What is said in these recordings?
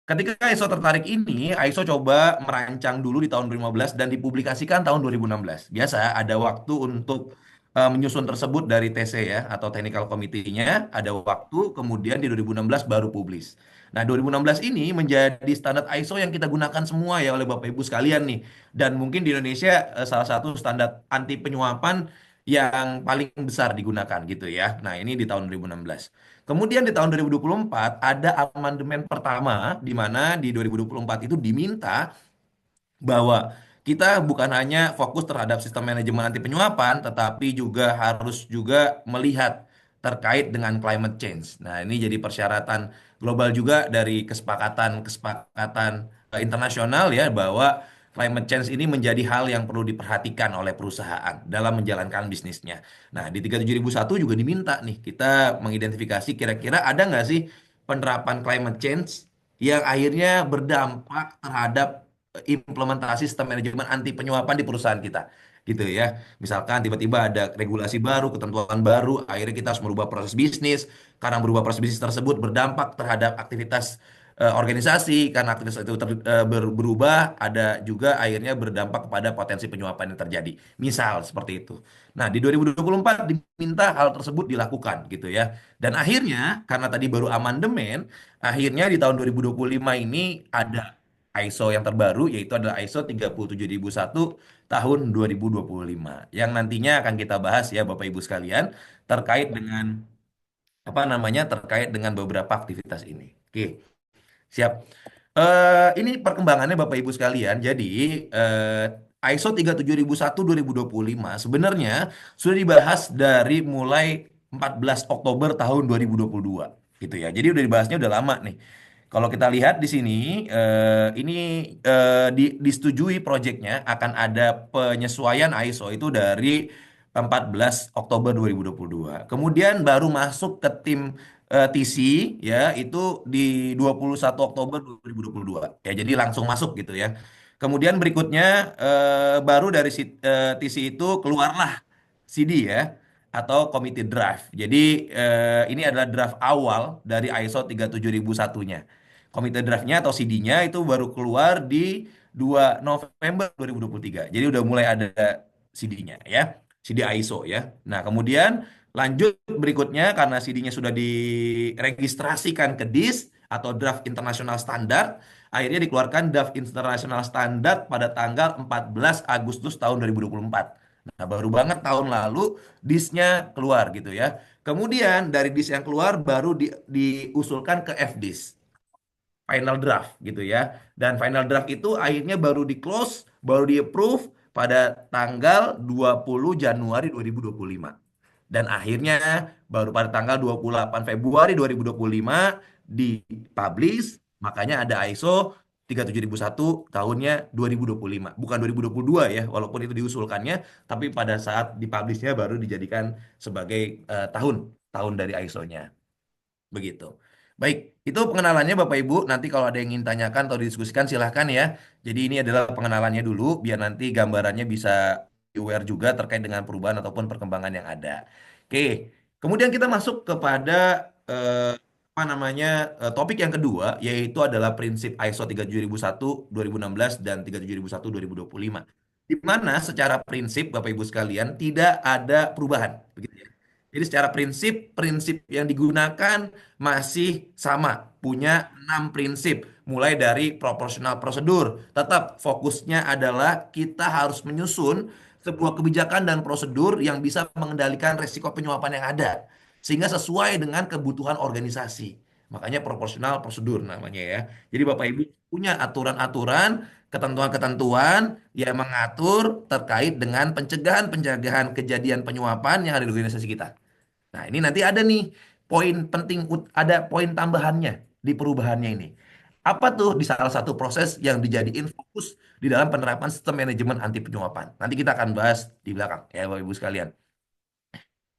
Ketika ISO tertarik ini, ISO coba merancang dulu di tahun 2015 dan dipublikasikan tahun 2016. Biasa ada waktu untuk menyusun tersebut dari TC ya atau Technical Committee-nya, ada waktu, kemudian di 2016 baru publis. Nah, 2016 ini menjadi standar ISO yang kita gunakan semua ya oleh Bapak Ibu sekalian nih. Dan mungkin di Indonesia salah satu standar anti penyuapan yang paling besar digunakan gitu ya. Nah, ini di tahun 2016. Kemudian di tahun 2024 ada amandemen pertama di mana di 2024 itu diminta bahwa kita bukan hanya fokus terhadap sistem manajemen anti penyuapan, tetapi juga harus juga melihat terkait dengan climate change. Nah, ini jadi persyaratan global juga dari kesepakatan-kesepakatan internasional ya bahwa climate change ini menjadi hal yang perlu diperhatikan oleh perusahaan dalam menjalankan bisnisnya. Nah, di 37001 juga diminta nih kita mengidentifikasi kira-kira ada nggak sih penerapan climate change yang akhirnya berdampak terhadap implementasi sistem manajemen anti penyuapan di perusahaan kita gitu ya. Misalkan tiba-tiba ada regulasi baru, ketentuan baru, akhirnya kita harus merubah proses bisnis. Karena berubah proses bisnis tersebut berdampak terhadap aktivitas organisasi, karena aktivitas itu berubah, ada juga akhirnya berdampak kepada potensi penyuapan yang terjadi. Misal seperti itu. Nah, di 2024 diminta hal tersebut dilakukan gitu ya. Dan akhirnya karena tadi baru amandemen, akhirnya di tahun 2025 ini ada ISO yang terbaru yaitu adalah ISO 37001 tahun 2025 yang nantinya akan kita bahas ya Bapak Ibu sekalian terkait dengan terkait dengan beberapa aktivitas ini. Oke, siap. Ini perkembangannya Bapak Ibu sekalian. Jadi ISO 37001 2025 sebenarnya sudah dibahas dari mulai 14 Oktober tahun 2022 gitu ya. Jadi udah dibahasnya udah lama nih. Kalau kita lihat di sini, ini disetujui proyeknya akan ada penyesuaian ISO itu dari 14 Oktober 2022. Kemudian baru masuk ke tim TC ya itu di 21 Oktober 2022. Ya jadi langsung masuk gitu ya. Kemudian berikutnya baru dari TC itu keluarlah CD ya atau committee draft. Jadi ini adalah draft awal dari ISO 37001-nya. Komite draftnya atau CD-nya itu baru keluar di 2 November 2023. Jadi udah mulai ada CD-nya ya, CD ISO ya. Nah, kemudian lanjut berikutnya karena CD-nya sudah diregistrasikan ke DIS atau Draft International Standard, akhirnya dikeluarkan Draft International Standard pada tanggal 14 Agustus tahun 2024. Nah, baru banget tahun lalu DIS-nya keluar gitu ya. Kemudian dari DIS yang keluar baru diusulkan ke FDIS final draft gitu ya. Dan final draft itu akhirnya baru di close, baru di approve pada tanggal 20 Januari 2025. Dan akhirnya baru pada tanggal 28 Februari 2025 dipublish, makanya ada ISO 37001 tahunnya 2025. Bukan 2022 ya, walaupun itu diusulkannya, tapi pada saat dipublishnya baru dijadikan sebagai tahun tahun dari ISO-nya. Begitu. Baik, itu pengenalannya Bapak Ibu. Nanti kalau ada yang ingin tanyakan atau didiskusikan silahkan ya. Jadi ini adalah pengenalannya dulu, biar nanti gambarannya bisa aware juga terkait dengan perubahan ataupun perkembangan yang ada. Oke, kemudian kita masuk kepada eh, topik yang kedua, yaitu adalah prinsip ISO 37001 2016 dan 37001 2025. Di mana secara prinsip Bapak Ibu sekalian tidak ada perubahan. Begitu ya. Jadi secara prinsip, prinsip yang digunakan masih sama, punya 6 prinsip, mulai dari proporsional prosedur. Tetap fokusnya adalah kita harus menyusun sebuah kebijakan dan prosedur yang bisa mengendalikan resiko penyuapan yang ada, sehingga sesuai dengan kebutuhan organisasi. Makanya proporsional prosedur namanya ya. Jadi Bapak Ibu punya aturan-aturan, ketentuan-ketentuan yang mengatur terkait dengan pencegahan-pencegahan kejadian penyuapan yang ada di organisasi kita. Nah, ini nanti ada nih poin penting, ada poin tambahannya di perubahannya ini. Apa tuh di salah satu proses yang dijadiin fokus di dalam penerapan sistem manajemen anti penyuapan. Nanti kita akan bahas di belakang ya Bapak Ibu sekalian.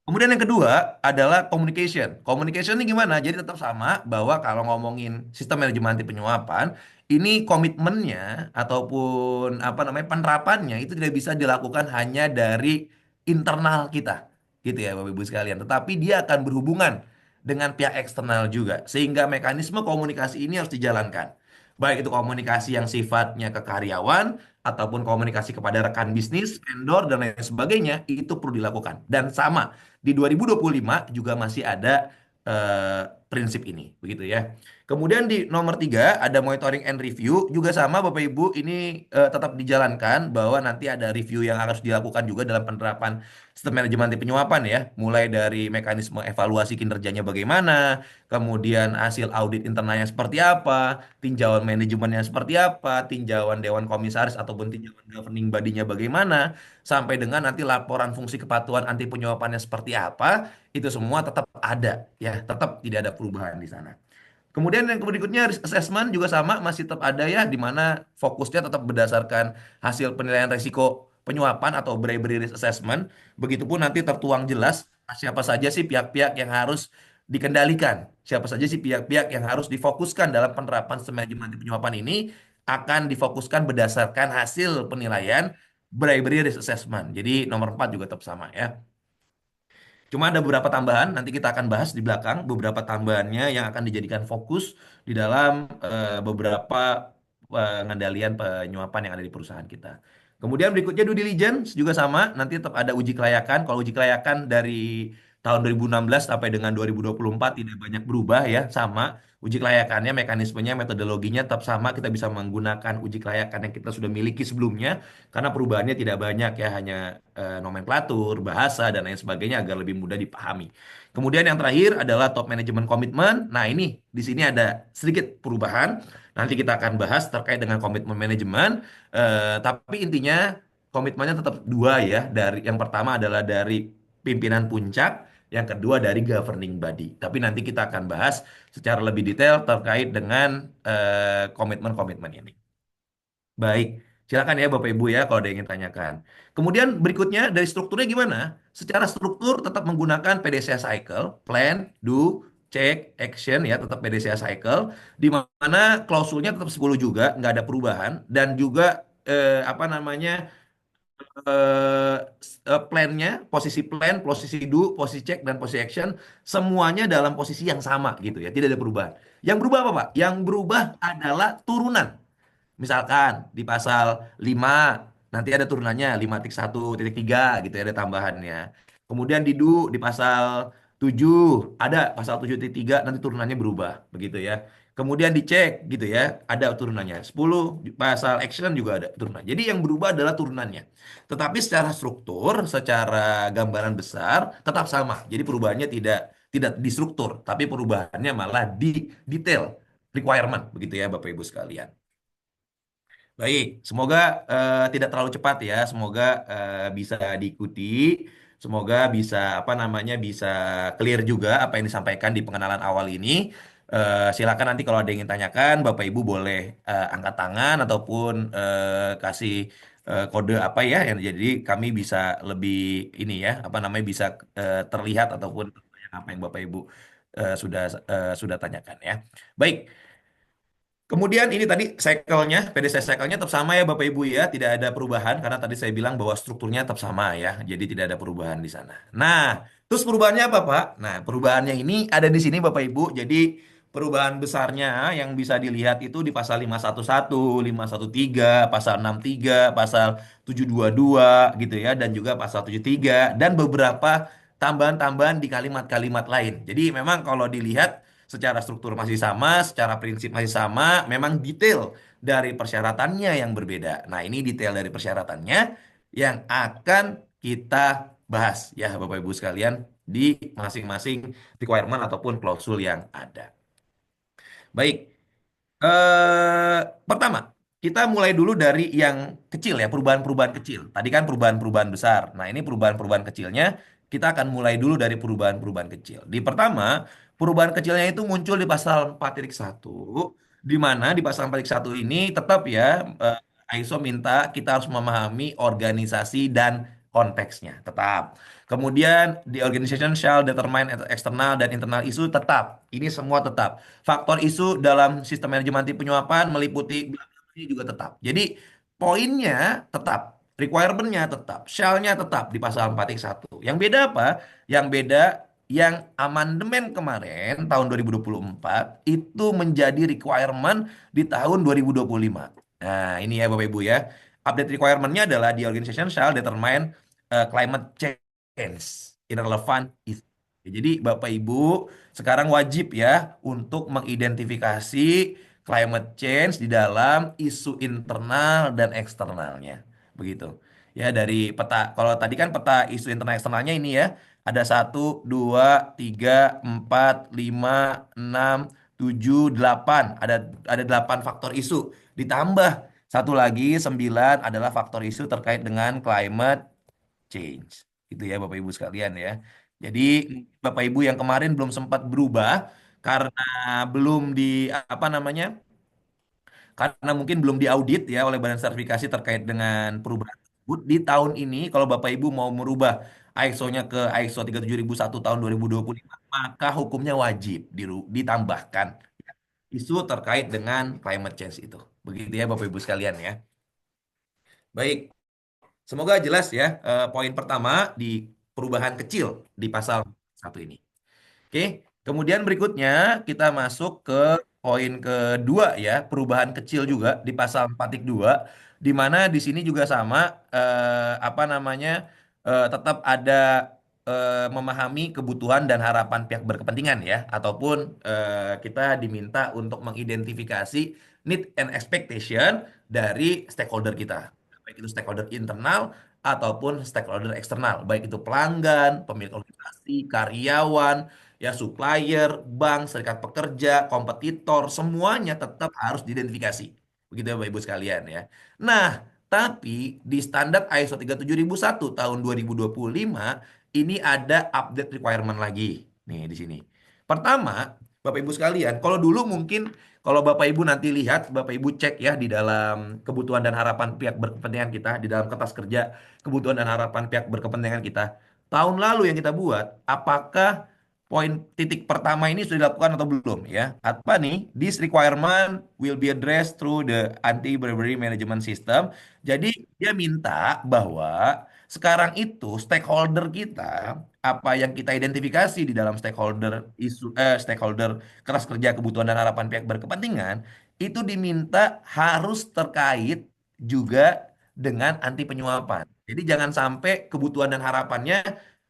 Kemudian yang kedua adalah communication. Communication ini gimana? Jadi tetap sama bahwa kalau ngomongin sistem manajemen anti penyuapan, ini komitmennya ataupun penerapannya itu tidak bisa dilakukan hanya dari internal kita, gitu ya Bapak Ibu sekalian. Tetapi dia akan berhubungan dengan pihak eksternal juga, sehingga mekanisme komunikasi ini harus dijalankan. baik itu komunikasi yang sifatnya ke karyawan ataupun komunikasi kepada rekan bisnis, vendor dan lain sebagainya itu perlu dilakukan. Dan sama di 2025 juga masih ada eh, prinsip ini, begitu ya. Kemudian di nomor tiga ada monitoring and review juga sama Bapak Ibu ini tetap dijalankan bahwa nanti ada review yang harus dilakukan juga dalam penerapan sistem manajemen anti penyuapan ya, mulai dari mekanisme evaluasi kinerjanya bagaimana, kemudian hasil audit internalnya seperti apa, tinjauan manajemennya seperti apa, tinjauan dewan komisaris ataupun tinjauan governing body-nya bagaimana, sampai dengan nanti laporan fungsi kepatuhan anti penyuapannya seperti apa, itu semua tetap ada ya, tetap tidak ada perubahan di sana. Kemudian yang berikutnya risk assessment juga sama masih tetap ada ya di mana fokusnya tetap berdasarkan hasil penilaian risiko penyuapan atau bribery risk assessment. Begitupun nanti tertuang jelas siapa saja sih pihak-pihak yang harus dikendalikan, siapa saja sih pihak-pihak yang harus difokuskan dalam penerapan sistem manajemen anti penyuapan ini akan difokuskan berdasarkan hasil penilaian bribery risk assessment. Jadi nomor 4 juga tetap sama ya. Cuma ada beberapa tambahan, nanti kita akan bahas di belakang beberapa tambahannya yang akan dijadikan fokus di dalam beberapa pengendalian penyuapan yang ada di perusahaan kita. Kemudian berikutnya due diligence juga sama, nanti tetap ada uji kelayakan. Kalau uji kelayakan dari tahun 2016 sampai dengan 2024 tidak banyak berubah ya, sama. Uji kelayakannya, mekanismenya, metodologinya tetap sama. Kita bisa menggunakan uji kelayakan yang kita sudah miliki sebelumnya karena perubahannya tidak banyak ya, hanya nomenklatur, bahasa dan lain sebagainya agar lebih mudah dipahami. Kemudian yang terakhir adalah top management komitmen. Nah, ini di sini ada sedikit perubahan. Nanti kita akan bahas terkait dengan komitmen manajemen. Tapi intinya komitmennya tetap dua ya. Dari yang pertama adalah dari pimpinan puncak, yang kedua dari governing body. Tapi nanti kita akan bahas secara lebih detail terkait dengan komitmen-komitmen ini. Baik, silakan ya Bapak Ibu ya kalau ada yang ingin tanyakan. Kemudian berikutnya dari strukturnya gimana? Secara struktur tetap menggunakan PDCA cycle, plan, do, check, action ya, tetap PDCA cycle, di mana klausulnya tetap 10 juga, nggak ada perubahan, dan juga apa namanya plannya, posisi plan, posisi do, posisi check, dan posisi action, semuanya dalam posisi yang sama gitu ya, tidak ada perubahan. Yang berubah apa Pak? Yang berubah adalah turunan. Misalkan di pasal 5 nanti ada turunannya 5.1.3 gitu ya ada tambahannya. Kemudian di pasal 7 ada pasal 7.3 nanti turunannya berubah begitu ya. Kemudian dicek gitu ya ada turunannya. 10 di pasal action juga ada turunan. Jadi yang berubah adalah turunannya. Tetapi secara struktur, secara gambaran besar tetap sama. Jadi perubahannya tidak tidak di struktur, tapi perubahannya malah di detail requirement begitu ya Bapak Ibu sekalian. Baik, semoga tidak terlalu cepat ya. Semoga bisa diikuti. Semoga bisa apa namanya bisa clear juga apa yang disampaikan di pengenalan awal ini. Silakan nanti kalau ada yang ingin tanyakan, Bapak Ibu boleh angkat tangan ataupun kasih kode apa ya yang jadi kami bisa lebih ini ya apa namanya bisa terlihat ataupun apa yang Bapak Ibu sudah tanyakan ya. Baik. Kemudian ini tadi cycle-nya, PDCA cycle-nya tetap sama ya Bapak Ibu ya, tidak ada perubahan karena tadi saya bilang bahwa strukturnya tetap sama ya, jadi tidak ada perubahan di sana. Nah, terus perubahannya apa Pak? Nah, perubahannya ini ada di sini Bapak Ibu, jadi perubahan besarnya yang bisa dilihat itu di pasal 511, 513, pasal 63, pasal 722 gitu ya, dan juga pasal 73, dan beberapa tambahan-tambahan di kalimat-kalimat lain. Jadi memang kalau dilihat secara struktur masih sama, secara prinsip masih sama, memang detail dari persyaratannya yang berbeda. Nah, ini detail dari persyaratannya yang akan kita bahas ya Bapak Ibu sekalian di masing-masing requirement ataupun klausul yang ada. Baik, eh pertama, kita mulai dulu dari yang kecil ya, perubahan-perubahan kecil. Tadi kan perubahan-perubahan besar. Nah, ini perubahan-perubahan kecilnya, kita akan mulai dulu dari perubahan-perubahan kecil. Di pertama, perubahan kecilnya itu muncul di pasal 4.1, di mana di pasal 4.1 ini tetap ya, ISO minta kita harus memahami organisasi dan konteksnya, tetap. Kemudian, the organization shall determine external dan internal isu tetap. Ini semua tetap. Faktor isu dalam sistem manajemen anti penyuapan meliputi bla bla bla ini juga tetap. Jadi poinnya tetap, requirement-nya tetap, shall-nya tetap di pasal 4.1. Yang beda apa? Yang beda yang amandemen kemarin tahun 2024 itu menjadi requirement di tahun 2025. Nah, ini ya Bapak Ibu ya. Update requirement-nya adalah the organization shall determine climate change in relevant issue. Jadi Bapak Ibu sekarang wajib ya untuk mengidentifikasi climate change di dalam isu internal dan eksternalnya. Begitu. Ya dari peta, kalau tadi kan peta isu internal eksternalnya ini ya, ada satu, dua, tiga, empat, lima, enam, tujuh, delapan. Ada delapan faktor isu. Ditambah satu lagi, sembilan adalah faktor isu terkait dengan climate change. Itu ya Bapak Ibu sekalian ya. Jadi Bapak Ibu yang kemarin belum sempat berubah karena belum di apa namanya? Karena mungkin belum diaudit ya oleh Badan Sertifikasi terkait dengan perubahan tersebut. Di tahun ini kalau Bapak Ibu mau merubah ISO-nya ke ISO 37001 tahun 2025, maka hukumnya wajib ditambahkan isu terkait dengan climate change itu. Begitu ya Bapak Ibu sekalian ya. Baik, semoga jelas ya poin pertama di perubahan kecil di pasal satu ini. Oke, kemudian berikutnya kita masuk ke poin kedua ya, perubahan kecil juga di pasal 4.2, di mana di sini juga sama, apa namanya, tetap ada memahami kebutuhan dan harapan pihak berkepentingan ya, ataupun kita diminta untuk mengidentifikasi need and expectation dari stakeholder kita, baik itu stakeholder internal ataupun stakeholder eksternal, baik itu pelanggan, pemilik organisasi, karyawan, ya supplier, bank, serikat pekerja, kompetitor, semuanya tetap harus diidentifikasi. Begitu ya Bapak Ibu sekalian ya. Nah, tapi di standar ISO 37001 tahun 2025 ini ada update requirement lagi. Nih di sini. Pertama, Bapak Ibu sekalian, kalau dulu mungkin kalau Bapak Ibu nanti lihat, Bapak Ibu cek ya di dalam kebutuhan dan harapan pihak berkepentingan kita, di dalam kertas kerja kebutuhan dan harapan pihak berkepentingan kita, tahun lalu yang kita buat, apakah poin titik pertama ini sudah dilakukan atau belum ya? Apa nih? This requirement will be addressed through the anti-bribery management system. Jadi dia minta bahwa sekarang itu stakeholder kita, apa yang kita identifikasi di dalam stakeholder isu stakeholder keras kerja kebutuhan dan harapan pihak berkepentingan itu diminta harus terkait juga dengan anti penyuapan. Jadi jangan sampai kebutuhan dan harapannya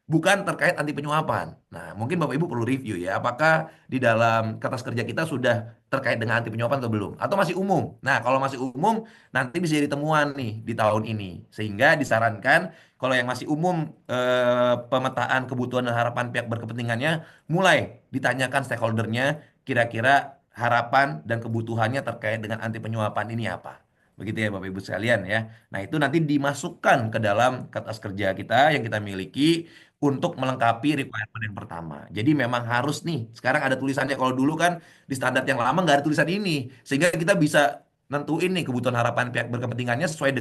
bukan terkait anti penyuapan. Nah, mungkin Bapak Ibu perlu review ya, apakah di dalam kertas kerja kita sudah terkait dengan anti penyuapan atau belum? Atau masih umum? Nah, kalau masih umum, nanti bisa jadi temuan nih di tahun ini. Sehingga disarankan kalau yang masih umum, pemetaan kebutuhan dan harapan pihak berkepentingannya mulai ditanyakan stakeholdernya kira-kira harapan dan kebutuhannya terkait dengan anti penyuapan ini apa. Begitu ya Bapak Ibu sekalian ya. Nah, itu nanti dimasukkan ke dalam kertas kerja kita yang kita miliki untuk melengkapi requirement yang pertama. Jadi memang harus nih, sekarang ada tulisannya. Kalau dulu kan di standar yang lama nggak ada tulisan ini. Sehingga kita bisa nentuin nih kebutuhan harapan pihak berkepentingannya sesuai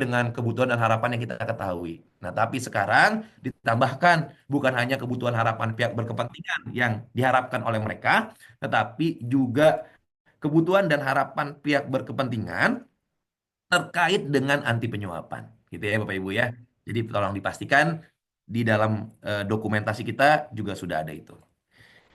dengan kebutuhan dan harapan yang kita ketahui. Nah, tapi sekarang ditambahkan bukan hanya kebutuhan harapan pihak berkepentingan yang diharapkan oleh mereka, tetapi juga kebutuhan dan harapan pihak berkepentingan terkait dengan anti penyuapan. Gitu ya Bapak Ibu ya. Jadi tolong dipastikan di dalam dokumentasi kita juga sudah ada itu.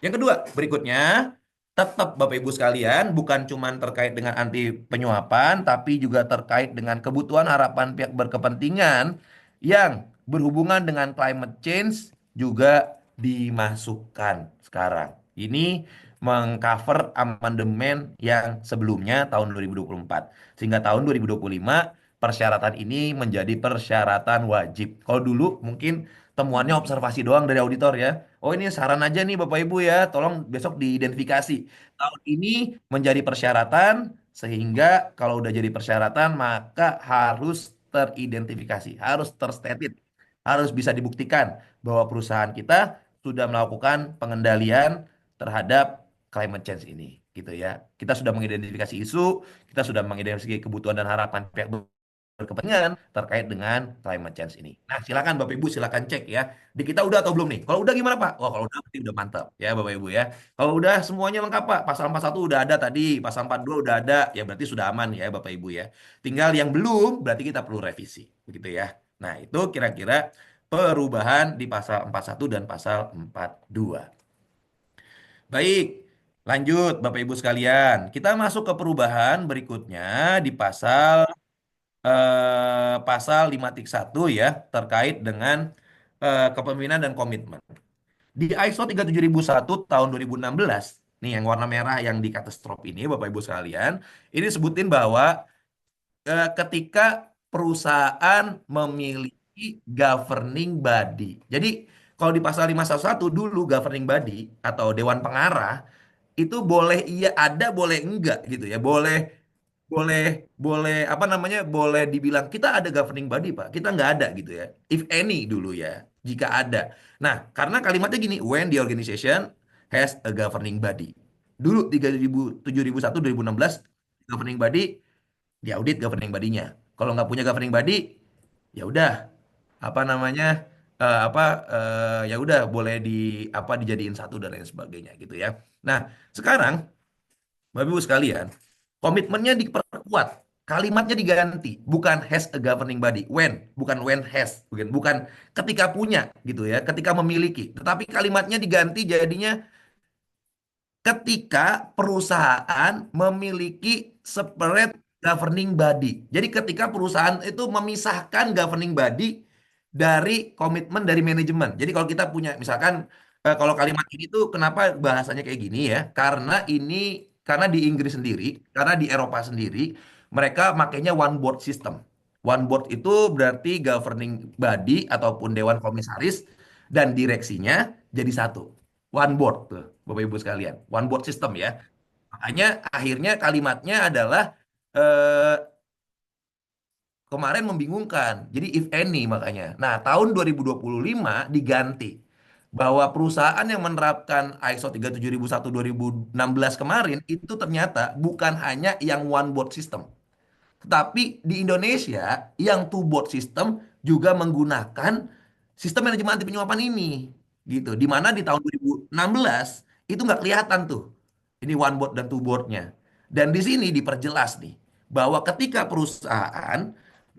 Yang kedua, berikutnya, tetap Bapak Ibu sekalian, bukan cuma terkait dengan anti penyuapan, tapi juga terkait dengan kebutuhan harapan pihak berkepentingan yang berhubungan dengan climate change juga dimasukkan sekarang. Ini mengcover amandemen yang sebelumnya tahun 2024. Sehingga tahun 2025 persyaratan ini menjadi persyaratan wajib. Kalau dulu mungkin temuannya observasi doang dari auditor ya. Oh ini saran aja nih Bapak Ibu ya, tolong besok diidentifikasi. Tahun ini menjadi persyaratan, sehingga kalau udah jadi persyaratan maka harus teridentifikasi, harus terstated, harus bisa dibuktikan bahwa perusahaan kita sudah melakukan pengendalian terhadap climate change ini, gitu ya. Kita sudah mengidentifikasi isu, kita sudah mengidentifikasi kebutuhan dan harapan pihak berkepentingan terkait dengan climate change ini. Nah, silakan Bapak Ibu silakan cek ya. Di kita udah atau belum nih? Kalau udah gimana Pak? Wah, kalau udah berarti udah mantap ya Bapak Ibu ya. Kalau udah semuanya lengkap Pak, pasal 41 udah ada tadi, pasal 42 udah ada, ya berarti sudah aman ya Bapak Ibu ya. Tinggal yang belum berarti kita perlu revisi, begitu ya. Nah, itu kira-kira perubahan di pasal 41 dan pasal 42. Baik, lanjut Bapak Ibu sekalian. Kita masuk ke perubahan berikutnya di pasal 5.1 ya, terkait dengan kepemimpinan dan komitmen. Di ISO 37001 tahun 2016, nih yang warna merah yang di katastrop ini Bapak Ibu sekalian, ini sebutin bahwa ketika perusahaan memiliki governing body. Jadi kalau di pasal 511 dulu governing body atau dewan pengarah itu boleh iya ada boleh enggak gitu ya. Boleh boleh boleh apa namanya? Boleh dibilang kita ada governing body, Pak. Kita nggak ada gitu ya. If any dulu ya, jika ada. Nah, karena kalimatnya gini, when the organization has a governing body. Dulu 3000 2001 governing body diaudit governing body-nya. Kalau nggak punya governing body, ya udah apa namanya apa ya udah boleh dijadiin satu dan lain sebagainya gitu ya. Nah, sekarang Bapak Ibu sekalian, komitmennya diperkuat. Kalimatnya diganti, bukan has a governing body, bukan when has, bukan ketika punya gitu ya, ketika memiliki. Tetapi kalimatnya diganti jadinya ketika perusahaan memiliki separate governing body. Jadi ketika perusahaan itu memisahkan governing body dari komitmen dari manajemen. Jadi kalau kita punya misalkan kalau kalimat ini tuh kenapa bahasanya kayak gini ya? Karena di Inggris sendiri, karena di Eropa sendiri mereka makainya one board system. One board itu berarti governing body ataupun dewan komisaris dan direksinya jadi satu. One board tuh, Bapak Ibu sekalian. One board system ya. Makanya akhirnya kalimatnya adalah eh, kemarin membingungkan. Jadi if any makanya. Nah, tahun 2025 diganti bahwa perusahaan yang menerapkan ISO 37001 2016 kemarin itu ternyata bukan hanya yang one board system. Tapi di Indonesia yang two board system juga menggunakan sistem manajemen anti penyuapan ini gitu. Di mana di tahun 2016 itu nggak kelihatan tuh. Ini one board dan two boardnya. Dan di sini diperjelas nih bahwa ketika perusahaan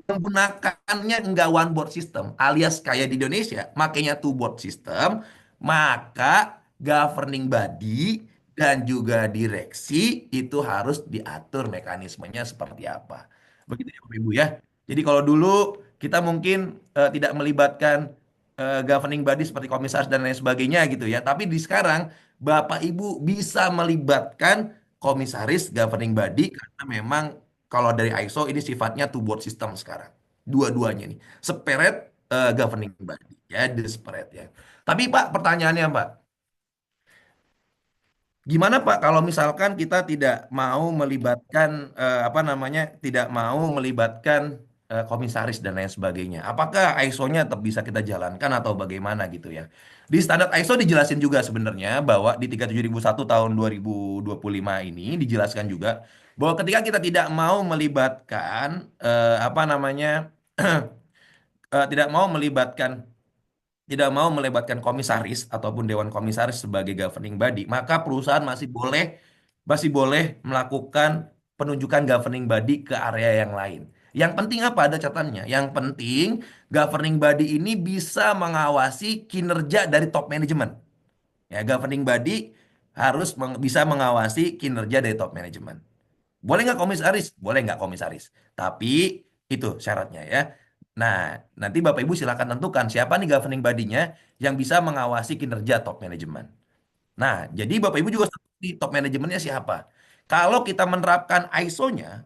menggunakannya enggak one board system alias kayak di Indonesia makanya two board system, maka governing body dan juga direksi itu harus diatur mekanismenya seperti apa. Begitu ya Bapak Ibu ya. Jadi kalau dulu kita mungkin tidak melibatkan governing body seperti komisaris dan lain sebagainya gitu ya. Tapi di sekarang Bapak Ibu bisa melibatkan komisaris governing body karena memang kalau dari ISO ini sifatnya two board system sekarang. Dua-duanya nih. Separate governing body ya, disparate ya. Tapi Pak, pertanyaannya Pak, gimana Pak kalau misalkan kita tidak mau melibatkan apa namanya, tidak mau melibatkan komisaris dan lain sebagainya? Apakah ISO-nya tetap bisa kita jalankan atau bagaimana gitu ya? Di standar ISO dijelasin juga sebenarnya bahwa di 37001 tahun 2025 ini dijelaskan juga bahwa ketika kita tidak mau melibatkan apa namanya tidak mau melibatkan komisaris ataupun dewan komisaris sebagai governing body, maka perusahaan masih boleh melakukan penunjukan governing body ke area yang lain. Yang penting apa? Ada catatannya. Yang penting governing body ini bisa mengawasi kinerja dari top management. Ya, governing body harus bisa mengawasi kinerja dari top management. Boleh nggak komisaris? Boleh nggak komisaris. Tapi itu syaratnya ya. Nah, nanti Bapak Ibu silakan tentukan siapa nih governing body-nya yang bisa mengawasi kinerja top manajemen. Nah, jadi Bapak Ibu juga di top manajemennya siapa? Kalau kita menerapkan ISO-nya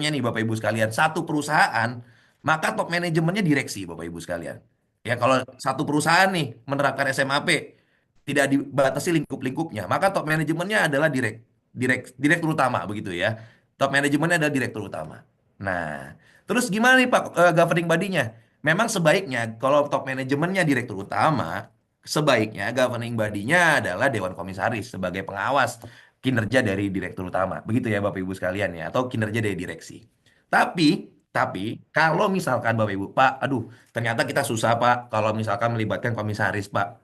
nih Bapak Ibu sekalian, satu perusahaan, maka top manajemennya direksi Bapak Ibu sekalian. Ya, kalau satu perusahaan nih menerapkan SMAP, tidak dibatasi lingkup-lingkupnya, maka top manajemennya adalah direktur utama begitu ya. Top manajemennya adalah direktur utama. Nah, terus gimana nih Pak governing body-nya? Memang sebaiknya kalau top manajemennya direktur utama, sebaiknya governing body-nya adalah Dewan Komisaris sebagai pengawas kinerja dari direktur utama. Begitu ya Bapak Ibu sekalian ya, atau kinerja dari direksi. Tapi kalau misalkan Bapak Ibu, Pak, aduh, ternyata kita susah Pak kalau misalkan melibatkan komisaris Pak.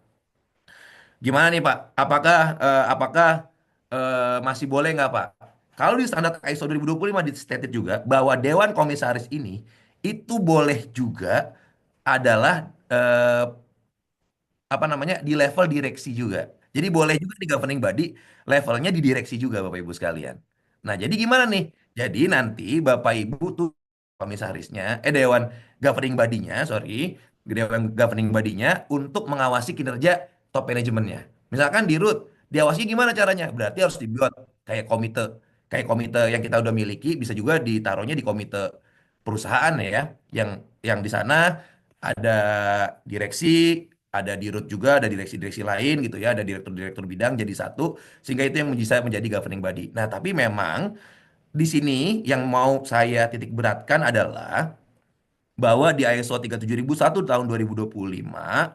Gimana nih Pak? Apakah masih boleh nggak Pak? Kalau di standar ISO 2025 di stated juga bahwa Dewan Komisaris ini itu boleh juga adalah eh, apa namanya di level direksi juga. Jadi boleh juga di governing body levelnya di direksi juga Bapak Ibu sekalian. Nah, jadi gimana nih? Jadi nanti Bapak Ibu tuh komisarisnya, dewan governing body-nya, sorry, dewan governing body-nya untuk mengawasi kinerja top manajemennya. Misalkan di root, diawasi gimana caranya? Berarti harus dibuat kayak komite, kayak komite yang kita udah miliki, bisa juga ditaruhnya di komite perusahaan ya, yang di sana ada direksi, ada di root juga, ada direksi-direksi lain gitu ya, ada direktur-direktur bidang jadi satu, sehingga itu yang bisa menjadi governing body. Nah, tapi memang di sini yang mau saya titik beratkan adalah bahwa di ISO 37001 tahun 2025,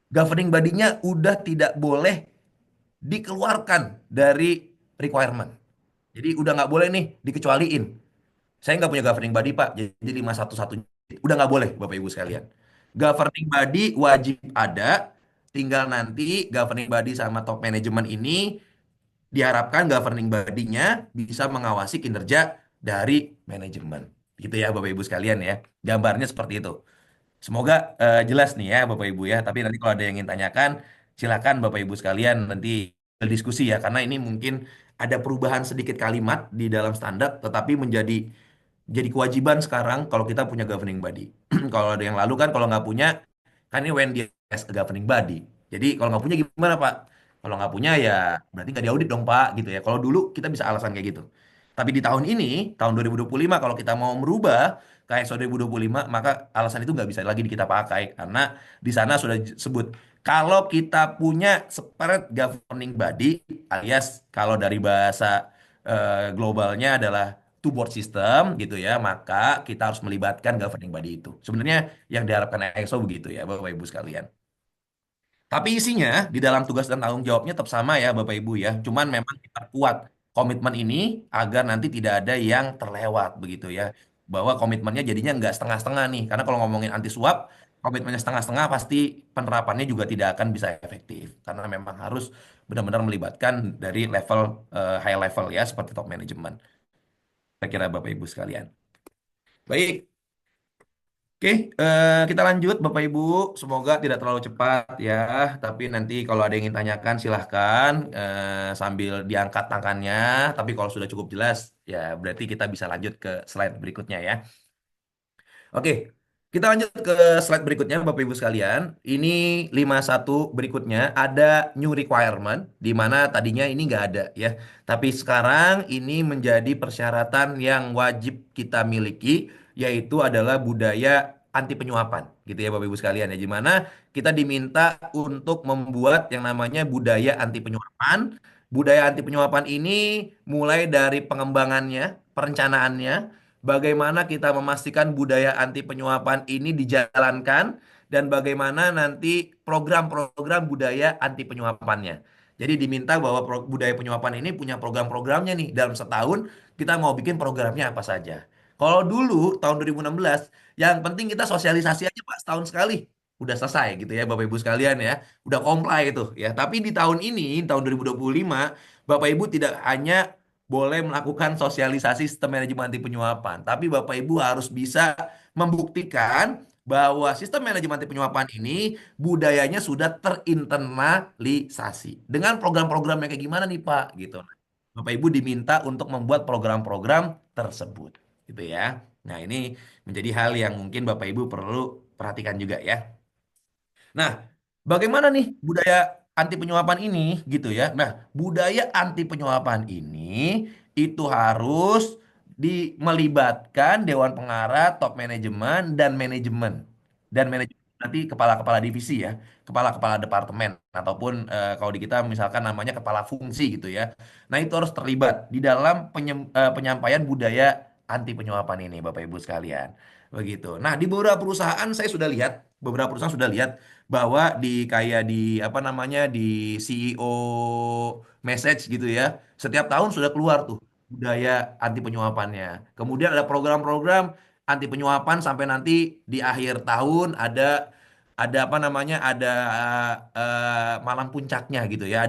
governing body-nya udah tidak boleh dikeluarkan dari requirement. Jadi udah nggak boleh nih dikecualiin. Saya nggak punya governing body, Pak. Jadi 511 udah nggak boleh, Bapak Ibu sekalian. Governing body wajib ada, tinggal nanti governing body sama top management ini diharapkan governing body-nya bisa mengawasi kinerja dari manajemen. Gitu ya, Bapak Ibu sekalian ya. Gambarnya seperti itu. Semoga jelas nih ya Bapak Ibu ya. Tapi nanti kalau ada yang ingin tanyakan, silakan Bapak Ibu sekalian nanti berdiskusi ya. Karena ini mungkin ada perubahan sedikit kalimat di dalam standar, tetapi jadi kewajiban sekarang kalau kita punya governing body. Kalau ada yang lalu kan kalau nggak punya, kan ini when dia as a governing body. Jadi kalau nggak punya gimana Pak? Kalau nggak punya ya berarti nggak diaudit dong Pak gitu ya. Kalau dulu kita bisa alasan kayak gitu. Tapi di tahun ini, tahun 2025 kalau kita mau merubah ke ISO 2025, maka alasan itu nggak bisa lagi kita pakai. Karena di sana sudah sebut, kalau kita punya separate governing body, alias kalau dari bahasa globalnya adalah two board system gitu ya, maka kita harus melibatkan governing body itu. Sebenarnya yang diharapkan ISO begitu ya, Bapak Ibu sekalian. Tapi isinya di dalam tugas dan tanggung jawabnya tetap sama ya Bapak Ibu ya. Cuman memang kita kuat komitmen ini agar nanti tidak ada yang terlewat begitu ya. Bahwa komitmennya jadinya nggak setengah-setengah nih. Karena kalau ngomongin anti suap, komitmennya setengah-setengah pasti penerapannya juga tidak akan bisa efektif. Karena memang harus benar-benar melibatkan dari level high level ya seperti top management. Saya kira Bapak Ibu sekalian. Baik, oke, kita lanjut Bapak Ibu. Semoga tidak terlalu cepat ya. Tapi nanti kalau ada yang ingin tanyakan silahkan sambil diangkat tangannya. Tapi kalau sudah cukup jelas ya berarti kita bisa lanjut ke slide berikutnya ya. Oke, kita lanjut ke slide berikutnya Bapak Ibu sekalian. Ini 51 berikutnya ada new requirement di mana tadinya ini nggak ada ya. Tapi sekarang ini menjadi persyaratan yang wajib kita miliki yaitu adalah budaya anti penyuapan gitu ya Bapak Ibu sekalian ya. Di mana kita diminta untuk membuat yang namanya budaya anti penyuapan. Budaya anti penyuapan ini mulai dari pengembangannya, perencanaannya, bagaimana kita memastikan budaya anti penyuapan ini dijalankan dan bagaimana nanti program-program budaya anti penyuapannya. Jadi diminta bahwa budaya penyuapan ini punya program-programnya nih. Dalam setahun kita mau bikin programnya apa saja. Kalau dulu tahun 2016 yang penting kita sosialisasi aja Pak setahun sekali. Udah selesai gitu ya Bapak Ibu sekalian ya. Udah comply itu ya. Tapi di tahun ini, tahun 2025, Bapak Ibu tidak hanya boleh melakukan sosialisasi sistem manajemen anti penyuapan. Tapi Bapak Ibu harus bisa membuktikan bahwa sistem manajemen anti penyuapan ini budayanya sudah terinternalisasi. Dengan program-program yang kayak gimana nih Pak? Gitu. Bapak Ibu diminta untuk membuat program-program tersebut. Gitu ya. Nah ini menjadi hal yang mungkin Bapak Ibu perlu perhatikan juga ya. Nah, bagaimana nih budaya anti penyuapan ini gitu ya. Nah, budaya anti penyuapan ini itu harus melibatkan dewan pengarah, top manajemen dan manajemen. Dan manajemen nanti kepala-kepala divisi ya, kepala-kepala departemen ataupun kalau di kita misalkan namanya kepala fungsi gitu ya. Nah, itu harus terlibat di dalam penyampaian budaya anti penyuapan ini Bapak Ibu sekalian. Begitu. Nah, di beberapa perusahaan saya sudah lihat, beberapa perusahaan sudah lihat bahwa di kayak di apa namanya di CEO message gitu ya, setiap tahun sudah keluar tuh budaya anti penyuapannya. Kemudian ada program-program anti penyuapan sampai nanti di akhir tahun ada apa namanya malam puncaknya gitu ya,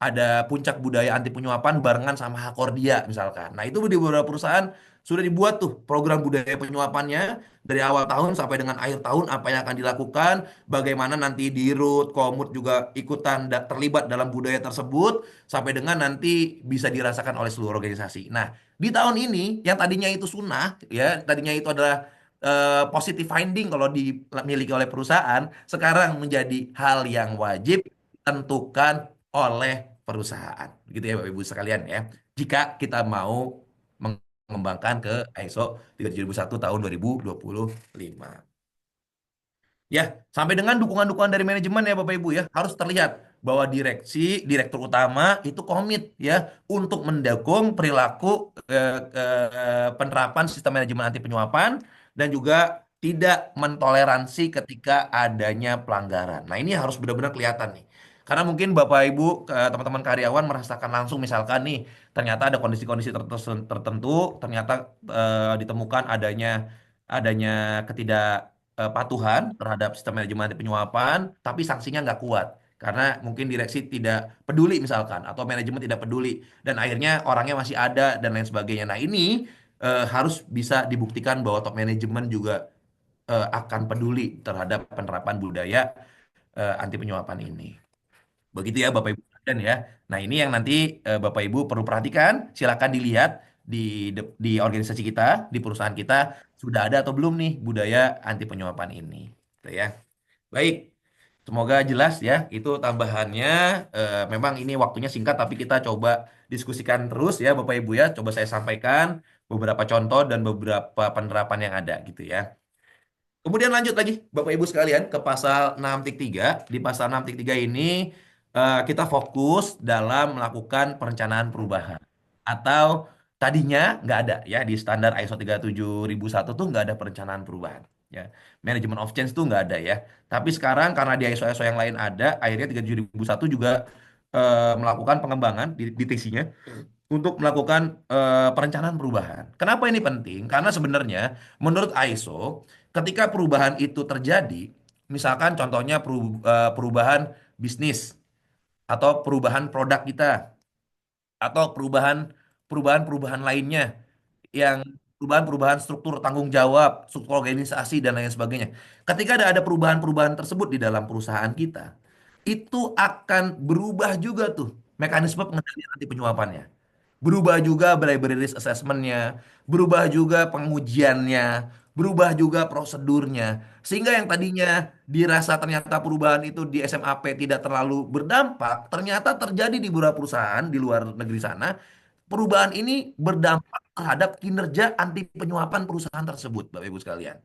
ada puncak budaya anti penyuapan barengan sama Hakordia misalkan. Nah, itu di beberapa perusahaan sudah dibuat tuh program budaya penyuapannya dari awal tahun sampai dengan akhir tahun apa yang akan dilakukan, bagaimana nanti Dirut, Komut juga ikutan terlibat dalam budaya tersebut sampai dengan nanti bisa dirasakan oleh seluruh organisasi. Nah, di tahun ini yang tadinya itu sunnah ya, tadinya itu adalah positive finding kalau dimiliki oleh perusahaan, sekarang menjadi hal yang wajib ditentukan oleh perusahaan. Gitu ya Bapak Ibu sekalian ya. Jika kita mau mengembangkan ke ISO 37001 tahun 2025. Ya, sampai dengan dukungan-dukungan dari manajemen ya Bapak Ibu ya, harus terlihat bahwa direktur utama itu komit ya untuk mendukung perilaku penerapan sistem manajemen anti penyuapan dan juga tidak mentoleransi ketika adanya pelanggaran. Nah, ini harus benar-benar kelihatan nih. Karena mungkin Bapak Ibu, teman-teman karyawan merasakan langsung misalkan nih, ternyata ada kondisi-kondisi tertentu, ternyata ditemukan adanya adanya ketidakpatuhan terhadap sistem manajemen anti penyuapan, tapi sanksinya nggak kuat. Karena mungkin direksi tidak peduli misalkan, atau manajemen tidak peduli, dan akhirnya orangnya masih ada dan lain sebagainya. Nah ini harus bisa dibuktikan bahwa top manajemen juga akan peduli terhadap penerapan budaya anti penyuapan ini. Begitu ya Bapak Ibu sekalian ya. Nah, ini yang nanti Bapak Ibu perlu perhatikan, silakan dilihat di di organisasi kita, di perusahaan kita sudah ada atau belum nih budaya anti penyuapan ini. Gitu ya. Baik. Semoga jelas ya. Itu tambahannya. Memang ini waktunya singkat tapi kita coba diskusikan terus ya Bapak Ibu ya. Coba saya sampaikan beberapa contoh dan beberapa penerapan yang ada gitu ya. Kemudian lanjut lagi, Bapak Ibu sekalian, ke pasal 6.3. Di pasal 6.3 ini kita fokus dalam melakukan perencanaan perubahan. Atau tadinya nggak ada ya, di standar ISO 37001 tuh nggak ada perencanaan perubahan. Ya, Management of Change tuh nggak ada ya. Tapi sekarang karena di ISO-ISO yang lain ada, akhirnya 37001 juga melakukan pengembangan di TC-nya untuk melakukan perencanaan perubahan. Kenapa ini penting? Karena sebenarnya menurut ISO, ketika perubahan itu terjadi, misalkan contohnya perubahan bisnis atau perubahan produk kita atau perubahan-perubahan lainnya yang perubahan-perubahan struktur tanggung jawab, struktur organisasi dan lain sebagainya. Ketika ada perubahan-perubahan tersebut di dalam perusahaan kita, itu akan berubah juga tuh mekanisme pengendalian anti penyuapannya. Berubah juga library risk assessment-nya, berubah juga pengujiannya, berubah juga prosedurnya. Sehingga yang tadinya dirasa ternyata perubahan itu di SMAP tidak terlalu berdampak, ternyata terjadi di beberapa perusahaan di luar negeri sana, perubahan ini berdampak terhadap kinerja anti penyuapan perusahaan tersebut, Bapak Ibu sekalian.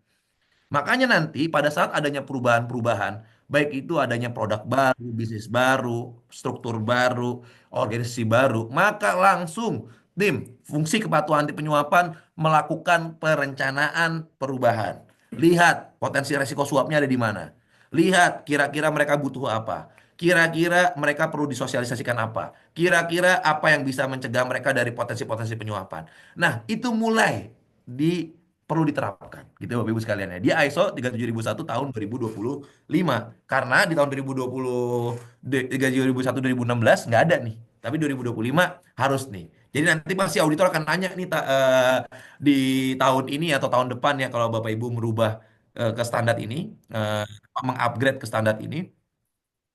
Makanya nanti pada saat adanya perubahan-perubahan, baik itu adanya produk baru, bisnis baru, struktur baru, organisasi baru, maka langsung tim fungsi kepatuhan anti penyuapan melakukan perencanaan perubahan. Lihat potensi resiko suapnya ada di mana. Lihat kira-kira mereka butuh apa. Kira-kira mereka perlu disosialisasikan apa. Kira-kira apa yang bisa mencegah mereka dari potensi-potensi penyuapan. Nah, itu mulai di perlu diterapkan gitu Bapak Ibu sekalian ya. Dia ISO 37001 tahun 2025. Karena di tahun 2020 37001 2016 nggak ada nih. Tapi 2025 harus nih. Jadi nanti pasti auditor akan nanya nih di tahun ini atau tahun depan ya kalau Bapak Ibu merubah ke standar ini, eh, mengupgrade ke standar ini,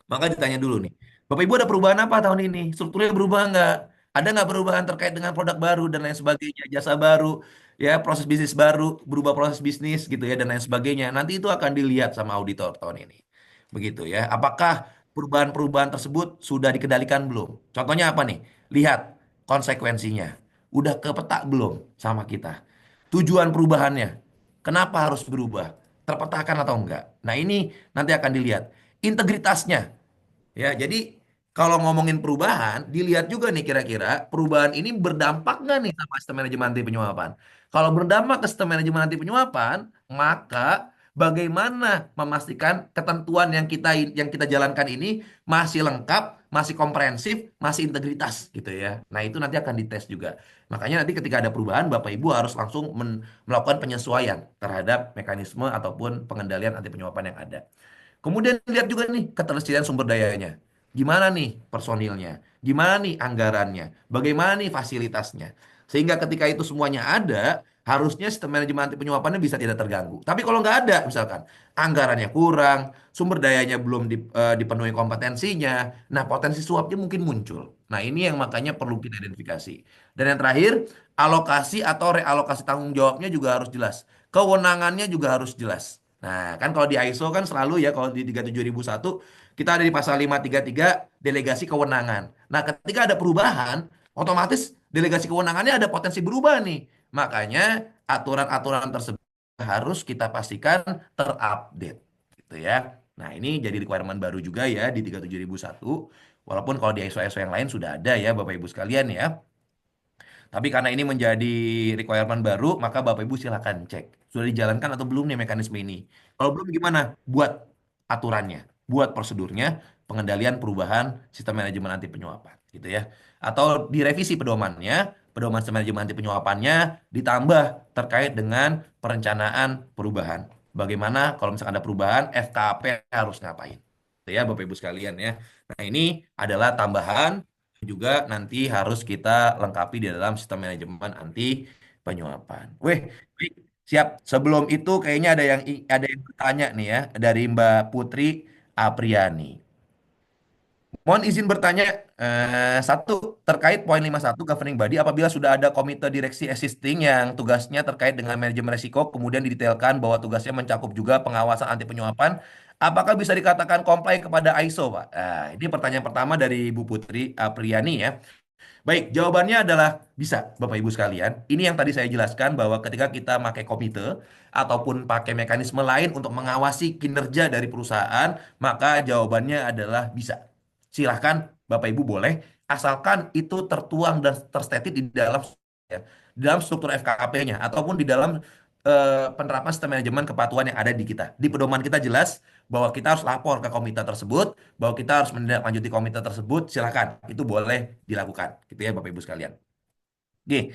maka ditanya dulu nih, Bapak Ibu ada perubahan apa tahun ini? Strukturnya berubah nggak? Ada nggak perubahan terkait dengan produk baru dan lain sebagainya, jasa baru, ya proses bisnis baru, berubah proses bisnis gitu ya dan lain sebagainya. Nanti itu akan dilihat sama auditor tahun ini. Begitu ya. Apakah perubahan-perubahan tersebut sudah dikendalikan belum? Contohnya apa nih? Lihat konsekuensinya. Udah ke peta belum sama kita? Tujuan perubahannya. Kenapa harus berubah? Terpetakan atau enggak? Nah, ini nanti akan dilihat. Integritasnya. Ya, jadi kalau ngomongin perubahan, dilihat juga nih kira-kira perubahan ini berdampak nggak nih sama sistem manajemen anti penyuapan. Kalau berdampak ke sistem manajemen anti penyuapan, maka bagaimana memastikan ketentuan yang kita jalankan ini masih lengkap, masih komprehensif, masih integritas gitu ya. Nah, itu nanti akan dites juga. Makanya nanti ketika ada perubahan, Bapak Ibu harus langsung melakukan penyesuaian terhadap mekanisme ataupun pengendalian anti penyuapan yang ada. Kemudian lihat juga nih ketersediaan sumber dayanya. Gimana nih personilnya? Gimana nih anggarannya? Bagaimana nih fasilitasnya? Sehingga ketika itu semuanya ada, harusnya sistem manajemen anti penyuapannya bisa tidak terganggu. Tapi kalau nggak ada, misalkan anggarannya kurang, sumber dayanya belum dipenuhi kompetensinya, nah potensi suapnya mungkin muncul. Nah ini yang makanya perlu kita identifikasi. Dan yang terakhir, alokasi atau realokasi tanggung jawabnya juga harus jelas. Kewenangannya juga harus jelas. Nah, kan kalau di ISO kan selalu ya, kalau di 37001 kita ada di pasal 533 delegasi kewenangan. Nah, ketika ada perubahan, otomatis delegasi kewenangannya ada potensi berubah nih. Makanya aturan-aturan tersebut harus kita pastikan terupdate gitu ya. Nah, ini jadi requirement baru juga ya di 37001. Walaupun kalau di ISO-ISO yang lain sudah ada ya Bapak Ibu sekalian ya. Tapi karena ini menjadi requirement baru, maka Bapak Ibu silakan cek. Sudah dijalankan atau belum nih mekanisme ini? Kalau belum gimana? Buat aturannya, buat prosedurnya, pengendalian perubahan sistem manajemen anti penyuapan, gitu ya. Atau direvisi pedomannya, pedoman sistem manajemen anti penyuapannya ditambah terkait dengan perencanaan perubahan. Bagaimana kalau misalkan ada perubahan, FKP harus ngapain? Gitu ya, Bapak Ibu sekalian ya. Nah, ini adalah tambahan juga nanti harus kita lengkapi di dalam sistem manajemen anti penyuapan. Weh, baik. Siap. Sebelum itu kayaknya ada yang bertanya nih ya dari Mbak Putri Apriani. Mohon izin bertanya, satu terkait poin 51 governing body apabila sudah ada komite direksi existing yang tugasnya terkait dengan manajemen risiko kemudian didetailkan bahwa tugasnya mencakup juga pengawasan anti penyuapan, apakah bisa dikatakan comply kepada ISO, Pak? Nah, ini pertanyaan pertama dari Bu Putri Apriani ya. Baik, jawabannya adalah bisa, Bapak Ibu sekalian. Ini yang tadi saya jelaskan bahwa ketika kita pakai komite ataupun pakai mekanisme lain untuk mengawasi kinerja dari perusahaan, maka jawabannya adalah bisa. Silahkan Bapak Ibu boleh, asalkan itu tertuang dan terstated ya, di dalam struktur FKP-nya ataupun di dalam penerapan sistem manajemen kepatuhan yang ada di kita. Di pedoman kita jelas bahwa kita harus lapor ke komite tersebut, bahwa kita harus menindaklanjuti komite tersebut, silakan. Itu boleh dilakukan. Gitu ya Bapak Ibu sekalian. Oke,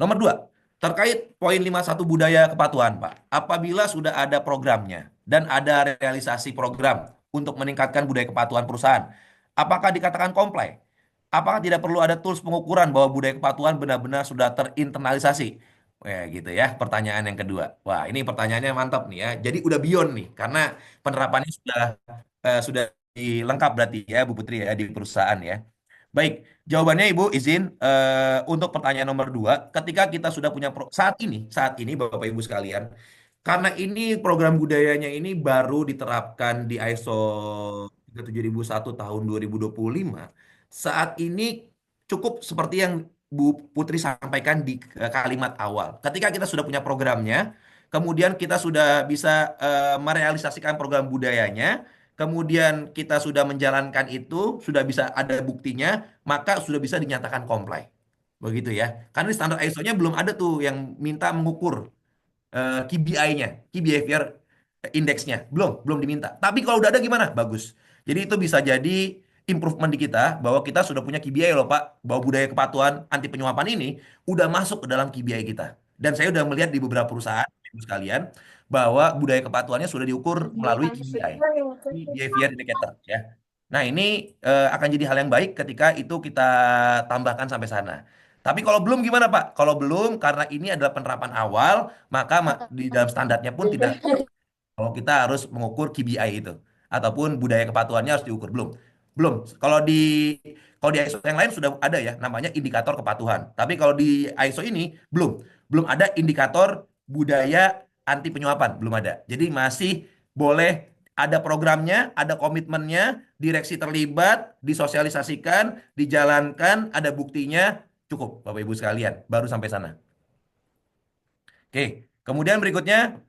nomor dua, terkait poin 51 budaya kepatuhan, Pak. Apabila sudah ada programnya dan ada realisasi program untuk meningkatkan budaya kepatuhan perusahaan, apakah dikatakan komplai? Apakah tidak perlu ada tools pengukuran bahwa budaya kepatuhan benar-benar sudah terinternalisasi? Gitu ya, pertanyaan yang kedua. Wah, ini pertanyaannya mantap nih ya. Jadi udah beyond nih, karena penerapannya sudah lengkap berarti ya, Bu Putri ya di perusahaan ya. Baik, jawabannya Ibu izin untuk pertanyaan nomor dua, ketika kita sudah punya saat ini Bapak Ibu sekalian, karena ini program budayanya ini baru diterapkan di ISO 37001 tahun 2025, saat ini cukup seperti yang Bu Putri sampaikan di kalimat awal. Ketika kita sudah punya programnya, kemudian kita sudah bisa merealisasikan program budayanya, kemudian kita sudah menjalankan itu, sudah bisa ada buktinya, maka sudah bisa dinyatakan comply. Begitu ya. Karena di standar ISO-nya belum ada tuh yang minta mengukur KBI-nya, Key Behavior Index-nya. Belum diminta. Tapi kalau udah ada gimana? Bagus. Jadi itu bisa jadi improvement di kita bahwa kita sudah punya KBI loh Pak, bahwa budaya kepatuhan anti penyuapan ini udah masuk ke dalam KBI kita. Dan saya udah melihat di beberapa perusahaan Ibu sekalian bahwa budaya kepatuhannya sudah diukur melalui KBI, Key Behavior Indicator ya. Nah, ini akan jadi hal yang baik ketika itu kita tambahkan sampai sana. Tapi kalau belum gimana Pak? Kalau belum karena ini adalah penerapan awal, maka di dalam standarnya pun tidak kalau kita harus mengukur KBI itu ataupun budaya kepatuhannya harus diukur belum. Belum. Kalau di ISO yang lain sudah ada ya namanya indikator kepatuhan. Tapi kalau di ISO ini belum. Belum ada indikator budaya anti penyuapan, belum ada. Jadi masih boleh ada programnya, ada komitmennya, direksi terlibat, disosialisasikan, dijalankan, ada buktinya, cukup Bapak Ibu sekalian, baru sampai sana. Oke, kemudian berikutnya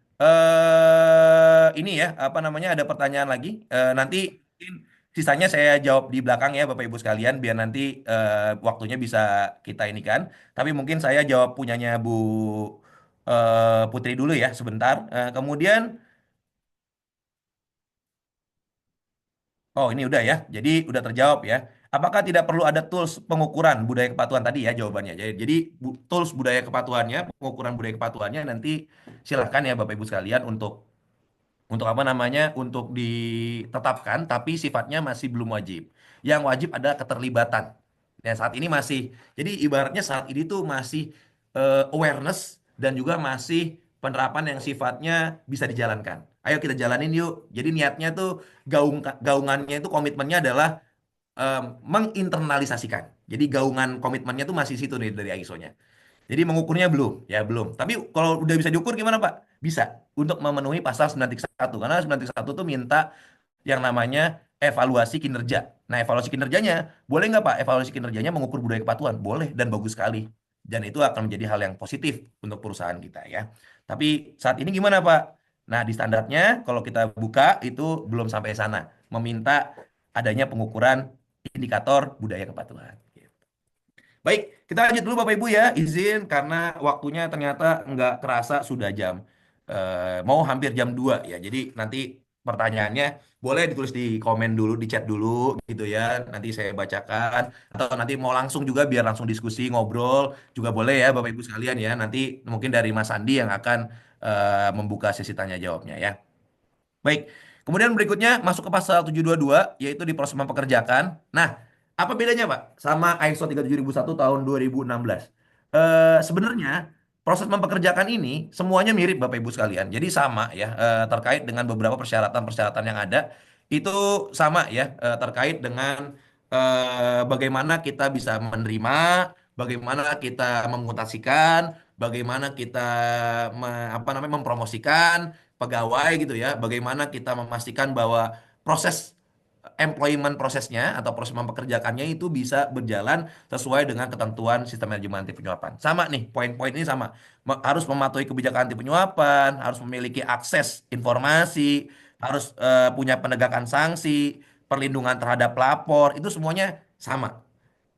ini ya apa namanya ada pertanyaan lagi. Nanti mungkin sisanya saya jawab di belakang ya Bapak Ibu sekalian biar nanti waktunya bisa kita ini kan. Tapi mungkin saya jawab punyanya Bu Putri dulu ya sebentar. Kemudian oh ini udah ya. Jadi udah terjawab ya. Apakah tidak perlu ada tools pengukuran budaya kepatuhan tadi ya jawabannya. Jadi tools budaya kepatuhannya, pengukuran budaya kepatuhannya nanti silahkan ya Bapak Ibu sekalian untuk apa namanya untuk ditetapkan tapi sifatnya masih belum wajib. Yang wajib ada keterlibatan. Ya, saat ini masih. Jadi ibaratnya saat ini tuh masih awareness dan juga masih penerapan yang sifatnya bisa dijalankan. Ayo kita jalanin yuk. Jadi niatnya tuh gaungannya itu komitmennya adalah em, menginternalisasikan. Jadi gaungan komitmennya tuh masih situ nih dari ISO-nya. Jadi mengukurnya belum, ya belum. Tapi kalau udah bisa diukur gimana Pak? Bisa untuk memenuhi pasal 931. Karena 931 tuh minta yang namanya evaluasi kinerja. Nah, evaluasi kinerjanya, boleh nggak Pak? Evaluasi kinerjanya mengukur budaya kepatuhan? Boleh dan bagus sekali. Dan itu akan menjadi hal yang positif untuk perusahaan kita ya. Tapi saat ini gimana Pak? Nah, di standarnya kalau kita buka itu belum sampai sana. Meminta adanya pengukuran indikator budaya kepatuhan. Baik, kita lanjut dulu Bapak Ibu ya. Izin karena waktunya ternyata nggak kerasa sudah jam mau hampir jam 2 ya. Jadi nanti pertanyaannya boleh ditulis di komen dulu, di chat dulu gitu ya. Nanti saya bacakan atau nanti mau langsung juga biar langsung diskusi ngobrol juga boleh ya Bapak Ibu sekalian ya. Nanti mungkin dari Mas Andi yang akan membuka sesi tanya jawabnya ya. Baik, kemudian berikutnya masuk ke pasal 722 yaitu di proses mempekerjakan. Nah, apa bedanya Pak sama ISO 37001 tahun 2016? Sebenarnya proses mempekerjakan ini semuanya mirip Bapak Ibu sekalian. Jadi sama ya terkait dengan beberapa persyaratan-persyaratan yang ada itu sama ya terkait dengan bagaimana kita bisa menerima, bagaimana kita memutasikan, bagaimana kita apa namanya mempromosikan pegawai gitu ya. Bagaimana kita memastikan bahwa proses employment prosesnya atau proses mempekerjakannya itu bisa berjalan sesuai dengan ketentuan sistem manajemen anti penyuapan. Sama nih, poin-poin ini sama. Harus mematuhi kebijakan anti penyuapan, harus memiliki akses informasi, harus punya penegakan sanksi, perlindungan terhadap pelapor, itu semuanya sama.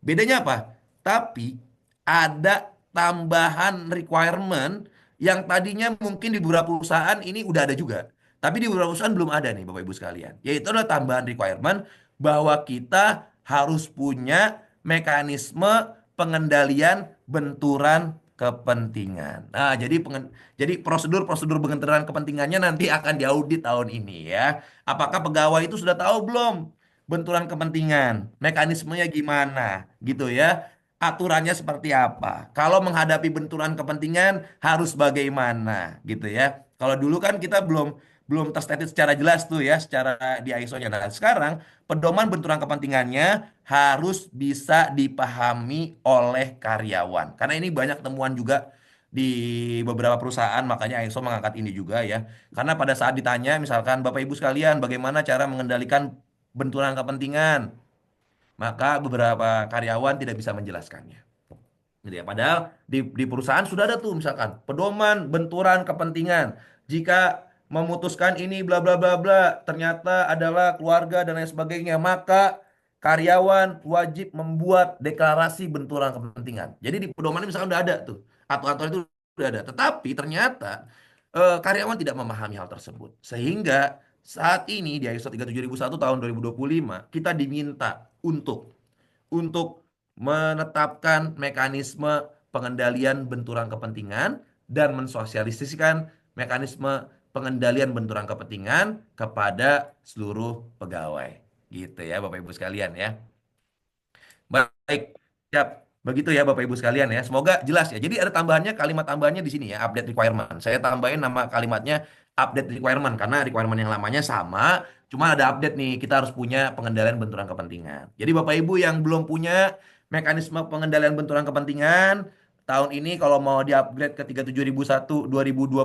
Bedanya apa? Tapi ada tambahan requirement yang tadinya mungkin di beberapa perusahaan ini udah ada juga. Tapi di beberapa perusahaan belum ada nih Bapak Ibu sekalian. Yaitu adalah tambahan requirement bahwa kita harus punya mekanisme pengendalian benturan kepentingan. Nah, jadi prosedur-prosedur benturan kepentingannya nanti akan diaudit tahun ini ya. Apakah pegawai itu sudah tahu belum benturan kepentingan, mekanismenya gimana, gitu ya. Aturannya seperti apa? Kalau menghadapi benturan kepentingan harus bagaimana, gitu ya. Kalau dulu kan kita belum belum terstated secara jelas tuh ya, secara di ISO-nya. Nah, sekarang pedoman benturan kepentingannya harus bisa dipahami oleh karyawan. Karena ini banyak temuan juga di beberapa perusahaan, makanya ISO mengangkat ini juga ya. Karena pada saat ditanya, misalkan Bapak Ibu sekalian, bagaimana cara mengendalikan benturan kepentingan, maka beberapa karyawan tidak bisa menjelaskannya. Gitu ya. Padahal di perusahaan sudah ada tuh misalkan pedoman benturan kepentingan. Jika memutuskan ini bla bla bla bla ternyata adalah keluarga dan lain sebagainya, maka karyawan wajib membuat deklarasi benturan kepentingan. Jadi di pedoman ini misalkan udah ada tuh. Aturan itu udah ada. Tetapi ternyata karyawan tidak memahami hal tersebut. Sehingga saat ini di ISO 37001 tahun 2025 kita diminta untuk menetapkan mekanisme pengendalian benturan kepentingan dan mensosialisasikan mekanisme pengendalian benturan kepentingan kepada seluruh pegawai. Gitu ya Bapak Ibu sekalian ya. Baik, siap. Begitu ya Bapak Ibu sekalian ya. Semoga jelas ya. Jadi ada tambahannya, kalimat tambahannya di sini ya, update requirement. Saya tambahin nama kalimatnya update requirement karena requirement yang lamanya sama, cuma ada update nih. Kita harus punya pengendalian benturan kepentingan. Jadi Bapak Ibu yang belum punya mekanisme pengendalian benturan kepentingan, tahun ini kalau mau di-upgrade ke 37001 2025,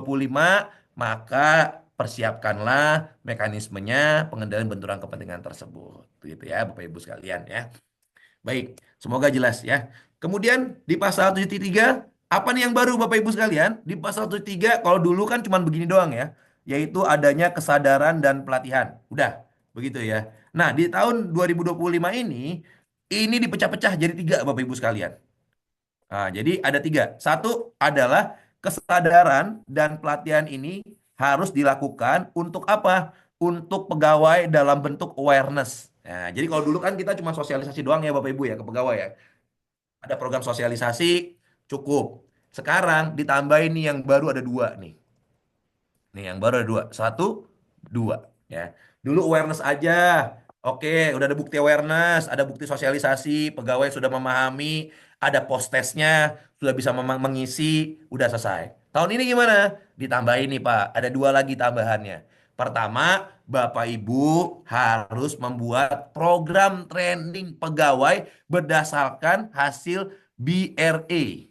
maka persiapkanlah mekanismenya pengendalian benturan kepentingan tersebut. Gitu ya Bapak Ibu sekalian ya. Baik, semoga jelas ya. Kemudian di pasal 73, apa nih yang baru Bapak Ibu sekalian? Di pasal 73, kalau dulu kan cuma begini doang ya, yaitu adanya kesadaran dan pelatihan. Udah, begitu ya. Nah, di tahun 2025 ini dipecah-pecah jadi tiga Bapak Ibu sekalian. Nah, jadi ada tiga. Satu adalah kesadaran dan pelatihan ini harus dilakukan untuk apa? Untuk pegawai dalam bentuk awareness. Nah, jadi kalau dulu kan kita cuma sosialisasi doang ya Bapak Ibu ya ke pegawai ya. Ada program sosialisasi cukup. Sekarang ditambahin nih yang baru ada dua nih. Nih yang baru ada dua. Satu, dua. Ya. Dulu awareness aja. Oke, udah ada bukti awareness, ada bukti sosialisasi, pegawai sudah memahami, ada post testnya, sudah bisa mengisi, udah selesai. Tahun ini gimana? Ditambahin nih Pak, ada dua lagi tambahannya. Pertama, Bapak Ibu harus membuat program training pegawai berdasarkan hasil BRA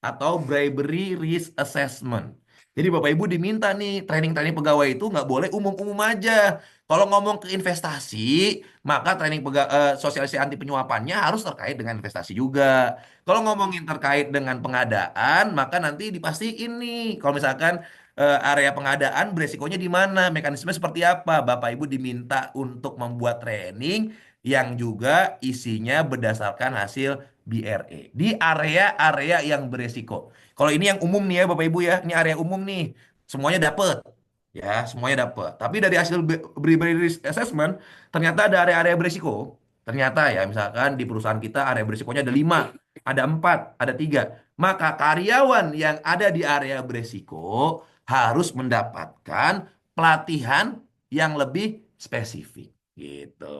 atau Bribery Risk Assessment. Jadi Bapak Ibu diminta nih training-training pegawai itu nggak boleh umum-umum aja. Kalau ngomong ke investasi, maka sosialisasi anti penyuapannya harus terkait dengan investasi juga. Kalau ngomongin terkait dengan pengadaan, maka nanti dipastiin nih. Kalau misalkan area pengadaan beresikonya di mana, mekanisme seperti apa. Bapak Ibu diminta untuk membuat training yang juga isinya berdasarkan hasil BRE di area-area yang beresiko. Kalau ini yang umum nih ya Bapak Ibu ya, ini area umum nih, semuanya dapet. Ya, semuanya dapat. Tapi dari hasil Bribery Risk Assessment, ternyata ada area-area berisiko. Ternyata ya, misalkan di perusahaan kita area berisikonya ada 5, ada 4, ada 3. Maka karyawan yang ada di area berisiko harus mendapatkan pelatihan yang lebih spesifik. Gitu.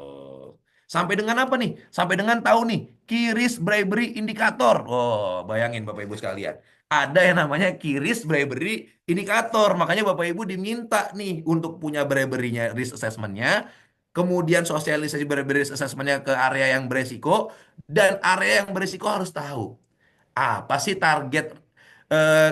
Sampai dengan apa nih? Sampai dengan tahu nih, kiris bribery indikator. Oh, bayangin Bapak Ibu sekalian. Ada yang namanya kiris bribery indikator. Makanya Bapak Ibu diminta nih untuk punya bribery-nya, risk assessment-nya, kemudian sosialisasi bribery risk assessment-nya ke area yang beresiko, dan area yang beresiko harus tahu apa sih target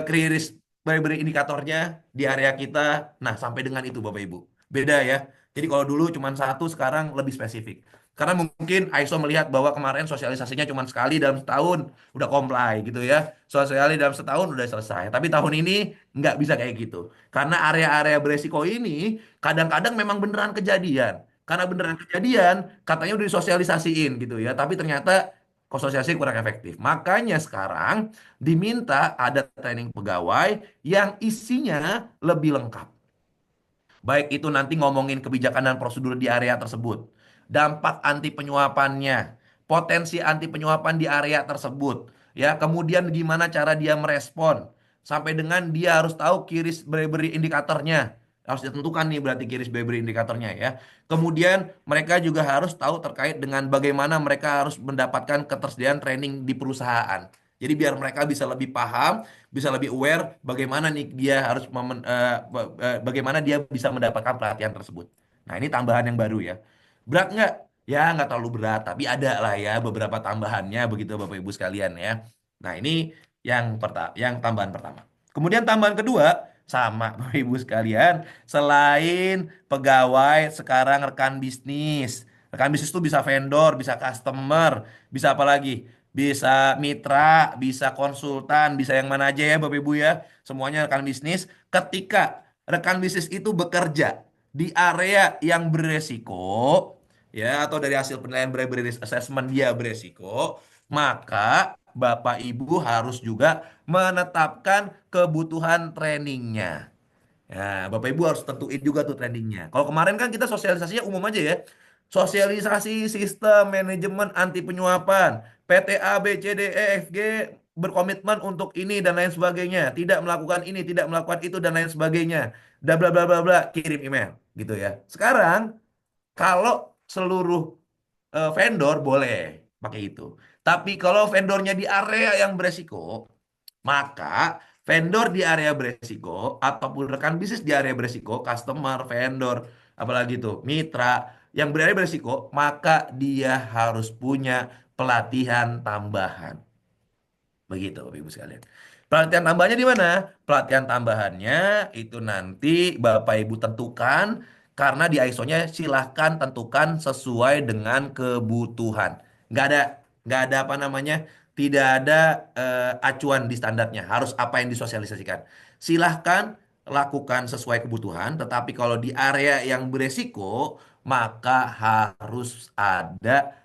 kriris bribery indikatornya di area kita. Nah, sampai dengan itu Bapak Ibu. Beda ya. Jadi kalau dulu cuma satu, sekarang lebih spesifik. Karena mungkin ISO melihat bahwa kemarin sosialisasinya cuma sekali dalam setahun, udah comply gitu ya. Sosialisasi dalam setahun udah selesai. Tapi tahun ini nggak bisa kayak gitu. Karena area-area beresiko ini kadang-kadang memang beneran kejadian. Karena beneran kejadian, katanya udah disosialisasiin gitu ya. Tapi ternyata sosialisasi kurang efektif. Makanya sekarang diminta ada training pegawai yang isinya lebih lengkap. Baik itu nanti ngomongin kebijakan dan prosedur di area tersebut, dampak anti penyuapannya, potensi anti penyuapan di area tersebut, ya, kemudian gimana cara dia merespon, sampai dengan dia harus tahu kiris bribery indikatornya, harus ditentukan nih berarti kiris bribery indikatornya ya. Kemudian mereka juga harus tahu terkait dengan bagaimana mereka harus mendapatkan ketersediaan training di perusahaan. Jadi biar mereka bisa lebih paham, bisa lebih aware bagaimana nih dia harus bagaimana dia bisa mendapatkan pelatihan tersebut. Nah, ini tambahan yang baru ya. Berat nggak? Ya, nggak terlalu berat, tapi ada lah ya beberapa tambahannya begitu Bapak Ibu sekalian ya. Nah, ini yang tambahan pertama. Kemudian tambahan kedua, sama Bapak Ibu sekalian, selain pegawai sekarang rekan bisnis. Rekan bisnis itu bisa vendor, bisa customer, bisa apa lagi? Bisa mitra, bisa konsultan, bisa yang mana aja ya Bapak Ibu ya. Semuanya rekan bisnis. Ketika rekan bisnis itu bekerja di area yang beresiko, ya, atau dari hasil penilaian bribery risk assessment dia beresiko, maka Bapak Ibu harus juga menetapkan kebutuhan trainingnya. Ya, Bapak Ibu harus tentuin juga tuh trendingnya. Kalau kemarin kan kita sosialisasinya umum aja ya. Sosialisasi sistem manajemen anti penyuapan. PT A, B, C, D, E, F, G berkomitmen untuk ini dan lain sebagainya. Tidak melakukan ini, tidak melakukan itu dan lain sebagainya. Bla bla bla bla bla, kirim email gitu ya. Sekarang kalau seluruh vendor boleh pakai itu. Tapi kalau vendornya di area yang beresiko, maka vendor di area beresiko ataupun rekan bisnis di area beresiko, customer, vendor, apalagi itu mitra yang berada beresiko, maka dia harus punya pelatihan tambahan. Begitu, Bapak Ibu sekalian. Pelatihan tambahannya di mana? Pelatihan tambahannya itu nanti Bapak Ibu tentukan karena di ISO-nya silahkan tentukan sesuai dengan kebutuhan. Nggak ada, nggak ada apa namanya, tidak ada acuan di standarnya. Harus apa yang disosialisasikan. Silahkan lakukan sesuai kebutuhan, tetapi kalau di area yang beresiko, maka harus ada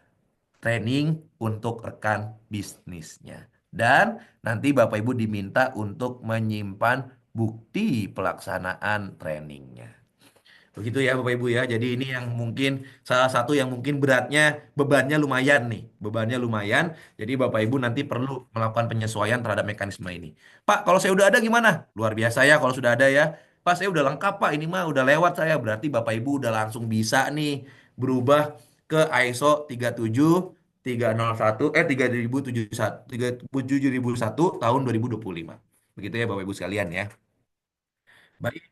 training untuk rekan bisnisnya. Dan nanti Bapak Ibu diminta untuk menyimpan bukti pelaksanaan trainingnya. Begitu ya Bapak Ibu ya. Jadi ini yang mungkin salah satu yang mungkin beratnya, bebannya lumayan nih. Bebannya lumayan. Jadi Bapak Ibu nanti perlu melakukan penyesuaian terhadap mekanisme ini. Pak, kalau saya udah ada gimana? Luar biasa ya kalau sudah ada ya. Pak, saya udah lengkap Pak. Ini mah udah lewat saya. Berarti Bapak Ibu udah langsung bisa nih berubah ke ISO 37301 3071 tahun 2025. Begitu ya Bapak Ibu sekalian ya. Baik.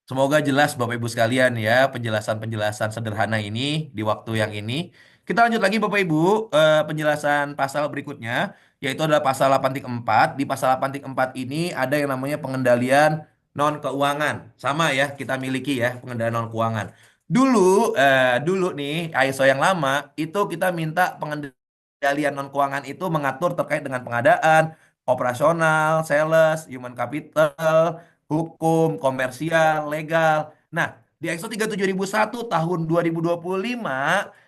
Semoga jelas Bapak Ibu sekalian ya penjelasan-penjelasan sederhana ini di waktu yang ini. Kita lanjut lagi Bapak Ibu, penjelasan pasal berikutnya yaitu adalah pasal 8.4. Di pasal 8.4 ini ada yang namanya pengendalian non keuangan. Sama ya, kita miliki ya pengendalian non keuangan. Dulu nih ISO yang lama itu kita minta pengendalian non keuangan itu mengatur terkait dengan pengadaan, operasional, sales, human capital, hukum, komersial, legal. Nah, di ISO 37001 tahun 2025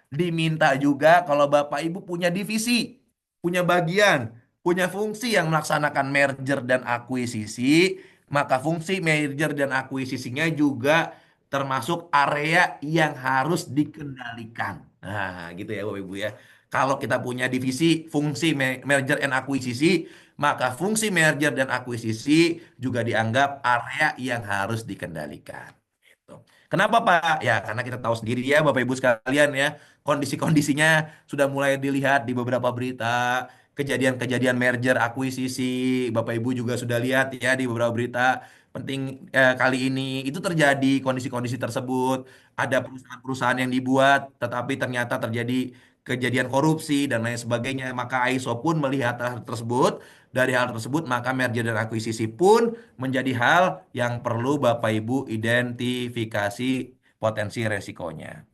diminta juga kalau Bapak Ibu punya divisi, punya bagian, punya fungsi yang melaksanakan merger dan akuisisi, maka fungsi merger dan akuisisinya juga termasuk area yang harus dikendalikan. Nah, gitu ya Bapak Ibu ya. Kalau kita punya divisi fungsi merger and akuisisi, maka fungsi merger dan akuisisi juga dianggap area yang harus dikendalikan. Gitu. Kenapa Pak? Ya karena kita tahu sendiri ya Bapak Ibu sekalian ya, kondisi-kondisinya sudah mulai dilihat di beberapa berita, kejadian-kejadian merger akuisisi, Bapak Ibu juga sudah lihat ya di beberapa berita penting kali ini itu terjadi kondisi-kondisi tersebut, ada perusahaan-perusahaan yang dibuat tetapi ternyata terjadi kejadian korupsi dan lain sebagainya, maka ISO pun melihat hal tersebut. Dari hal tersebut, maka merger dan akuisisi pun menjadi hal yang perlu Bapak Ibu identifikasi potensi resikonya.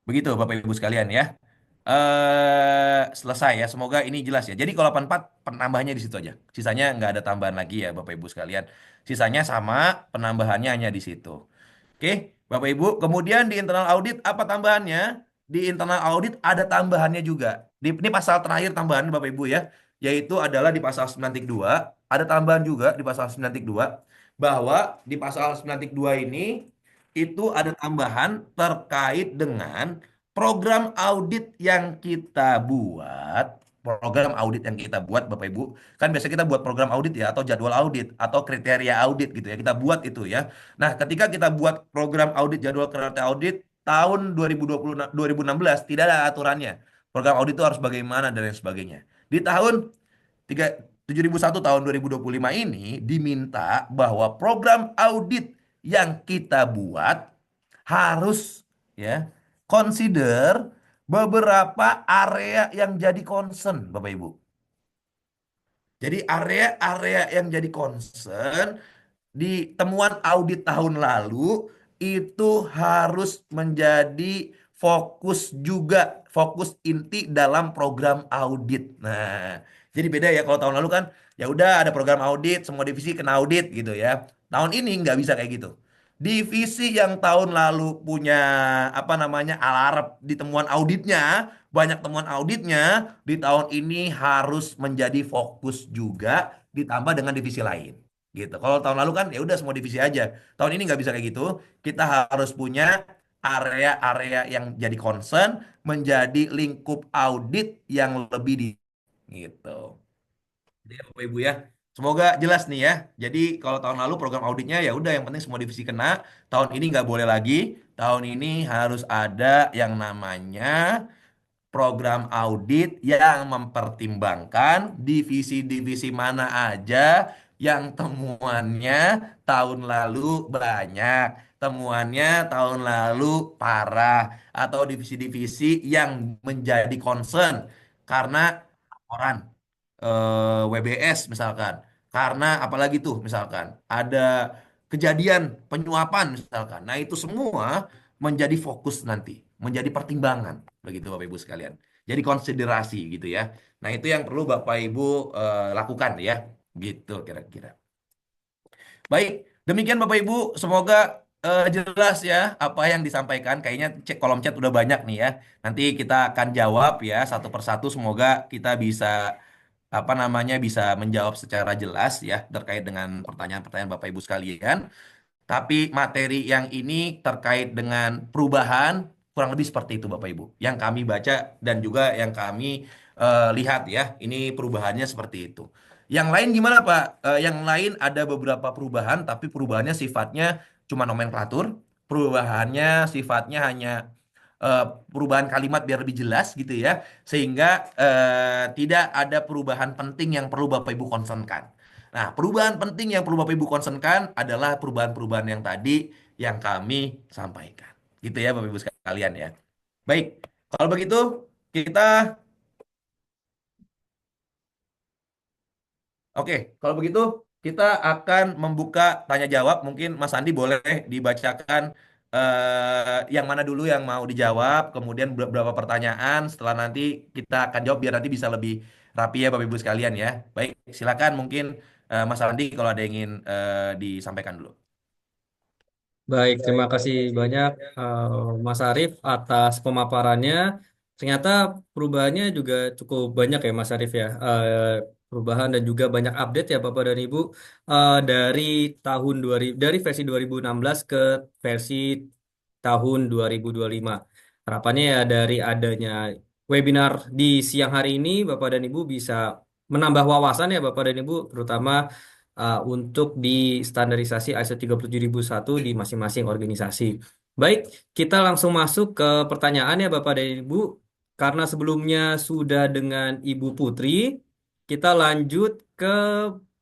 Begitu Bapak Ibu sekalian ya. Selesai ya. Semoga ini jelas ya. Jadi kalau 84 penambahannya di situ aja. Sisanya nggak ada tambahan lagi ya Bapak Ibu sekalian. Sisanya sama, penambahannya hanya di situ. Oke, Bapak Ibu. Kemudian di internal audit apa tambahannya? Di internal audit ada tambahannya juga. Ini pasal terakhir tambahan Bapak Ibu ya. Yaitu adalah di pasal 9.2. Ada tambahan juga di pasal 9.2. Bahwa di pasal 9.2 ini itu ada tambahan terkait dengan program audit yang kita buat. Program audit yang kita buat Bapak Ibu. Kan biasa kita buat program audit ya atau jadwal audit atau kriteria audit gitu ya. Kita buat itu ya. Nah, ketika kita buat program audit, jadwal kereta audit tahun 2020, 2016 tidak ada aturannya. Program audit itu harus bagaimana dan lain sebagainya. Di tahun 7001 tahun 2025 ini diminta bahwa program audit yang kita buat harus ya consider beberapa area yang jadi concern Bapak Ibu. Jadi area-area yang jadi concern di temuan audit tahun lalu itu harus menjadi fokus juga, fokus inti dalam program audit. Nah, jadi beda ya kalau tahun lalu kan ya udah ada program audit, semua divisi kena audit gitu ya. Tahun ini nggak bisa kayak gitu. Divisi yang tahun lalu punya apa namanya alarm di temuan auditnya, banyak temuan auditnya, di tahun ini harus menjadi fokus juga ditambah dengan divisi lain gitu. Kalau tahun lalu kan ya udah semua divisi aja. Tahun ini nggak bisa kayak gitu. Kita harus punya area-area yang jadi concern menjadi lingkup audit yang lebih di gitu. Jadi ya, Bapak Ibu ya. Semoga jelas nih ya. Jadi kalau tahun lalu program auditnya ya udah yang penting semua divisi kena. Tahun ini nggak boleh lagi. Tahun ini harus ada yang namanya program audit yang mempertimbangkan divisi-divisi mana aja yang temuannya tahun lalu banyak, temuannya tahun lalu parah, atau divisi-divisi yang menjadi concern karena laporan WBS misalkan, karena apalagi tuh misalkan ada kejadian penyuapan misalkan. Nah, itu semua menjadi fokus nanti, menjadi pertimbangan begitu Bapak Ibu sekalian. Jadi konsiderasi gitu ya. Nah, itu yang perlu Bapak Ibu lakukan ya. Gitu kira-kira. Baik, demikian Bapak Ibu, semoga jelas ya apa yang disampaikan. Kayaknya cek kolom chat udah banyak nih ya. Nanti kita akan jawab ya satu persatu. Semoga kita bisa apa namanya bisa menjawab secara jelas ya terkait dengan pertanyaan-pertanyaan Bapak Ibu sekalian. Tapi materi yang ini terkait dengan perubahan kurang lebih seperti itu Bapak Ibu. Yang kami baca dan juga yang kami lihat ya, ini perubahannya seperti itu. Yang lain gimana Pak? Yang lain ada beberapa perubahan, tapi perubahannya sifatnya cuma nomenklatur. perubahannya sifatnya hanya eh, perubahan kalimat biar lebih jelas gitu ya, sehingga tidak ada perubahan penting yang perlu Bapak Ibu concernkan. Nah, perubahan penting yang perlu Bapak Ibu concernkan adalah perubahan-perubahan yang tadi yang kami sampaikan. Gitu ya Bapak Ibu sekalian ya. Baik, kalau begitu kita oke, kalau begitu kita akan membuka tanya jawab. Mungkin Mas Andi boleh dibacakan yang mana dulu yang mau dijawab, kemudian beberapa pertanyaan. Setelah nanti kita akan jawab biar nanti bisa lebih rapi ya Bapak Ibu sekalian ya. Baik, silakan mungkin Mas Andi kalau ada yang ingin disampaikan dulu. Baik, terima kasih banyak Mas Arief atas pemaparannya. Ternyata perubahannya juga cukup banyak ya Mas Arief ya. Perubahan dan juga banyak update ya Bapak dan Ibu. Dari tahun 2000 dari versi 2016 ke versi tahun 2025. Harapannya ya dari adanya webinar di siang hari ini Bapak dan Ibu bisa menambah wawasan ya Bapak dan Ibu, terutama untuk di standarisasi ISO 37001 di masing-masing organisasi. Baik, kita langsung masuk ke pertanyaan ya Bapak dan Ibu. Karena sebelumnya sudah dengan Ibu Putri, kita lanjut ke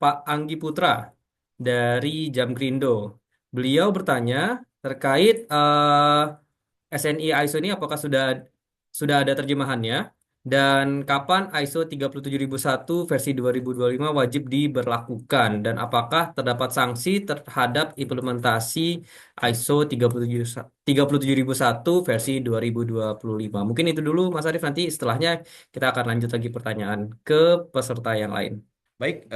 Pak Anggi Putra dari Jamkrindo. Beliau bertanya terkait SNI ISO ini apakah sudah ada terjemahannya dan kapan ISO 37001 versi 2025 wajib diberlakukan dan apakah terdapat sanksi terhadap implementasi ISO 37001 versi 2025. Mungkin itu dulu Mas Arief, nanti setelahnya kita akan lanjut lagi pertanyaan ke peserta yang lain. Baik,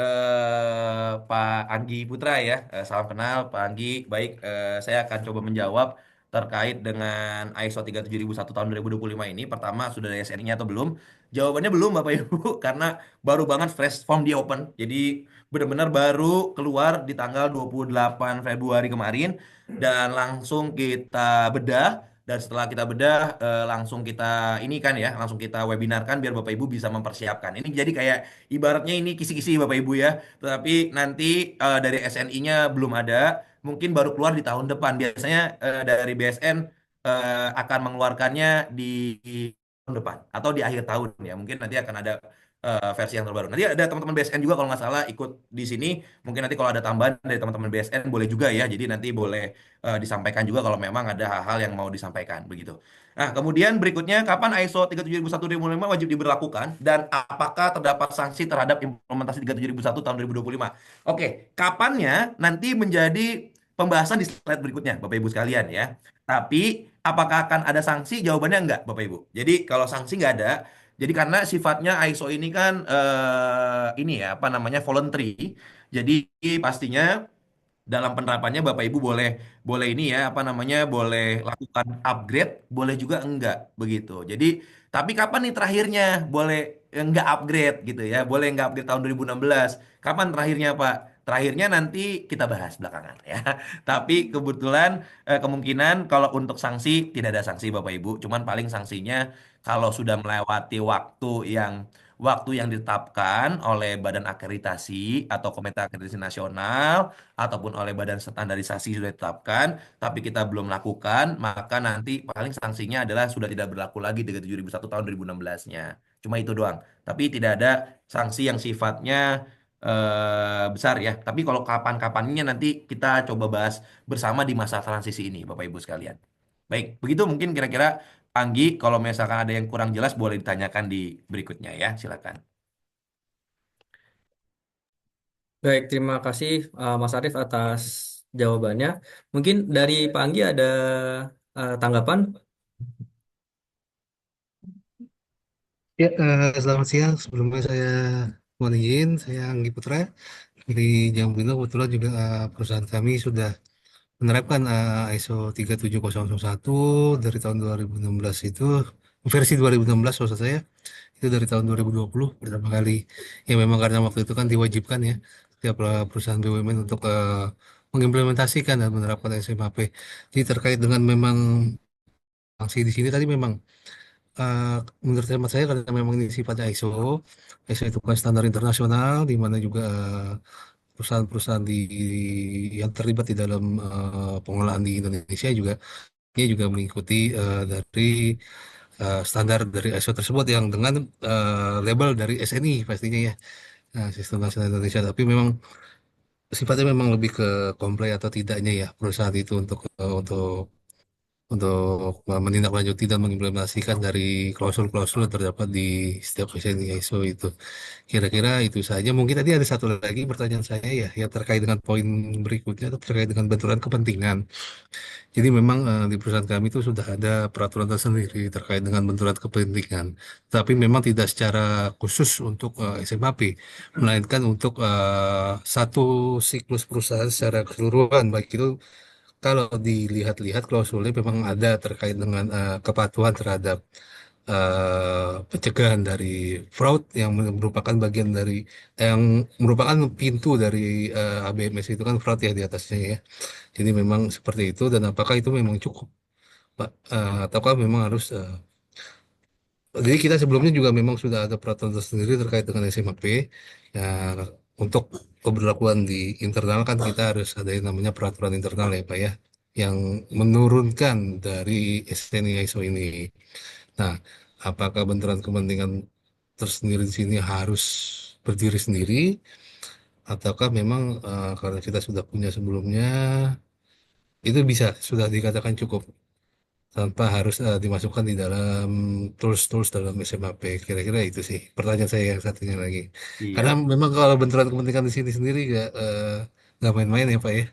Pak Anggi Putra ya. Salam kenal Pak Anggi. Baik, saya akan coba menjawab terkait dengan ISO 37001 tahun 2025 ini. Pertama, sudah ada SNI-nya atau belum? Jawabannya belum Bapak Ibu, karena baru banget fresh form di open. Jadi benar-benar baru keluar di tanggal 28 Februari kemarin dan langsung kita bedah. Dan setelah kita bedah, langsung kita ini kan ya, langsung kita webinarkan biar Bapak Ibu bisa mempersiapkan. Ini jadi kayak ibaratnya ini kisi-kisi Bapak Ibu ya. Tetapi nanti dari SNI-nya belum ada, mungkin baru keluar di tahun depan. Biasanya dari BSN akan mengeluarkannya di tahun depan atau di akhir tahun ya. Mungkin nanti akan ada versi yang terbaru. Nanti ada teman-teman BSN juga kalau nggak salah ikut di sini. Mungkin nanti kalau ada tambahan dari teman-teman BSN boleh juga ya. Jadi nanti boleh disampaikan juga kalau memang ada hal-hal yang mau disampaikan begitu. Nah, kemudian berikutnya, kapan ISO 37001-2005 wajib diberlakukan dan apakah terdapat sanksi terhadap implementasi 37001 tahun 2025? Oke, kapannya nanti menjadi pembahasan di slide berikutnya, Bapak Ibu sekalian ya. Tapi apakah akan ada sanksi? Jawabannya enggak, Bapak Ibu. Jadi kalau sanksi enggak ada, jadi karena sifatnya ISO ini kan ini ya, apa namanya, voluntary. Jadi pastinya dalam penerapannya Bapak Ibu boleh boleh ini ya apa namanya boleh lakukan upgrade, boleh juga enggak begitu. Jadi tapi kapan nih terakhirnya boleh enggak upgrade gitu ya, boleh enggak upgrade tahun 2016. Kapan terakhirnya Pak? Terakhirnya nanti kita bahas belakangan ya. Tapi kebetulan kemungkinan kalau untuk sanksi tidak ada sanksi Bapak Ibu, cuman paling sanksinya kalau sudah melewati waktu yang ditetapkan oleh Badan Akreditasi atau Komite Akreditasi Nasional ataupun oleh badan standarisasi sudah ditetapkan, tapi kita belum lakukan, maka nanti paling sanksinya adalah sudah tidak berlaku lagi 37.001 tahun 2016-nya. Cuma itu doang. Tapi tidak ada sanksi yang sifatnya besar ya. Tapi kalau kapan-kapannya nanti kita coba bahas bersama di masa transisi ini, Bapak Ibu sekalian. Baik, begitu mungkin kira-kira Anggi, kalau misalkan ada yang kurang jelas boleh ditanyakan di berikutnya ya, silakan. Baik, terima kasih Mas Arief atas jawabannya. Mungkin dari Pak Anggi ada tanggapan? Ya, selamat siang. Sebelumnya saya mohon izin, saya Anggi Putra dari Jambindo. Kebetulan juga perusahaan kami sudah menerapkan ISO 37001 dari tahun 2016 itu, versi 2016 maksud saya, itu dari tahun 2020 pertama kali. Ya memang karena waktu itu kan diwajibkan ya, setiap perusahaan BUMN untuk mengimplementasikan dan menerapkan SMP. Jadi terkait dengan memang sanksi di sini tadi memang eh, menurut hemat saya karena memang ini sifatnya ISO, ISO itu kan standar internasional di mana juga perusahaan-perusahaan yang terlibat di dalam pengelolaan di Indonesia juga dia juga mengikuti dari standar dari ISO tersebut yang dengan label dari SNI pastinya ya, Sistem Nasional Indonesia. Tapi memang sifatnya memang lebih ke komplain atau tidaknya ya perusahaan itu untuk menindaklanjuti dan mengimplementasikan dari klausul-klausul yang terdapat di setiap SNI ISO itu. Kira-kira itu saja. Mungkin tadi ada satu lagi pertanyaan saya ya, yang terkait dengan poin berikutnya atau terkait dengan benturan kepentingan. Jadi memang di perusahaan kami itu sudah ada peraturan tersendiri terkait dengan benturan kepentingan. Tapi memang tidak secara khusus untuk SMAP, melainkan untuk satu siklus perusahaan secara keseluruhan. Baik itu kalau dilihat-lihat klausulnya memang ada terkait dengan kepatuhan terhadap pencegahan dari fraud yang merupakan bagian dari yang merupakan pintu dari ABMS itu kan fraud ya di atasnya ya. Jadi memang seperti itu dan apakah itu memang cukup, Pak? Ataukah memang harus jadi kita sebelumnya juga memang sudah ada peraturan tersendiri terkait dengan SMAP. Ya, untuk keberlakuan di internal kan kita harus ada yang namanya peraturan internal ya Pak ya, yang menurunkan dari SNI ISO ini. Nah, apakah benturan kepentingan tersendiri di sini harus berdiri sendiri, ataukah memang karena kita sudah punya sebelumnya, itu bisa sudah dikatakan cukup tanpa harus dimasukkan di dalam tools-tools dalam SMAP. Kira-kira itu sih pertanyaan saya yang satunya lagi. Karena Siap. memang kalau benturan kepentingan di sini sendiri nggak main-main ya Pak ya.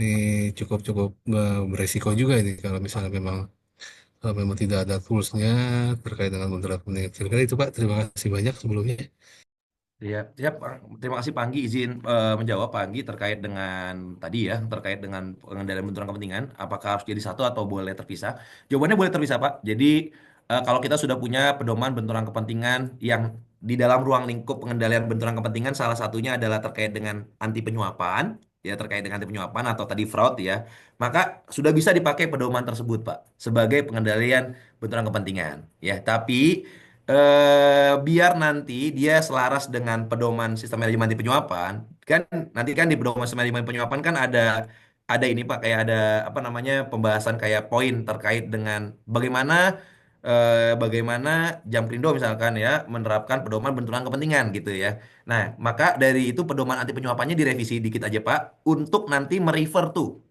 Ini cukup-cukup beresiko juga ini kalau memang tidak ada toolsnya terkait dengan benturan kepentingan. Kira-kira itu Pak. Terima kasih banyak sebelumnya. Siap, siap. Terima kasih Panggi izin menjawab Panggi terkait dengan tadi ya, terkait dengan pengendalian benturan kepentingan. Apakah harus jadi satu atau boleh terpisah? Jawabannya boleh terpisah, Pak. Jadi kalau kita sudah punya pedoman benturan kepentingan yang di dalam ruang lingkup pengendalian benturan kepentingan, salah satunya adalah terkait dengan anti penyuapan, ya terkait dengan anti penyuapan atau tadi fraud ya, maka sudah bisa dipakai pedoman tersebut, Pak, sebagai pengendalian benturan kepentingan. Ya, tapi biar nanti dia selaras dengan pedoman sistem manajemen anti penyuapan kan, nanti kan di pedoman sistem manajemen penyuapan kan ada ini Pak, kayak ada apa namanya pembahasan kayak poin terkait dengan bagaimana Jamkrindo misalkan ya menerapkan pedoman benturan kepentingan gitu ya. Nah, maka dari itu pedoman anti penyuapannya direvisi dikit aja Pak untuk nanti merefer tuh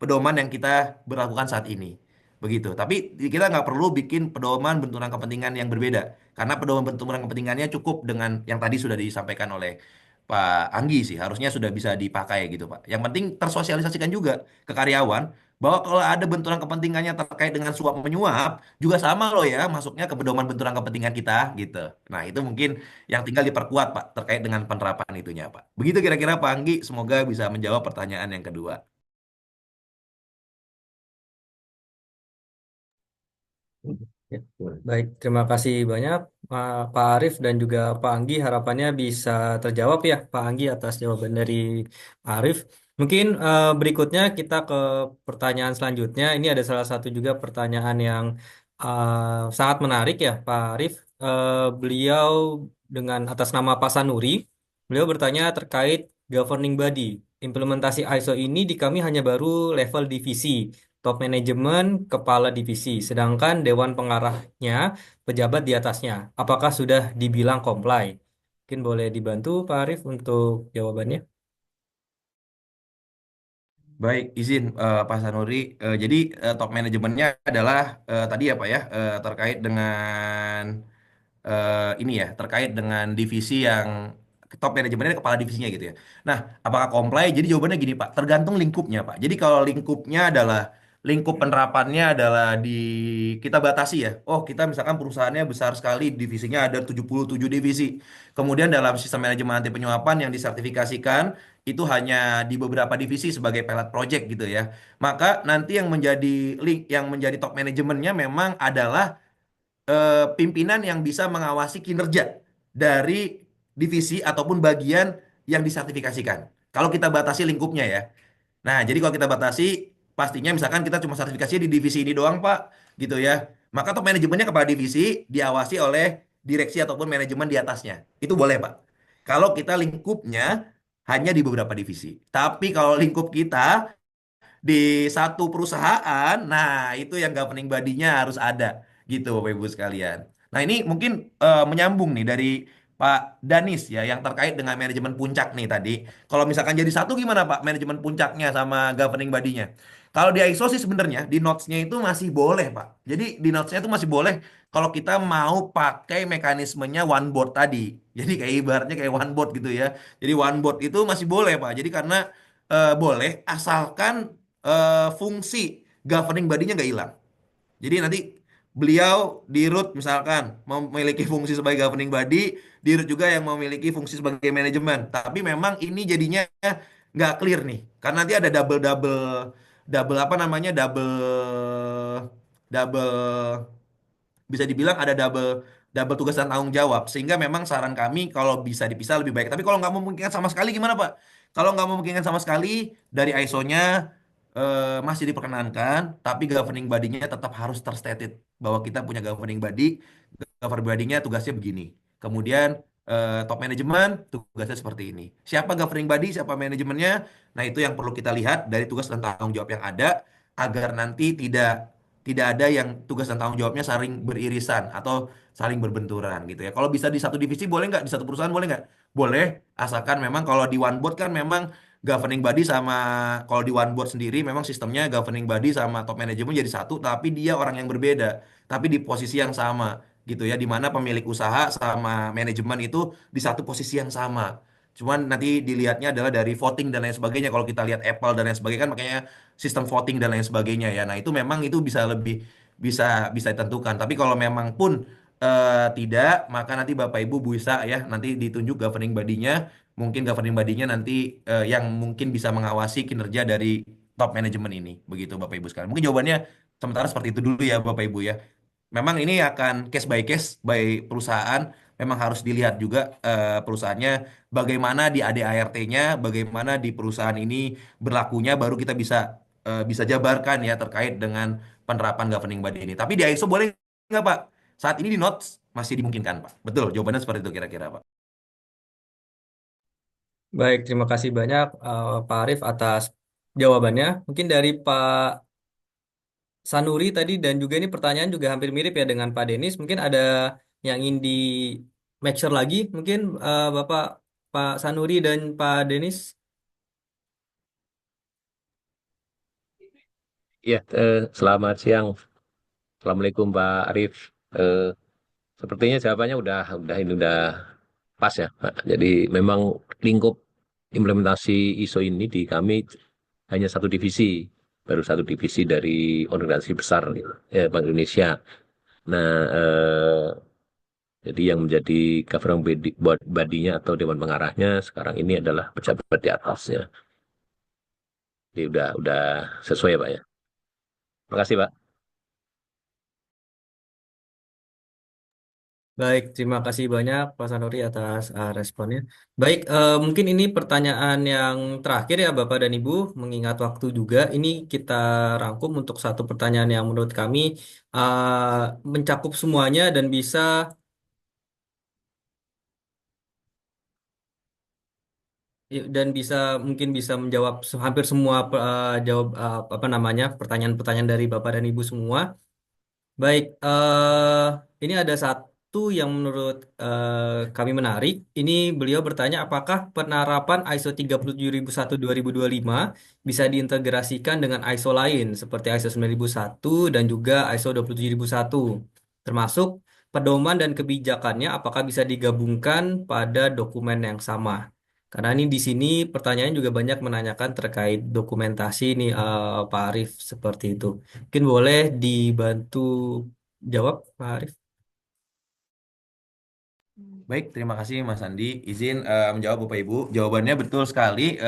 pedoman yang kita berlakukan saat ini. Begitu. Tapi kita nggak perlu bikin pedoman benturan kepentingan yang berbeda. Karena pedoman benturan kepentingannya cukup dengan yang tadi sudah disampaikan oleh Pak Anggi sih. Harusnya sudah bisa dipakai gitu, Pak. Yang penting tersosialisasikan juga ke karyawan bahwa kalau ada benturan kepentingannya terkait dengan suap menyuap juga sama loh ya masuknya ke pedoman benturan kepentingan kita gitu. Nah, itu mungkin yang tinggal diperkuat Pak terkait dengan penerapan itunya Pak. Begitu kira-kira Pak Anggi, semoga bisa menjawab pertanyaan yang kedua. Ya, baik, terima kasih banyak Pak Arif dan juga Pak Anggi. Harapannya bisa terjawab ya Pak Anggi atas jawaban dari Pak Arif. Mungkin berikutnya kita ke pertanyaan selanjutnya. Ini ada salah satu juga pertanyaan yang sangat menarik ya Pak Arif. Beliau dengan atas nama Pak Sanuri, beliau bertanya terkait governing body. Implementasi ISO ini di kami hanya baru level divisi top manajemen, kepala divisi, sedangkan dewan pengarahnya, pejabat di atasnya. Apakah sudah dibilang comply? Mungkin boleh dibantu Pak Arif untuk jawabannya. Baik, izin Pak Sanuri. Jadi top manajemennya adalah tadi ya Pak ya, terkait dengan ini ya, terkait dengan divisi yang top manajemennya kepala divisinya gitu ya. Nah, apakah comply? Jadi jawabannya gini Pak, tergantung lingkupnya Pak. Jadi kalau lingkupnya adalah lingkup penerapannya adalah kita batasi ya. Oh, kita misalkan perusahaannya besar sekali, divisinya ada 77 divisi. Kemudian dalam sistem manajemen anti penyuapan yang disertifikasikan itu hanya di beberapa divisi sebagai pilot project gitu ya. Maka nanti yang menjadi top manajemennya memang adalah pimpinan yang bisa mengawasi kinerja dari divisi ataupun bagian yang disertifikasikan. Kalau kita batasi lingkupnya ya. Nah, jadi kalau kita batasi, pastinya misalkan kita cuma sertifikasi di divisi ini doang, Pak, gitu ya. Maka top manajemennya kepala divisi diawasi oleh direksi ataupun manajemen di atasnya. Itu boleh, Pak. Kalau kita lingkupnya hanya di beberapa divisi. Tapi kalau lingkup kita di satu perusahaan, nah itu yang governing body-nya harus ada gitu Bapak Ibu sekalian. Nah ini mungkin menyambung nih dari Pak Danis ya yang terkait dengan manajemen puncak nih tadi. Kalau misalkan jadi satu gimana Pak manajemen puncaknya sama governing body-nya? Kalau di ISO sih sebenarnya di notes-nya itu masih boleh Pak. Jadi di notes-nya itu masih boleh kalau kita mau pakai mekanismenya one board tadi. Jadi kayak ibaratnya kayak one board gitu ya. Jadi one board itu masih boleh Pak. Jadi karena boleh asalkan fungsi governing body-nya nggak hilang. Jadi nanti beliau di root misalkan memiliki fungsi sebagai governing body, di root juga yang memiliki fungsi sebagai manajemen. Tapi memang ini jadinya nggak clear nih, karena nanti ada double double double apa namanya double double bisa dibilang ada double double tugas dan tanggung jawab sehingga memang saran kami kalau bisa dipisah lebih baik tapi kalau nggak memungkinkan sama sekali gimana Pak? Kalau nggak memungkinkan sama sekali dari ISO-nya masih diperkenankan tapi governing body-nya tetap harus terstated bahwa kita punya governing body, governing body-nya tugasnya begini, kemudian top manajemen tugasnya seperti ini, siapa governing body siapa manajemennya, nah itu yang perlu kita lihat dari tugas dan tanggung jawab yang ada agar nanti tidak tidak ada yang tugas dan tanggung jawabnya saling beririsan atau saling berbenturan gitu ya. Kalau bisa di satu divisi boleh nggak? Di satu perusahaan boleh nggak? Boleh, asalkan memang kalau di one board kan memang governing body sama kalau di one board sendiri memang sistemnya governing body sama top management jadi satu, tapi dia orang yang berbeda, tapi di posisi yang sama gitu ya, di mana pemilik usaha sama manajemen itu di satu posisi yang sama. Cuman nanti dilihatnya adalah dari voting dan lain sebagainya. Kalau kita lihat Apple dan lain sebagainya kan makanya sistem voting dan lain sebagainya ya. Nah, itu memang itu bisa lebih bisa bisa ditentukan. Tapi kalau memang pun tidak, maka nanti Bapak Ibu bisa ya nanti ditunjuk governing body-nya. Mungkin governing body-nya nanti yang mungkin bisa mengawasi kinerja dari top manajemen ini. Begitu Bapak Ibu sekalian. Mungkin jawabannya sementara seperti itu dulu ya Bapak Ibu ya. Memang ini akan case by case by perusahaan. Memang harus dilihat juga perusahaannya bagaimana di ADART-nya, bagaimana di perusahaan ini berlakunya, baru kita bisa bisa jabarkan ya terkait dengan penerapan governing body ini. Tapi di ISO boleh nggak Pak? Saat ini di notes masih dimungkinkan Pak. Betul, jawabannya seperti itu kira-kira Pak. Baik, terima kasih banyak Pak Arif atas jawabannya. Mungkin dari Pak Sanuri tadi dan juga ini pertanyaan juga hampir mirip ya dengan Pak Denis. Mungkin ada yang ingin di make sure lagi. Mungkin Bapak Pak Sanuri dan Pak Denis. Ya, selamat siang. Assalamualaikum Pak Arif. Eh, Sepertinya jawabannya udah ini udah pas ya, Pak. Jadi memang lingkup implementasi ISO ini di kami hanya satu divisi, baru satu divisi dari organisasi besar Bank Indonesia. Nah, jadi yang menjadi governing body-nya atau dewan pengarahnya sekarang ini adalah pejabat di atasnya. Jadi udah sesuai ya, Pak ya. Terima kasih Pak. Baik, terima kasih banyak Pak Sanuri atas responnya. Baik, mungkin ini pertanyaan yang terakhir ya Bapak dan Ibu, mengingat waktu juga. Ini kita rangkum untuk satu pertanyaan yang menurut kami mencakup semuanya dan bisa mungkin bisa menjawab hampir semua jawab apa namanya pertanyaan-pertanyaan dari Bapak dan Ibu semua. Baik, ini ada satu yang menurut kami menarik. Ini beliau bertanya apakah penerapan ISO 37001-2025 bisa diintegrasikan dengan ISO lain seperti ISO 9001 dan juga ISO 27001, termasuk pedoman dan kebijakannya apakah bisa digabungkan pada dokumen yang sama. Karena ini di sini pertanyaan juga banyak menanyakan terkait dokumentasi nih Pak Arif seperti itu. Mungkin boleh dibantu jawab, Pak Arif. Baik, terima kasih Mas Andi. Izin menjawab Bapak Ibu. Jawabannya betul sekali,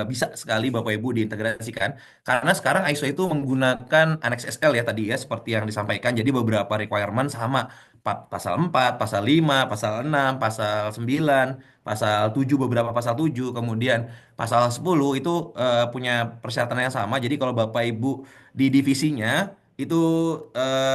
bisa sekali Bapak Ibu diintegrasikan. Karena sekarang ISO itu menggunakan Annex SL ya tadi ya, seperti yang disampaikan. Jadi beberapa requirement sama. Pasal 4, pasal 5, pasal 6, pasal 9, pasal 7, beberapa pasal 7, kemudian pasal 10 itu punya persyaratan yang sama. Jadi kalau Bapak Ibu di divisinya itu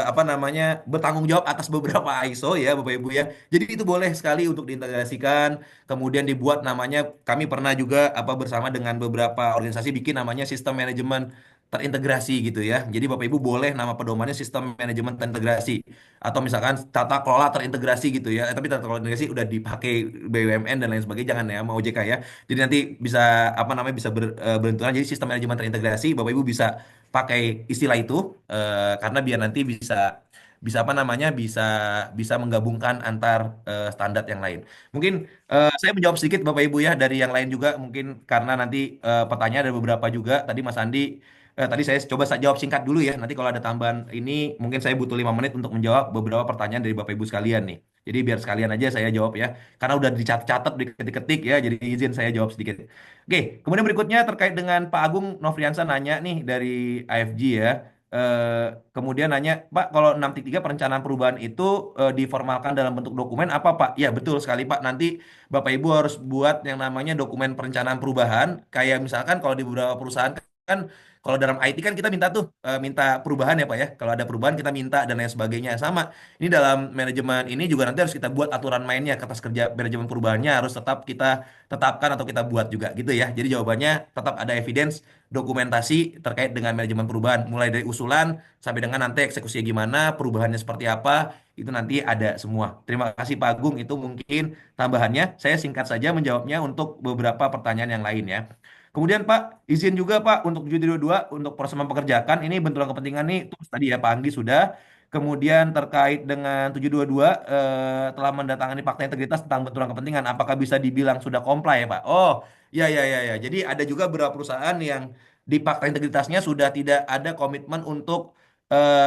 apa namanya bertanggung jawab atas beberapa ISO ya Bapak Ibu ya. Jadi itu boleh sekali untuk diintegrasikan, kemudian dibuat namanya, kami pernah juga apa bersama dengan beberapa organisasi bikin namanya sistem manajemen terintegrasi gitu ya. Jadi Bapak Ibu boleh nama pedomannya sistem manajemen terintegrasi atau misalkan tata kelola terintegrasi gitu ya. Tapi tata kelola terintegrasi udah dipakai BUMN dan lain sebagainya, jangan ya mau OJK ya. Jadi nanti bisa apa namanya bisa berbenturan. Jadi sistem manajemen terintegrasi Bapak Ibu bisa pakai istilah itu karena biar nanti bisa bisa apa namanya bisa bisa menggabungkan antar standar yang lain. Mungkin saya menjawab sedikit Bapak Ibu ya dari yang lain juga mungkin karena nanti pertanyaan ada beberapa juga tadi Mas Andi. Tadi saya coba saya jawab singkat dulu ya. Nanti kalau ada tambahan ini mungkin saya butuh 5 menit untuk menjawab beberapa pertanyaan dari Bapak Ibu sekalian nih. Jadi biar sekalian aja saya jawab ya. Karena udah dicatat, diketik-ketik ya. Jadi izin saya jawab sedikit. Oke, kemudian berikutnya terkait dengan Pak Agung Nofriansah nanya nih dari AFG ya. Kemudian nanya, Pak, kalau 6.3 perencanaan perubahan itu diformalkan dalam bentuk dokumen apa, Pak? Ya, betul sekali, Pak. Nanti Bapak Ibu harus buat yang namanya dokumen perencanaan perubahan. Kayak misalkan kalau di beberapa perusahaan kan, kalau dalam IT kan kita minta tuh, minta perubahan ya, Pak ya. Kalau ada perubahan kita minta dan lain sebagainya. Sama, ini dalam manajemen ini juga nanti harus kita buat aturan mainnya, kertas kerja manajemen perubahannya harus tetap kita tetapkan atau kita buat juga gitu ya. Jadi jawabannya tetap ada evidence dokumentasi terkait dengan manajemen perubahan mulai dari usulan sampai dengan nanti eksekusinya gimana, perubahannya seperti apa, itu nanti ada semua. Terima kasih Pak Agung, itu mungkin tambahannya. Saya singkat saja menjawabnya untuk beberapa pertanyaan yang lain ya. Kemudian Pak, izin juga Pak untuk 722 untuk proses mempekerjakan ini benturan kepentingan nih terus tadi ya Pak Anggi sudah. Kemudian terkait dengan 722 telah mendatangani fakta integritas tentang benturan kepentingan, apakah bisa dibilang sudah comply ya Pak? Oh, ya ya ya ya. Jadi ada juga beberapa perusahaan yang di fakta integritasnya sudah tidak ada komitmen untuk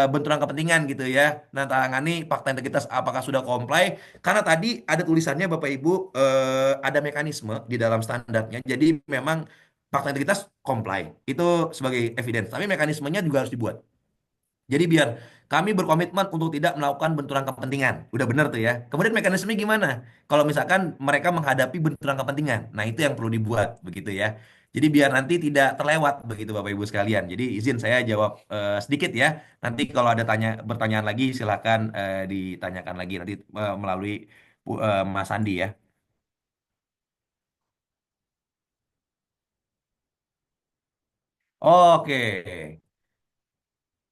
benturan kepentingan gitu ya. Nah, tangani fakta integritas apakah sudah comply? Karena tadi ada tulisannya Bapak Ibu ada mekanisme di dalam standarnya. Jadi memang fakta integritas comply itu sebagai evidence, tapi mekanismenya juga harus dibuat. Jadi biar kami berkomitmen untuk tidak melakukan benturan kepentingan. Udah benar tuh ya. Kemudian mekanismenya gimana? Kalau misalkan mereka menghadapi benturan kepentingan. Nah, itu yang perlu dibuat begitu ya. Jadi biar nanti tidak terlewat begitu Bapak Ibu sekalian. Jadi izin saya jawab sedikit ya. Nanti kalau ada pertanyaan lagi silakan ditanyakan lagi nanti melalui Mas Andi ya. Oke.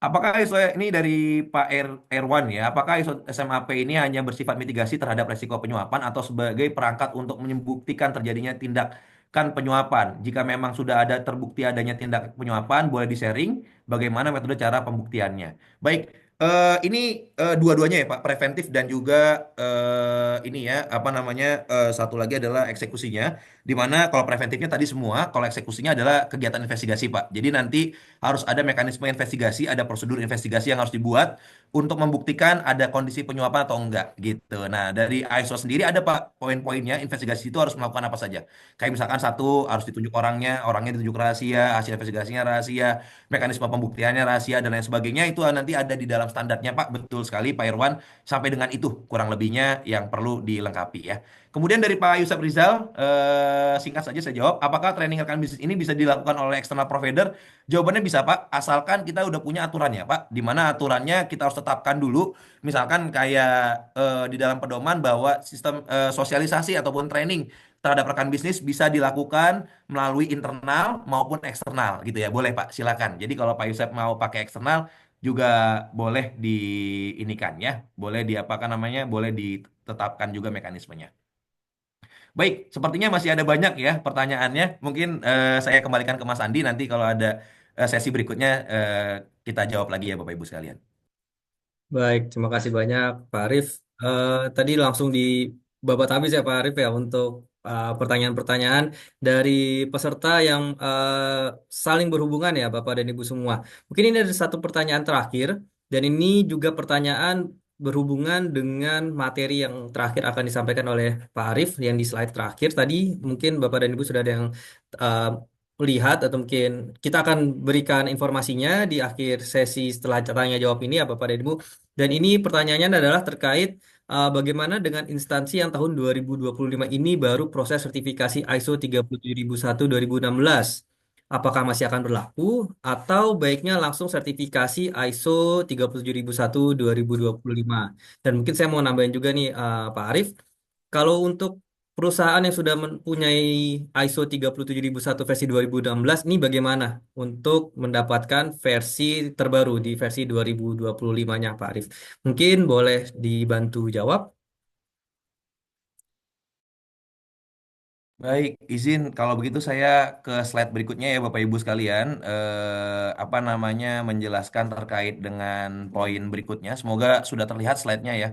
Apakah ISO ini dari Pak Erwan ya? Apakah ISO SMAP ini hanya bersifat mitigasi terhadap resiko penyuapan atau sebagai perangkat untuk membuktikan terjadinya tindakan penyuapan? Jika memang sudah ada terbukti adanya tindak penyuapan, boleh di-sharing bagaimana metode cara pembuktiannya. Baik, ini dua-duanya ya Pak, preventif dan juga ini ya, apa namanya, satu lagi adalah eksekusinya. Di mana kalau preventifnya tadi semua, kalau eksekusinya adalah kegiatan investigasi Pak. Jadi nanti harus ada mekanisme investigasi, ada prosedur investigasi yang harus dibuat untuk membuktikan ada kondisi penyuapan atau enggak gitu. Nah, dari ISO sendiri ada Pak poin-poinnya investigasi itu harus melakukan apa saja. Kayak misalkan satu harus ditunjuk orangnya, orangnya ditunjuk rahasia, hasil investigasinya rahasia, mekanisme pembuktiannya rahasia dan lain sebagainya itu nanti ada di dalam standarnya Pak. Betul sekali Pak Irwan, sampai dengan itu kurang lebihnya yang perlu dilengkapi ya. Kemudian dari Pak Yusuf Rizal, singkat saja saya jawab, apakah training rekan bisnis ini bisa dilakukan oleh external provider? Jawabannya bisa Pak, asalkan kita udah punya aturannya Pak, di mana aturannya kita harus tetapkan dulu, misalkan kayak di dalam pedoman bahwa sistem sosialisasi ataupun training terhadap rekan bisnis bisa dilakukan melalui internal maupun eksternal gitu ya, boleh Pak, silakan. Jadi kalau Pak Yusuf mau pakai eksternal juga boleh diinikan ya, boleh diapakan namanya, boleh ditetapkan juga mekanismenya. Baik, sepertinya masih ada banyak ya pertanyaannya. Mungkin saya kembalikan ke Mas Andi nanti kalau ada sesi berikutnya kita jawab lagi ya Bapak Ibu sekalian. Baik, terima kasih banyak Pak Arif. Tadi langsung di babat habis ya Pak Arif ya untuk pertanyaan-pertanyaan dari peserta yang saling berhubungan ya Bapak dan Ibu semua. Mungkin ini ada satu pertanyaan terakhir dan ini juga pertanyaan berhubungan dengan materi yang terakhir akan disampaikan oleh Pak Arif yang di slide terakhir tadi. Mungkin Bapak dan Ibu sudah ada yang eh, lihat atau mungkin kita akan berikan informasinya di akhir sesi setelah tanya jawab ini ya Bapak dan Ibu. Dan ini pertanyaannya adalah terkait bagaimana dengan instansi yang tahun 2025 ini baru proses sertifikasi ISO 37001 2016. apakah masih akan berlaku atau baiknya langsung sertifikasi ISO 37001 2025. Dan mungkin saya mau nambahin juga nih Pak Arif, kalau untuk perusahaan yang sudah mempunyai ISO 37001 versi 2016 ini bagaimana untuk mendapatkan versi terbaru di versi 2025-nya Pak Arif? Mungkin boleh dibantu jawab. Baik, izin kalau begitu saya ke slide berikutnya ya Bapak Ibu sekalian, apa namanya menjelaskan terkait dengan poin berikutnya. Semoga sudah terlihat slide-nya ya.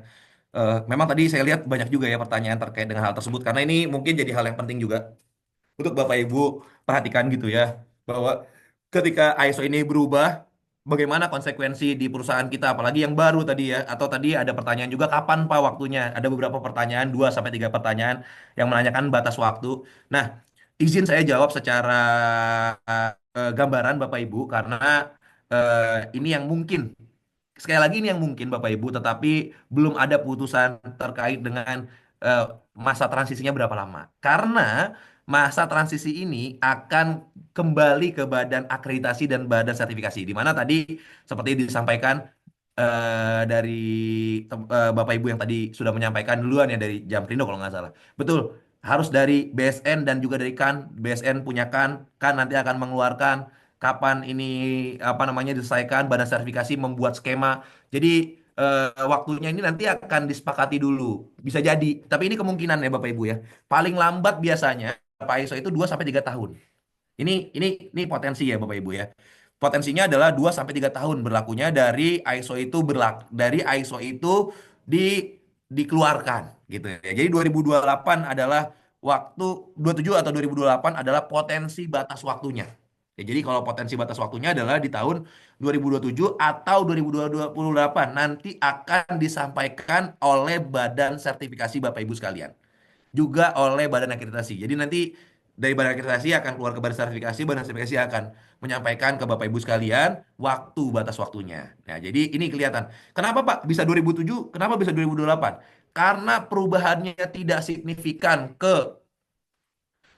Memang tadi saya lihat banyak juga ya pertanyaan terkait dengan hal tersebut karena ini mungkin jadi hal yang penting juga untuk Bapak Ibu perhatikan gitu ya, bahwa ketika ISO ini berubah, bagaimana konsekuensi di perusahaan kita, apalagi yang baru tadi ya, atau tadi ada pertanyaan juga kapan Pak waktunya? Ada beberapa pertanyaan, 2 sampai 3 pertanyaan yang menanyakan batas waktu. Nah, izin saya jawab secara gambaran Bapak Ibu karena ini yang mungkin sekali lagi ini yang mungkin Bapak Ibu, tetapi belum ada putusan terkait dengan eh, masa transisinya berapa lama. Karena masa transisi ini akan kembali ke badan akreditasi dan badan sertifikasi. Di mana tadi seperti disampaikan dari Bapak Ibu yang tadi sudah menyampaikan duluan ya dari Jamprindo kalau nggak salah. Betul, harus dari BSN dan juga dari KAN. BSN punya KAN, KAN nanti akan mengeluarkan kapan ini apa namanya diselesaikan, badan sertifikasi membuat skema. Jadi waktunya ini nanti akan disepakati dulu. Bisa jadi, tapi ini kemungkinan ya Bapak Ibu ya. Paling lambat biasanya Pak ISO itu 2 sampai 3 tahun. Ini potensi ya Bapak Ibu ya. Potensinya adalah 2 sampai 3 tahun berlakunya dari ISO itu dari ISO itu di dikeluarkan gitu ya. Jadi 2028 adalah waktu 27 atau 2028 adalah potensi batas waktunya. Ya, jadi kalau potensi batas waktunya adalah di tahun 2027 atau 2028 nanti akan disampaikan oleh Badan Sertifikasi Bapak Ibu sekalian juga oleh badan akreditasi. Jadi nanti dari badan akreditasi akan keluar ke badan sertifikasi, badan sertifikasi akan menyampaikan ke Bapak Ibu sekalian waktu batas waktunya. Nah, jadi ini kelihatan. Kenapa Pak bisa 2007? Kenapa bisa 2028? Karena perubahannya tidak signifikan ke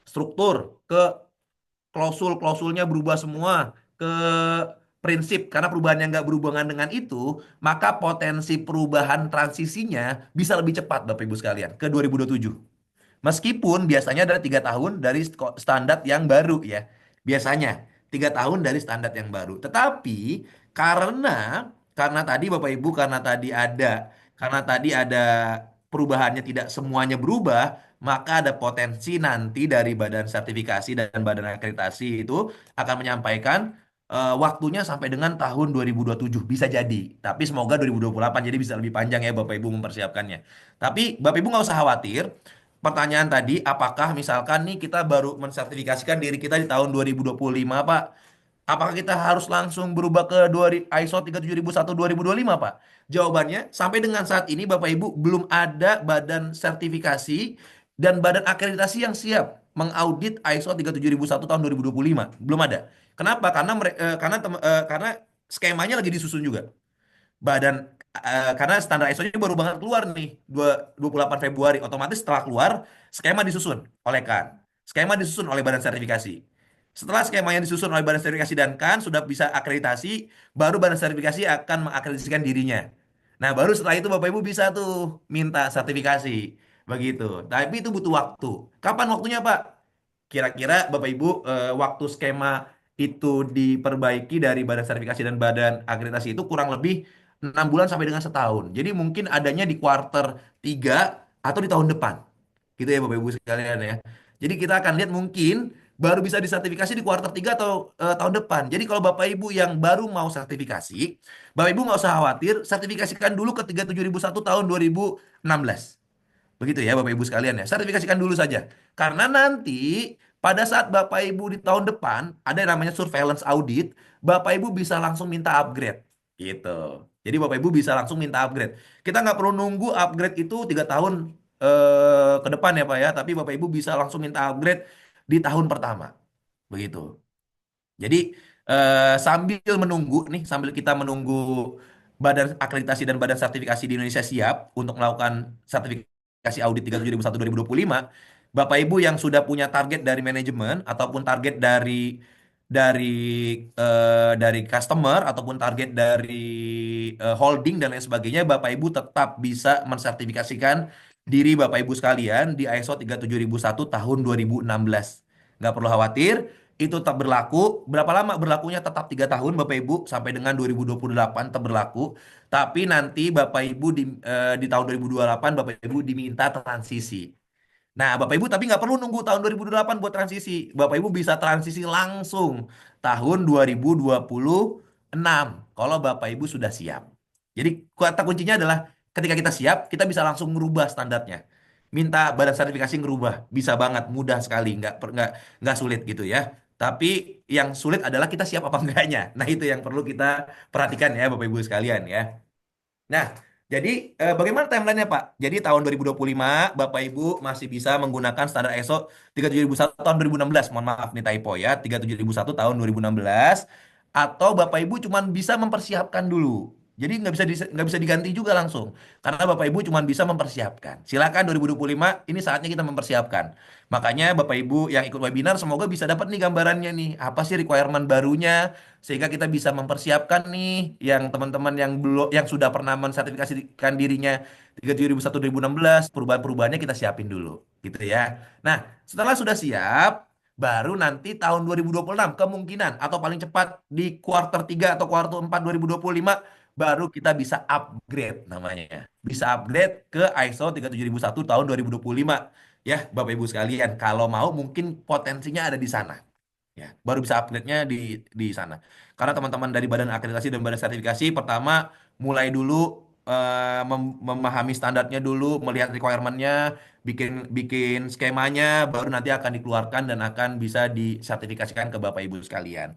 struktur, ke klausul-klausulnya berubah semua, ke prinsip karena perubahan yang nggak berhubungan dengan itu, maka potensi perubahan transisinya bisa lebih cepat Bapak Ibu sekalian ke 2027. Meskipun biasanya adalah 3 tahun dari standar yang baru ya. Biasanya 3 tahun dari standar yang baru. Tetapi karena tadi Bapak Ibu karena tadi ada perubahannya tidak semuanya berubah, maka ada potensi nanti dari badan sertifikasi dan badan akreditasi itu akan menyampaikan waktunya sampai dengan tahun 2027 bisa jadi. Tapi semoga 2028 jadi bisa lebih panjang ya Bapak Ibu mempersiapkannya. Tapi Bapak Ibu nggak usah khawatir. Pertanyaan tadi, apakah misalkan nih kita baru mensertifikasikan diri kita di tahun 2025, Pak? Apakah kita harus langsung berubah ke ISO 37001 2025, Pak? Jawabannya, sampai dengan saat ini Bapak Ibu belum ada badan sertifikasi dan badan akreditasi yang siap mengaudit ISO 37001 tahun 2025. Belum ada. Kenapa? Karena karena skemanya lagi disusun juga badan karena standar ISO-nya baru banget keluar nih 28 Februari. Otomatis setelah keluar skema disusun oleh KAN. Skema disusun oleh badan sertifikasi. Setelah skemanya disusun oleh badan sertifikasi dan KAN sudah bisa akreditasi, baru badan sertifikasi akan mengakreditasikan dirinya. Nah, baru setelah itu Bapak Ibu bisa tuh minta sertifikasi. Begitu. Tapi itu butuh waktu. Kapan waktunya, Pak? Kira-kira Bapak Ibu waktu skema itu diperbaiki dari badan sertifikasi dan badan akreditasi itu kurang lebih 6 bulan sampai dengan setahun. Jadi mungkin adanya di kuarter 3 atau di tahun depan. Gitu ya Bapak Ibu sekalian ya. Jadi kita akan lihat mungkin baru bisa disertifikasi di kuarter 3 atau tahun depan. Jadi kalau Bapak Ibu yang baru mau sertifikasi, Bapak Ibu nggak usah khawatir, sertifikasikan dulu ke 37001 tahun 2016. Begitu ya Bapak Ibu sekalian ya. Sertifikasikan dulu saja. Karena nanti pada saat Bapak Ibu di tahun depan ada yang namanya surveillance audit, Bapak Ibu bisa langsung minta upgrade. Gitu. Jadi Bapak Ibu bisa langsung minta upgrade. Kita nggak perlu nunggu upgrade itu 3 tahun ke depan ya Pak ya. Tapi Bapak Ibu bisa langsung minta upgrade di tahun pertama. Begitu. Jadi sambil kita menunggu badan akreditasi dan badan sertifikasi di Indonesia siap untuk melakukan sertifikasi audit 37001 2025, Bapak Ibu yang sudah punya target dari manajemen ataupun target dari dari customer ataupun target dari holding dan lain sebagainya, Bapak Ibu tetap bisa mensertifikasikan diri Bapak Ibu sekalian di ISO 37001 tahun 2016. Nggak perlu khawatir, itu tetap berlaku. Berapa lama berlakunya? Tetap 3 tahun Bapak Ibu, sampai dengan 2028 tetap berlaku. Tapi nanti Bapak Ibu di tahun 2028 Bapak Ibu diminta transisi. Nah, Bapak Ibu tapi nggak perlu nunggu tahun 2008 buat transisi. Bapak Ibu bisa transisi langsung tahun 2026 kalau Bapak Ibu sudah siap. Jadi kata kuncinya adalah ketika kita siap, kita bisa langsung merubah standarnya. Minta badan sertifikasi ngerubah, bisa banget, mudah sekali, nggak sulit gitu ya. Tapi yang sulit adalah kita siap apa enggaknya. Nah, itu yang perlu kita perhatikan ya Bapak Ibu sekalian ya. Nah, jadi bagaimana timelinenya Pak? Jadi tahun 2025 Bapak Ibu masih bisa menggunakan standar ISO 37001 tahun 2016. Mohon maaf nih typo ya, 37001 tahun 2016. Atau Bapak Ibu cuma bisa mempersiapkan dulu. Jadi nggak bisa diganti juga langsung. Karena Bapak Ibu cuma bisa mempersiapkan. Silakan 2025 ini saatnya kita mempersiapkan. Makanya Bapak Ibu yang ikut webinar semoga bisa dapat nih gambarannya nih. Apa sih requirement barunya? Sehingga kita bisa mempersiapkan nih yang teman-teman yang belum yang sudah pernah mensertifikasikan dirinya 37001 2016 perubahan-perubahannya kita siapin dulu gitu ya. Nah, setelah sudah siap baru nanti tahun 2026 kemungkinan atau paling cepat di kuartal 3 atau kuartal 4 2025 baru kita bisa upgrade namanya. Bisa upgrade ke ISO 37001 tahun 2025 ya Bapak Ibu sekalian. Kalau mau mungkin potensinya ada di sana. Ya, baru bisa upgrade-nya di sana. Karena teman-teman dari Badan Akreditasi dan Badan Sertifikasi pertama mulai dulu memahami standarnya dulu, melihat requirement-nya, bikin bikin skemanya, baru nanti akan dikeluarkan dan akan bisa disertifikasikan ke Bapak Ibu sekalian.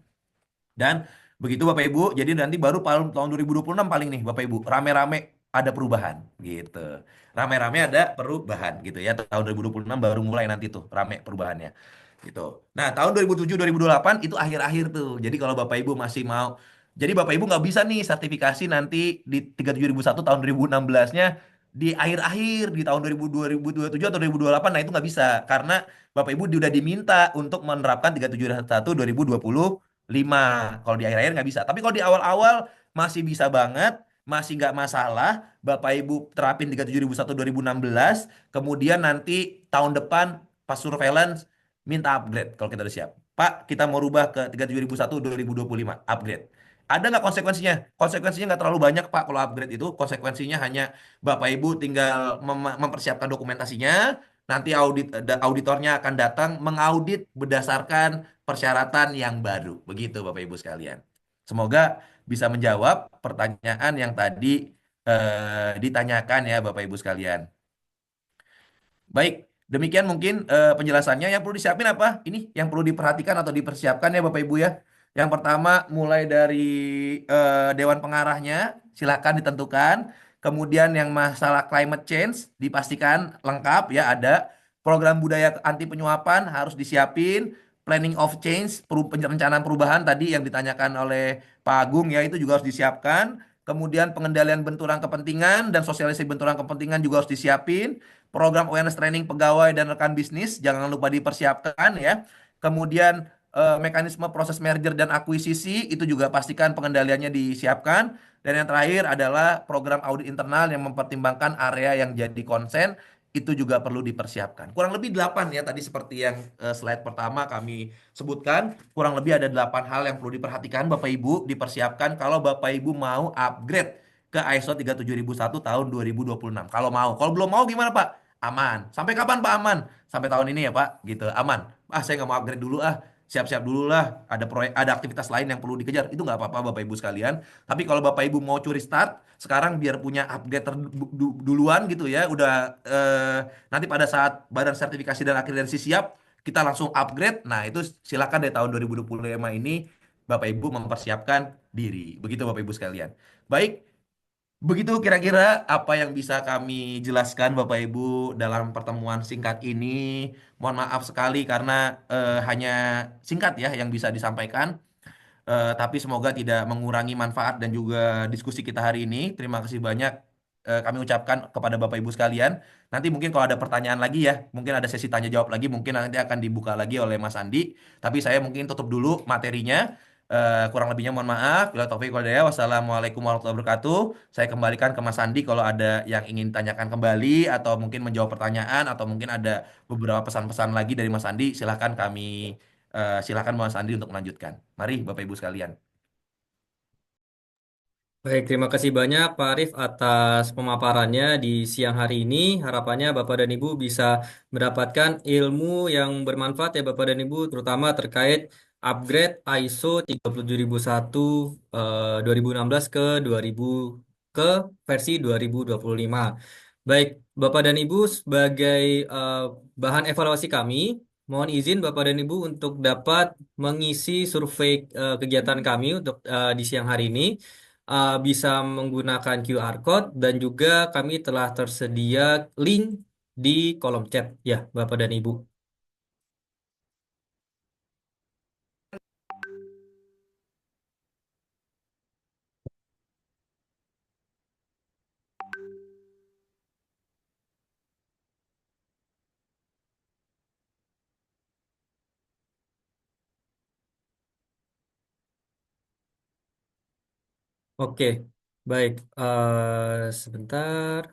Dan begitu Bapak Ibu, jadi nanti baru tahun 2026 paling nih Bapak Ibu, rame-rame ada perubahan gitu. Rame-rame ada perubahan gitu ya. Tahun 2026 baru mulai nanti tuh rame perubahannya gitu. Nah, tahun 2007 2028 itu akhir-akhir tuh. Jadi kalau Bapak Ibu masih mau jadi Bapak Ibu nggak bisa nih sertifikasi nanti di 37001 tahun 2016-nya di akhir-akhir di tahun 2027 atau 2028. Nah, itu nggak bisa karena Bapak Ibu sudah diminta untuk menerapkan 37001 2025. Kalau di akhir-akhir nggak bisa. Tapi kalau di awal-awal masih bisa banget, masih nggak masalah. Bapak Ibu terapin 37001 2016, kemudian nanti tahun depan pas surveillance minta upgrade kalau kita udah siap. Pak, kita mau rubah ke 37001 2025, upgrade. Ada nggak konsekuensinya? Konsekuensinya nggak terlalu banyak, Pak, kalau upgrade itu. Konsekuensinya hanya Bapak Ibu tinggal mempersiapkan dokumentasinya, nanti auditornya akan datang mengaudit berdasarkan persyaratan yang baru. Begitu, Bapak Ibu sekalian. Semoga bisa menjawab pertanyaan yang tadi ditanyakan ya, Bapak Ibu sekalian. Baik, demikian mungkin penjelasannya. Yang perlu disiapin apa? Ini yang perlu diperhatikan atau dipersiapkan ya Bapak Ibu ya. Yang pertama mulai dari Dewan Pengarahnya, silakan ditentukan. Kemudian yang masalah climate change dipastikan lengkap ya ada. Program budaya anti penyuapan harus disiapin. Planning of change, perencanaan perubahan tadi yang ditanyakan oleh Pak Agung ya itu juga harus disiapkan. Kemudian pengendalian benturan kepentingan dan sosialisasi benturan kepentingan juga harus disiapin. Program awareness training pegawai dan rekan bisnis jangan lupa dipersiapkan ya. Kemudian mekanisme proses merger dan akuisisi itu juga pastikan pengendaliannya disiapkan. Dan yang terakhir adalah program audit internal yang mempertimbangkan area yang jadi konsen itu juga perlu dipersiapkan. Kurang lebih 8 ya tadi seperti yang slide pertama kami sebutkan. Kurang lebih ada 8 hal yang perlu diperhatikan Bapak Ibu, dipersiapkan kalau Bapak Ibu mau upgrade ke ISO 37001 tahun 2026. Kalau mau. Kalau belum mau gimana Pak? Aman. Sampai kapan Pak aman? Sampai tahun ini ya Pak, gitu. Aman. Ah, saya nggak mau upgrade dulu ah. Siap-siap dulu lah. Ada proyek, ada aktivitas lain yang perlu dikejar. Itu nggak apa-apa Bapak Ibu sekalian. Tapi kalau Bapak Ibu mau curi start, sekarang biar punya upgrade duluan gitu ya. Udah nanti pada saat badan sertifikasi dan akreditasi siap, kita langsung upgrade. Nah, itu silakan dari tahun 2025 ini Bapak Ibu mempersiapkan diri. Begitu Bapak Ibu sekalian. Baik, begitu kira-kira apa yang bisa kami jelaskan Bapak Ibu dalam pertemuan singkat ini. Mohon maaf sekali karena hanya singkat ya yang bisa disampaikan. Tapi semoga tidak mengurangi manfaat dan juga diskusi kita hari ini. Terima kasih banyak kami ucapkan kepada Bapak Ibu sekalian. Nanti mungkin kalau ada pertanyaan lagi ya, mungkin ada sesi tanya jawab lagi, mungkin nanti akan dibuka lagi oleh Mas Andi. Tapi saya mungkin tutup dulu materinya. Kurang lebihnya mohon maaf. Bila taufik wal hidayah. Wassalamualaikum warahmatullahi wabarakatuh. Saya kembalikan ke Mas Andi kalau ada yang ingin tanyakan kembali atau mungkin menjawab pertanyaan atau mungkin ada beberapa pesan-pesan lagi dari Mas Andi. Silakan Mas Andi untuk melanjutkan. Mari Bapak Ibu sekalian. Baik, terima kasih banyak Pak Arif atas pemaparannya di siang hari ini. Harapannya Bapak dan Ibu bisa mendapatkan ilmu yang bermanfaat ya Bapak dan Ibu, terutama terkait upgrade ISO 37001 2016 ke 2000 ke versi 2025. Baik, Bapak dan Ibu sebagai eh, bahan evaluasi kami, mohon izin Bapak dan Ibu untuk dapat mengisi survei kegiatan kami untuk di siang hari ini bisa menggunakan QR code dan juga kami telah tersedia link di kolom chat ya Bapak dan Ibu. Oke, baik. Sebentar.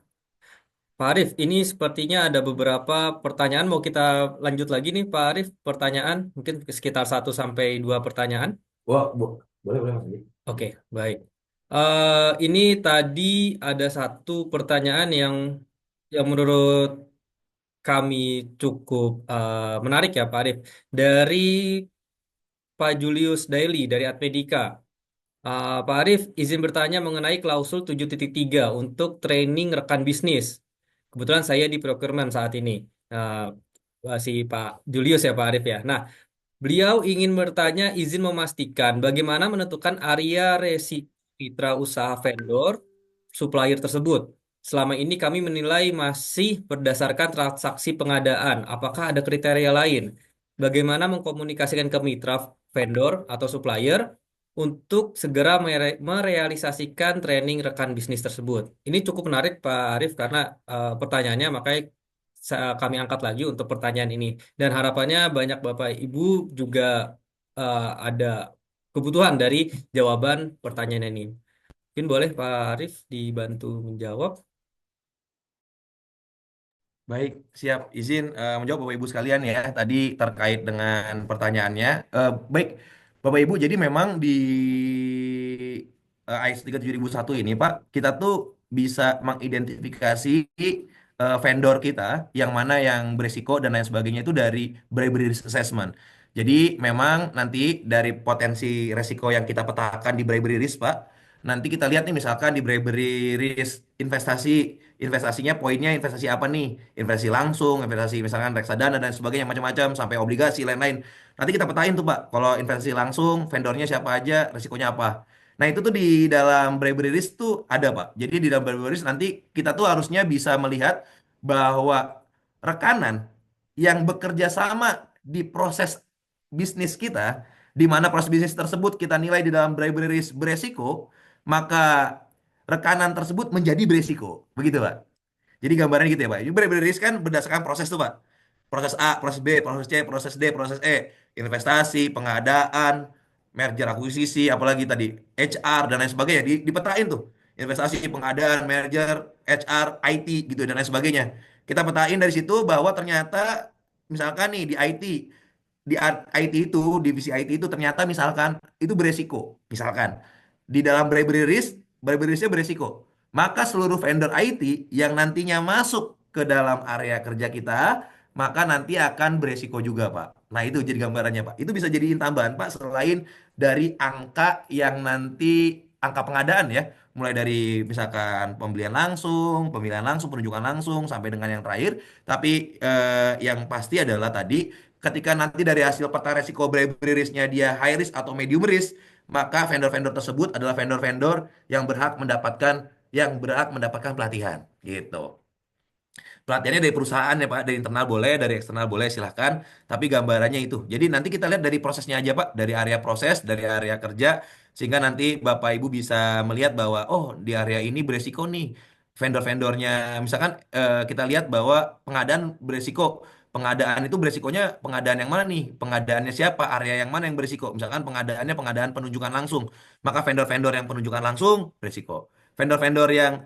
Pak Arif, ini sepertinya ada beberapa pertanyaan. Mau kita lanjut lagi nih Pak Arif, pertanyaan. Mungkin sekitar 1 sampai 2 pertanyaan. Wah, boleh boleh Mas Andi. Oke, baik. Ini tadi ada satu pertanyaan yang menurut kami cukup menarik ya Pak Arif. Dari Pak Julius Daily dari Admedika. Pak Arif, izin bertanya mengenai klausul 7.3 untuk training rekan bisnis. Kebetulan saya di procurement saat ini. Si Pak Julius ya Pak Arif ya. Nah, beliau ingin bertanya izin memastikan bagaimana menentukan area resiko mitra usaha vendor supplier tersebut. Selama ini kami menilai masih berdasarkan transaksi pengadaan. Apakah ada kriteria lain? Bagaimana mengkomunikasikan ke mitra vendor atau supplier untuk segera merealisasikan training rekan bisnis tersebut? Ini cukup menarik Pak Arif karena pertanyaannya makanya kami angkat lagi untuk pertanyaan ini. Dan harapannya banyak Bapak Ibu juga ada kebutuhan dari jawaban pertanyaan ini. Mungkin boleh Pak Arif dibantu menjawab. Baik, siap. Izin menjawab Bapak Ibu sekalian ya. Tadi terkait dengan pertanyaannya. Baik, Bapak Ibu, jadi memang di ISO 37001 ini, Pak, kita tuh bisa mengidentifikasi vendor kita yang mana yang berisiko dan lain sebagainya itu dari bribery risk assessment. Jadi memang nanti dari potensi resiko yang kita petakan di bribery risk, Pak, nanti kita lihat nih misalkan di bribery risk investasinya poinnya investasi apa nih? Investasi langsung, investasi misalkan reksadana dan sebagainya macam-macam sampai obligasi lain-lain. Nanti kita petain tuh Pak, kalau investasi langsung vendornya siapa aja, resikonya apa. Nah itu tuh di dalam bribery risk tuh ada Pak. Jadi di dalam bribery risk nanti kita tuh harusnya bisa melihat bahwa rekanan yang bekerja sama di proses bisnis kita, di mana proses bisnis tersebut kita nilai di dalam bribery risk beresiko, maka rekanan tersebut menjadi beresiko. Begitu Pak. Jadi gambarnya gitu ya Pak. Ini benar-benar risk kan berdasarkan proses tuh Pak. Proses A, proses B, proses C, proses D, proses E. Investasi, pengadaan, merger akuisisi, apalagi tadi HR dan lain sebagainya. Dipetain tuh. Investasi, pengadaan, merger, HR, IT gitu dan lain sebagainya. Kita petain dari situ bahwa ternyata misalkan nih di IT, IT itu, divisi IT itu ternyata misalkan itu beresiko. Misalkan di dalam bribery risknya beresiko. Maka seluruh vendor IT yang nantinya masuk ke dalam area kerja kita, maka nanti akan beresiko juga, Pak. Nah, itu jadi gambarannya, Pak. Itu bisa jadiin tambahan, Pak, selain dari angka yang nanti angka pengadaan ya, mulai dari misalkan pemilihan langsung, penunjukan langsung sampai dengan yang terakhir. Tapi yang pasti adalah tadi ketika nanti dari hasil peta resiko bribery risk-nya dia high risk atau medium risk, maka vendor-vendor tersebut adalah vendor-vendor yang berhak mendapatkan pelatihan gitu. Pelatihannya dari perusahaan ya Pak, dari internal boleh, dari eksternal boleh silahkan. Tapi gambarannya itu. Jadi nanti kita lihat dari prosesnya aja Pak, dari area proses, dari area kerja, sehingga nanti Bapak Ibu bisa melihat bahwa oh di area ini beresiko nih. vendor-vendornya, misalkan kita lihat bahwa pengadaan beresiko. Pengadaan itu beresikonya pengadaan yang mana nih? Pengadaannya siapa? Area yang mana yang beresiko? Misalkan pengadaannya pengadaan penunjukan langsung. Maka vendor-vendor yang penunjukan langsung beresiko. Vendor-vendor yang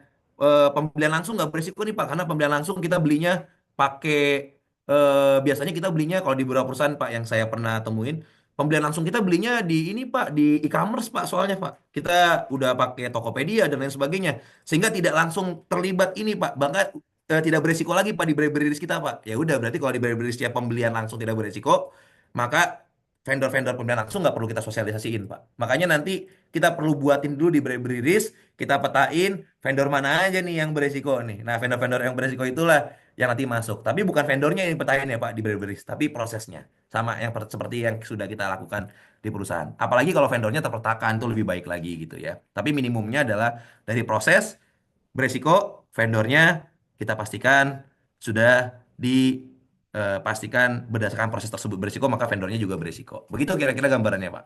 pembelian langsung nggak beresiko nih Pak, karena pembelian langsung kita belinya pakai biasanya kita belinya kalau di beberapa perusahaan Pak yang saya pernah temuin, pembelian langsung kita belinya di ini Pak, di e-commerce Pak, soalnya Pak. Kita udah pakai Tokopedia dan lain sebagainya. Sehingga tidak langsung terlibat ini Pak. Bahkan tidak beresiko lagi Pak di beris kita Pak. Ya udah berarti kalau di beris ya pembelian langsung tidak beresiko, maka vendor-vendor pembelian langsung nggak perlu kita sosialisasiin Pak. Makanya nanti kita perlu buatin dulu di beris, kita petain vendor mana aja nih yang beresiko nih. Nah, vendor-vendor yang beresiko itulah yang nanti masuk. Tapi bukan vendornya yang petain ya Pak di beris, tapi prosesnya. Sama yang seperti yang sudah kita lakukan di perusahaan. Apalagi kalau vendornya terpetakan itu lebih baik lagi gitu ya. Tapi minimumnya adalah dari proses beresiko vendornya kita pastikan sudah dipastikan berdasarkan proses tersebut beresiko maka vendornya juga beresiko. Begitu kira-kira gambarannya Pak.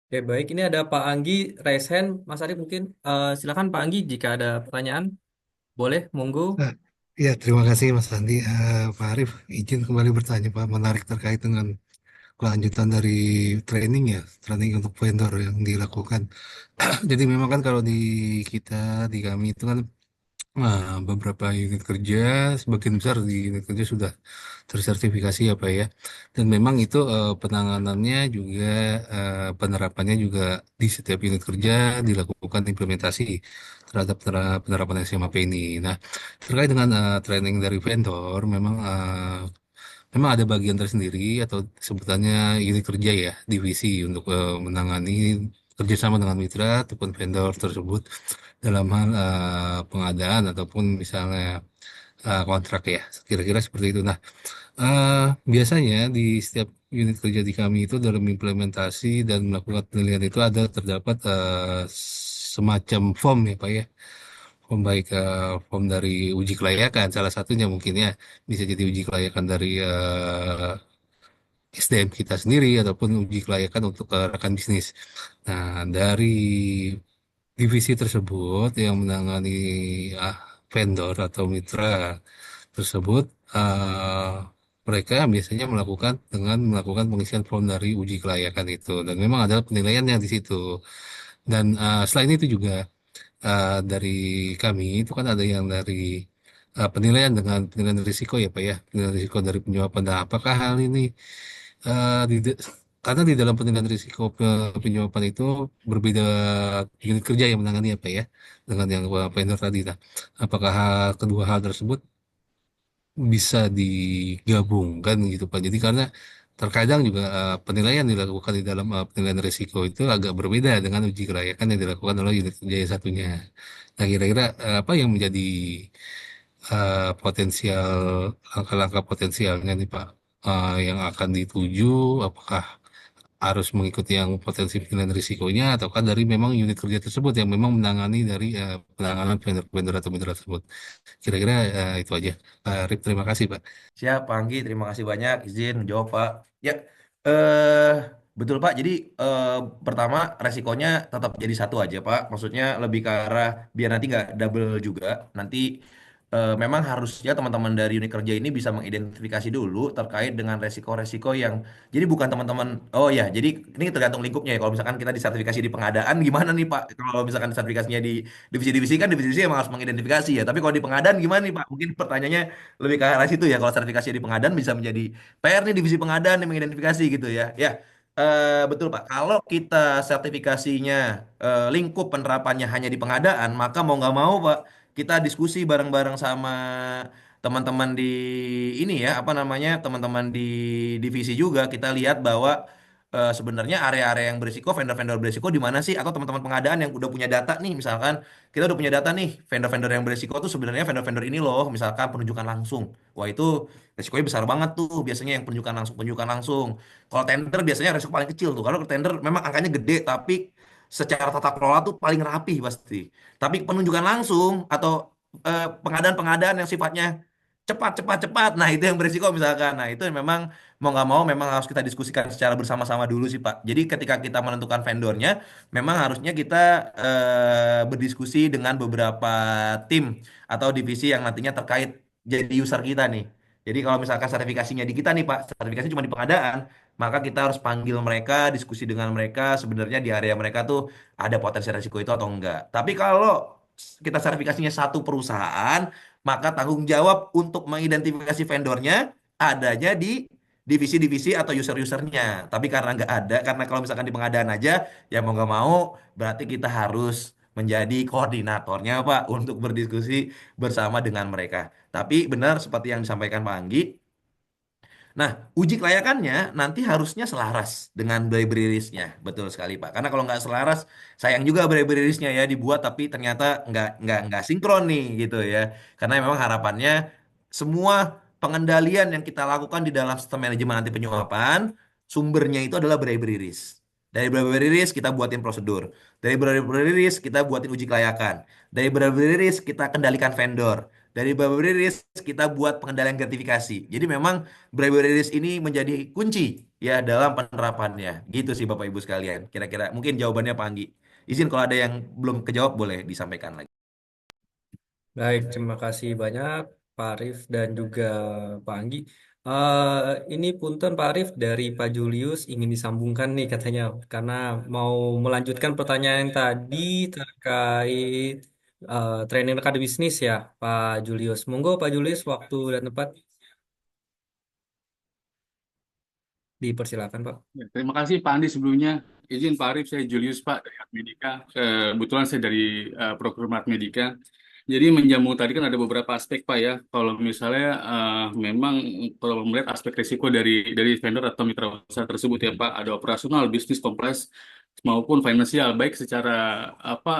Oke, baik. Ini ada Pak Anggi raise hand. Mas Arief mungkin silakan Pak Anggi jika ada pertanyaan. Boleh, monggo. Nah, ya, terima kasih Mas Andi. Pak Arief, izin kembali bertanya Pak, menarik terkait dengan kelanjutan dari training ya, training untuk vendor yang dilakukan. Jadi memang kan kalau di kita, di kami itu kan beberapa unit kerja, sebagian besar di unit kerja sudah tersertifikasi ya Pak ya. Dan memang itu penanganannya juga penerapannya juga di setiap unit kerja dilakukan implementasi terhadap penerapan SMAP ini. Nah, terkait dengan training dari vendor, memang ada bagian tersendiri atau sebutannya unit kerja ya, divisi untuk menangani kerjasama dengan mitra ataupun vendor tersebut dalam hal pengadaan ataupun misalnya kontrak ya, kira-kira seperti itu. Nah, eh, biasanya di setiap unit kerja di kami itu dalam implementasi dan melakukan penilaian itu ada terdapat semacam form ya Pak ya, form baik form dari uji kelayakan salah satunya mungkin ya, bisa jadi uji kelayakan dari SDM kita sendiri ataupun uji kelayakan untuk rekan bisnis. Nah, dari divisi tersebut yang menangani ah, vendor atau mitra tersebut, ah, mereka biasanya melakukan pengisian form dari uji kelayakan itu, dan memang ada penilaiannya di situ. Dan selain itu juga dari kami itu kan ada yang dari penilaian dengan penilaian risiko ya Pak ya, penilaian risiko dari penyuapan. Nah, apakah hal ini eh, di, karena di dalam penilaian risiko penyuapan itu berbeda unit kerja yang menangani apa ya dengan yang vendor tadi. Nah, apakah kedua hal tersebut bisa digabungkan gitu Pak? Jadi karena terkadang juga penilaian dilakukan di dalam penilaian risiko itu agak berbeda dengan uji kelayakan yang dilakukan oleh unit kerja yang satunya. Nah, kira-kira apa yang menjadi potensial langkah-langkah potensialnya nih Pak, yang akan dituju? Apakah harus mengikuti yang potensi penilaian risikonya ataukah dari memang unit kerja tersebut yang memang menangani dari penanganan vendor-vendor atau mitra tersebut? Kira-kira itu aja. Rip, terima kasih Pak. Siap, Pak Anggi. Terima kasih banyak izin menjawab, Pak. Ya, eh betul Pak. Jadi eh, pertama resikonya tetap jadi satu aja, Pak. Maksudnya lebih ke arah biar nanti nggak double juga. Nanti memang harusnya teman-teman dari unit kerja ini bisa mengidentifikasi dulu terkait dengan resiko-resiko yang. Jadi bukan teman-teman. Oh ya, jadi ini tergantung lingkupnya ya. Kalau misalkan kita disertifikasi di pengadaan, gimana nih Pak? Kalau misalkan sertifikasinya di divisi-divisi kan divisi emang harus mengidentifikasi ya. Tapi kalau di pengadaan gimana nih Pak? Mungkin pertanyaannya lebih ke arah situ ya. Kalau sertifikasi di pengadaan bisa menjadi PR nih divisi pengadaan yang mengidentifikasi gitu ya. Ya, betul Pak. Kalau kita sertifikasinya lingkup penerapannya hanya di pengadaan, maka mau nggak mau Pak, kita diskusi bareng-bareng sama teman-teman di ini ya, apa namanya, teman-teman di divisi juga. Kita lihat bahwa sebenarnya area-area yang berisiko, vendor-vendor berisiko di mana sih? Atau teman-teman pengadaan yang udah punya data nih, misalkan kita udah punya data nih, vendor-vendor yang berisiko tuh sebenarnya vendor-vendor ini loh, misalkan penunjukan langsung. Wah itu resikonya besar banget tuh, biasanya yang penunjukan langsung. Kalau tender biasanya resiko paling kecil tuh. Kalau tender memang angkanya gede, tapi secara tata kelola tuh paling rapih pasti. Tapi penunjukan langsung atau pengadaan-pengadaan yang sifatnya cepat, cepat, cepat, nah itu yang berisiko misalkan. Nah itu yang memang mau nggak mau memang harus kita diskusikan secara bersama-sama dulu sih Pak. Jadi ketika kita menentukan vendornya, memang harusnya kita berdiskusi dengan beberapa tim atau divisi yang nantinya terkait jadi user kita nih. Jadi kalau misalkan sertifikasinya di kita nih Pak, sertifikasi cuma di pengadaan, maka kita harus panggil mereka, diskusi dengan mereka sebenarnya di area mereka tuh ada potensi resiko itu atau enggak. Tapi kalau kita sertifikasinya satu perusahaan, maka tanggung jawab untuk mengidentifikasi vendornya adanya di divisi-divisi atau user-usernya. Tapi karena nggak ada, karena kalau misalkan di pengadaan aja, ya mau nggak mau, berarti kita harus menjadi koordinatornya Pak untuk berdiskusi bersama dengan mereka. Tapi benar seperti yang disampaikan Pak Anggi, nah, uji kelayakannya nanti harusnya selaras dengan bribery risk-nya. Betul sekali, Pak. Karena kalau nggak selaras, sayang juga bribery risk-nya ya dibuat, tapi ternyata nggak sinkron nih gitu ya. Karena memang harapannya semua pengendalian yang kita lakukan di dalam sistem manajemen anti penyuapan, sumbernya itu adalah bribery risk. Dari bribery risk kita buatin prosedur. Dari bribery risk kita buatin uji kelayakan. Dari bribery risk kita kendalikan vendor. Dari bribery risk kita buat pengendalian gratifikasi. Jadi memang bribery risk ini menjadi kunci ya dalam penerapannya. Gitu sih Bapak Ibu sekalian. Kira-kira mungkin jawabannya Pak Anggi. Izin kalau ada yang belum kejawab boleh disampaikan lagi. Baik, terima kasih banyak Pak Arif dan juga Pak Anggi. Eh ini punten Pak Arif dari Pak Julius ingin disambungkan nih katanya karena mau melanjutkan pertanyaan yang tadi terkait training rekan bisnis ya Pak Julius. Monggo Pak Julius waktu dan tempat dipersilakan Pak. Ya, terima kasih Pak Andi sebelumnya. Izin Pak Arif, saya Julius Pak dari Art Medika. Kebetulan saya dari program Art Medika. Jadi menjamu tadi kan ada beberapa aspek Pak ya. Kalau misalnya memang kalau melihat aspek risiko dari vendor atau mitra usaha tersebut ya Pak, ada operasional, bisnis kompleks maupun finansial, baik secara apa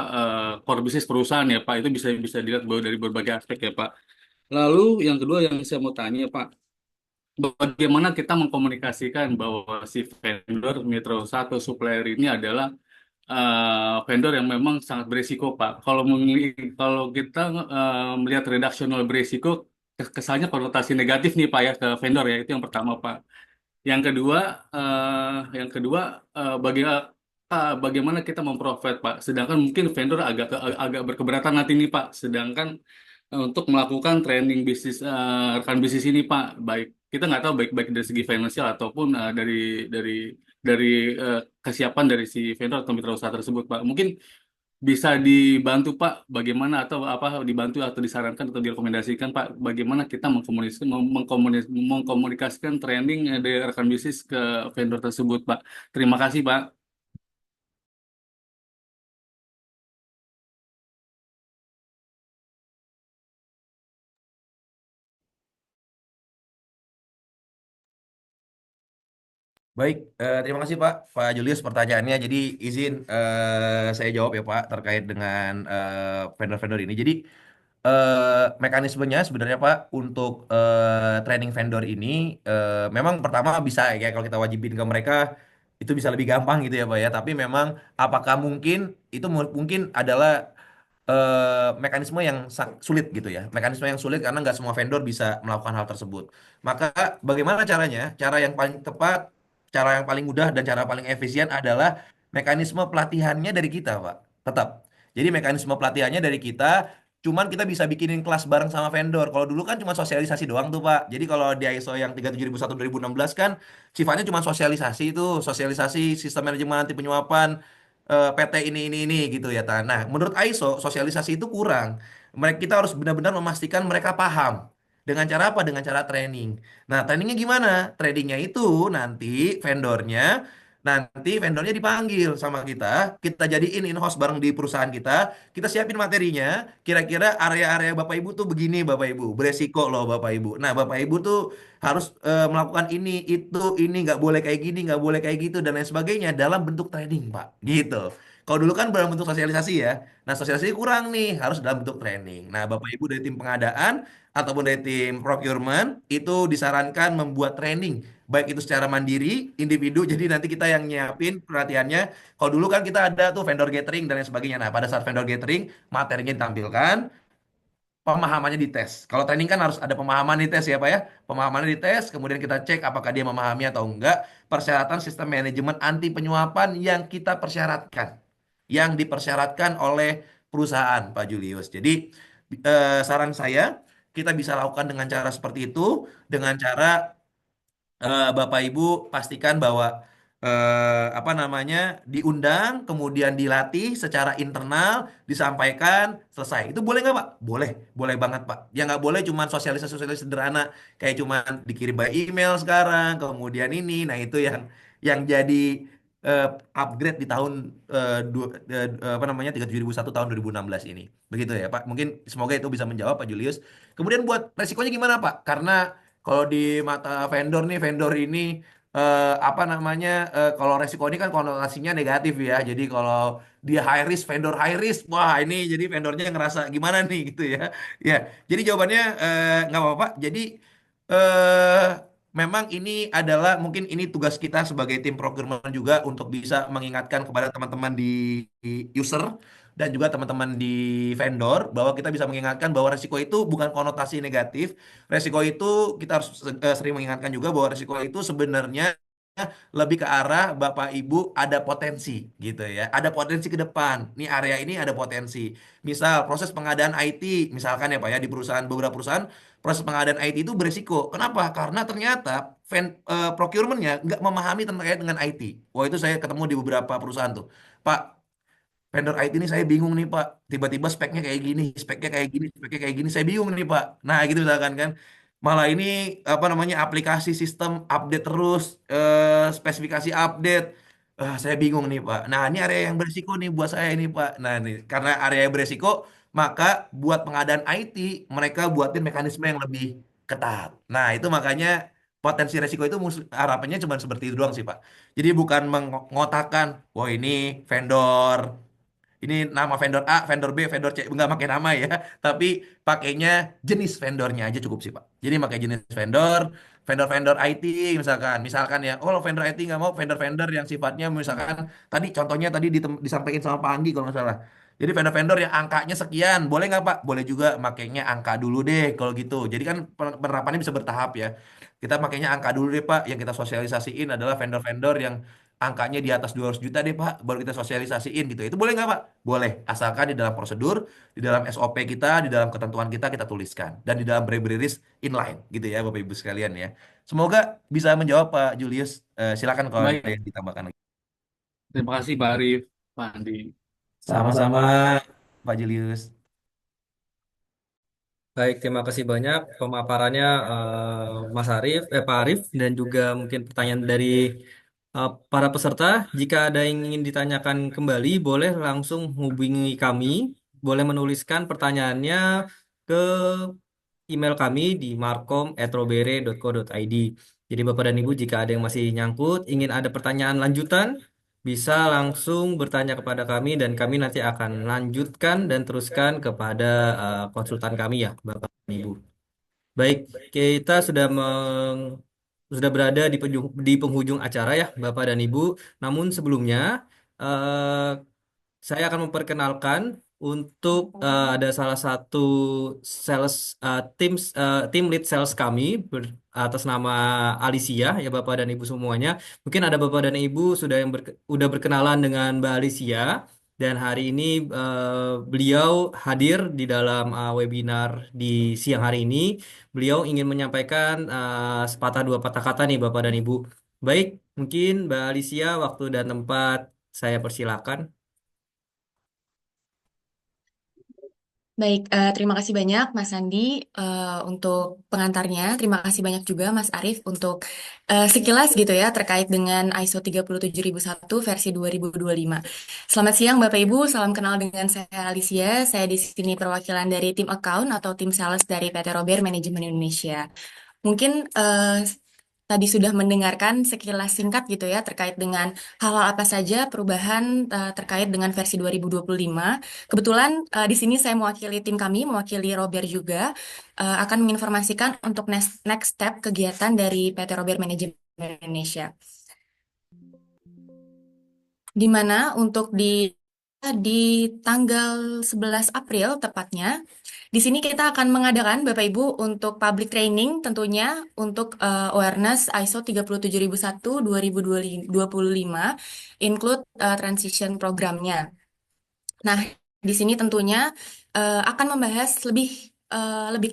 core bisnis perusahaan ya Pak. Itu bisa bisa dilihat bahwa dari berbagai aspek ya Pak. Lalu yang kedua yang saya mau tanya Pak, bagaimana kita mengkomunikasikan bahwa si vendor, mitra usaha atau supplier ini adalah vendor yang memang sangat berisiko, Pak. Kalau kita melihat redaksional berisiko, kesannya konotasi negatif nih, Pak ya ke vendor ya. Itu yang pertama, Pak. Yang kedua, bagaimana kita memprovide, Pak. Sedangkan mungkin vendor agak berkeberatan nanti nih, Pak. Sedangkan untuk melakukan training bisnis rekan bisnis ini Pak, baik kita nggak tahu baik baik dari segi finansial ataupun dari dari kesiapan dari si vendor atau mitra usaha tersebut Pak. Mungkin bisa dibantu Pak bagaimana atau apa dibantu atau disarankan atau direkomendasikan Pak bagaimana kita mengkomunikasikan training dari rekan bisnis ke vendor tersebut Pak. Terima kasih Pak. Baik, terima kasih Pak Julius pertanyaannya. Jadi izin saya jawab ya Pak terkait dengan vendor-vendor ini. Jadi mekanismenya sebenarnya Pak untuk training vendor ini memang pertama bisa ya kalau kita wajibin ke mereka itu bisa lebih gampang gitu ya Pak ya. Tapi memang apakah mungkin itu mungkin adalah mekanisme yang sulit gitu ya. Mekanisme yang sulit karena nggak semua vendor bisa melakukan hal tersebut. Maka bagaimana caranya? Cara yang paling tepat, cara yang paling mudah dan cara paling efisien adalah mekanisme pelatihannya dari kita, Pak. Tetap. Jadi mekanisme pelatihannya dari kita, cuman kita bisa bikinin kelas bareng sama vendor. Kalau dulu kan cuma sosialisasi doang tuh, Pak. Jadi kalau di ISO yang 37001 2016 kan sifatnya cuma sosialisasi itu, sosialisasi sistem manajemen anti penyuapan PT ini gitu ya. Nah, menurut ISO sosialisasi itu kurang. Mereka kita harus benar-benar memastikan mereka paham. Dengan cara apa? Dengan cara training. Nah, trainingnya gimana? Trainingnya itu nanti vendornya vendornya dipanggil sama kita jadiin in-house bareng di perusahaan kita siapin materinya, kira-kira area-area Bapak Ibu tuh begini Bapak Ibu, beresiko loh Bapak Ibu. Nah, Bapak Ibu tuh harus melakukan ini nggak boleh kayak gini, nggak boleh kayak gitu dan lain sebagainya dalam bentuk training Pak, gitu. Kalau dulu kan dalam bentuk sosialisasi ya. Nah, sosialisasi kurang nih, harus dalam bentuk training. Nah, Bapak Ibu dari tim pengadaan ataupun dari tim procurement itu disarankan membuat training baik itu secara mandiri, individu, jadi nanti kita yang nyiapin perhatiannya. Kalau dulu kan kita ada tuh vendor gathering dan lain sebagainya. Nah, pada saat vendor gathering, materinya ditampilkan, pemahamannya dites. Kalau training kan harus ada pemahaman dites ya Pak ya. Pemahamannya dites, kemudian kita cek apakah dia memahami atau enggak. Persyaratan sistem manajemen anti penyuapan yang kita persyaratkan. Yang dipersyaratkan oleh perusahaan Pak Julius. Jadi saran saya kita bisa lakukan dengan cara seperti itu. Dengan cara Bapak Ibu pastikan bahwa apa namanya diundang, kemudian dilatih secara internal, disampaikan, selesai. Itu boleh nggak Pak? Boleh, boleh banget Pak. Yang nggak boleh cuma sosialisasi-sosialisasi sederhana, kayak cuma dikirim by email sekarang, kemudian ini, nah itu yang jadi eh, upgrade di tahun apa namanya 37.001 tahun 2016 ini. Begitu ya Pak. Mungkin semoga itu bisa menjawab Pak Julius. Kemudian buat resikonya gimana Pak? Karena kalau di mata vendor nih, vendor ini apa namanya? Kalau resiko ini kan konotasinya negatif ya. Jadi kalau dia high risk, vendor high risk, wah ini jadi vendornya ngerasa gimana nih gitu ya. Ya, jadi jawabannya nggak apa-apa. Jadi eh memang ini adalah mungkin ini tugas kita sebagai tim procurement juga untuk bisa mengingatkan kepada teman-teman di user dan juga teman-teman di vendor bahwa kita bisa mengingatkan bahwa resiko itu bukan konotasi negatif. Resiko itu kita harus sering mengingatkan juga bahwa resiko itu sebenarnya lebih ke arah Bapak Ibu ada potensi gitu ya. Ada potensi ke depan. Nih area ini ada potensi. Misal proses pengadaan IT, misalkan ya Pak ya di perusahaan beberapa perusahaan proses pengadaan IT itu beresiko. Kenapa? Karena ternyata procurementnya nggak memahami terkait dengan IT. Wah itu saya ketemu di beberapa perusahaan tuh. Pak, vendor IT ini saya bingung nih Pak. Tiba-tiba speknya kayak gini, speknya kayak gini, speknya kayak gini. Saya bingung nih Pak. Nah gitu misalkan kan. Malah ini apa namanya aplikasi sistem update terus, spesifikasi update. Saya bingung nih Pak. Nah ini area yang berisiko nih buat saya ini Pak. Nah ini karena area yang berisiko, maka buat pengadaan IT mereka buatin mekanisme yang lebih ketat. Nah itu makanya potensi resiko itu harapannya cuma seperti itu doang sih Pak. Jadi bukan mengotakkan, wah ini vendor ini nama vendor A, vendor B, vendor C, nggak pakai nama ya, tapi pakainya jenis vendornya aja cukup sih Pak. Jadi pakai jenis vendor, vendor-vendor IT misalkan ya, oh vendor IT nggak mau vendor-vendor yang sifatnya misalkan tadi contohnya tadi disampaikan sama Pak Anggi kalau nggak salah. Jadi vendor-vendor yang angkanya sekian, boleh nggak Pak? Boleh juga makainya angka dulu deh kalau gitu. Jadi kan penerapannya bisa bertahap ya. Kita makainya angka dulu deh Pak. Yang kita sosialisasiin adalah vendor-vendor yang angkanya di atas 200 juta deh Pak, baru kita sosialisasiin gitu. Itu boleh nggak Pak? Boleh, asalkan di dalam prosedur, di dalam SOP kita, di dalam ketentuan kita tuliskan. Dan di dalam risk inline gitu ya Bapak Ibu sekalian ya. Semoga bisa menjawab Pak Julius. Silakan kalau ada Baik, yang ditambahkan lagi. terima kasih Pak Arif, Pak Andi. Sama-sama Pak Julius. Baik, terima kasih banyak pemaparannya Mas Arif, Pak Arif, dan juga mungkin pertanyaan dari para peserta. Jika ada yang ingin ditanyakan kembali, boleh langsung hubungi kami, boleh menuliskan pertanyaannya ke email kami di markom@robere.co.id. Jadi Bapak dan Ibu, jika ada yang masih nyangkut, ingin ada pertanyaan lanjutan, bisa langsung bertanya kepada kami dan kami nanti akan lanjutkan dan teruskan kepada konsultan kami ya, Bapak dan Ibu. Baik, kita sudah berada di penghujung acara ya, Bapak dan Ibu. Namun sebelumnya, eh, saya akan memperkenalkan untuk ada salah satu sales tim lead sales kami atas nama Alicia ya Bapak dan Ibu semuanya. Mungkin ada Bapak dan Ibu udah berkenalan dengan Mbak Alicia dan hari ini beliau hadir di dalam webinar di siang hari ini. Beliau ingin menyampaikan sepatah dua patah kata nih Bapak dan Ibu. Baik, mungkin Mbak Alicia waktu dan tempat saya persilakan. Baik, terima kasih banyak Mas Andi untuk pengantarnya. Terima kasih banyak juga Mas Arief untuk sekilas gitu ya terkait dengan ISO 37001 versi 2025. Selamat siang Bapak Ibu, salam kenal dengan saya Alicia. Saya di sini perwakilan dari tim account atau tim sales dari PT Robert Manajemen Indonesia. Mungkin tadi sudah mendengarkan sekilas singkat gitu ya terkait dengan hal-hal apa saja perubahan terkait dengan versi 2025. Kebetulan di sini saya mewakili tim kami, mewakili Robert juga akan menginformasikan untuk next step kegiatan dari PT Robert Manajemen Indonesia. Di mana untuk di tanggal 11 April tepatnya Di sini kita akan mengadakan Bapak Ibu untuk public training tentunya untuk awareness ISO 37001 2025 include transition programnya. Nah, di sini tentunya akan membahas lebih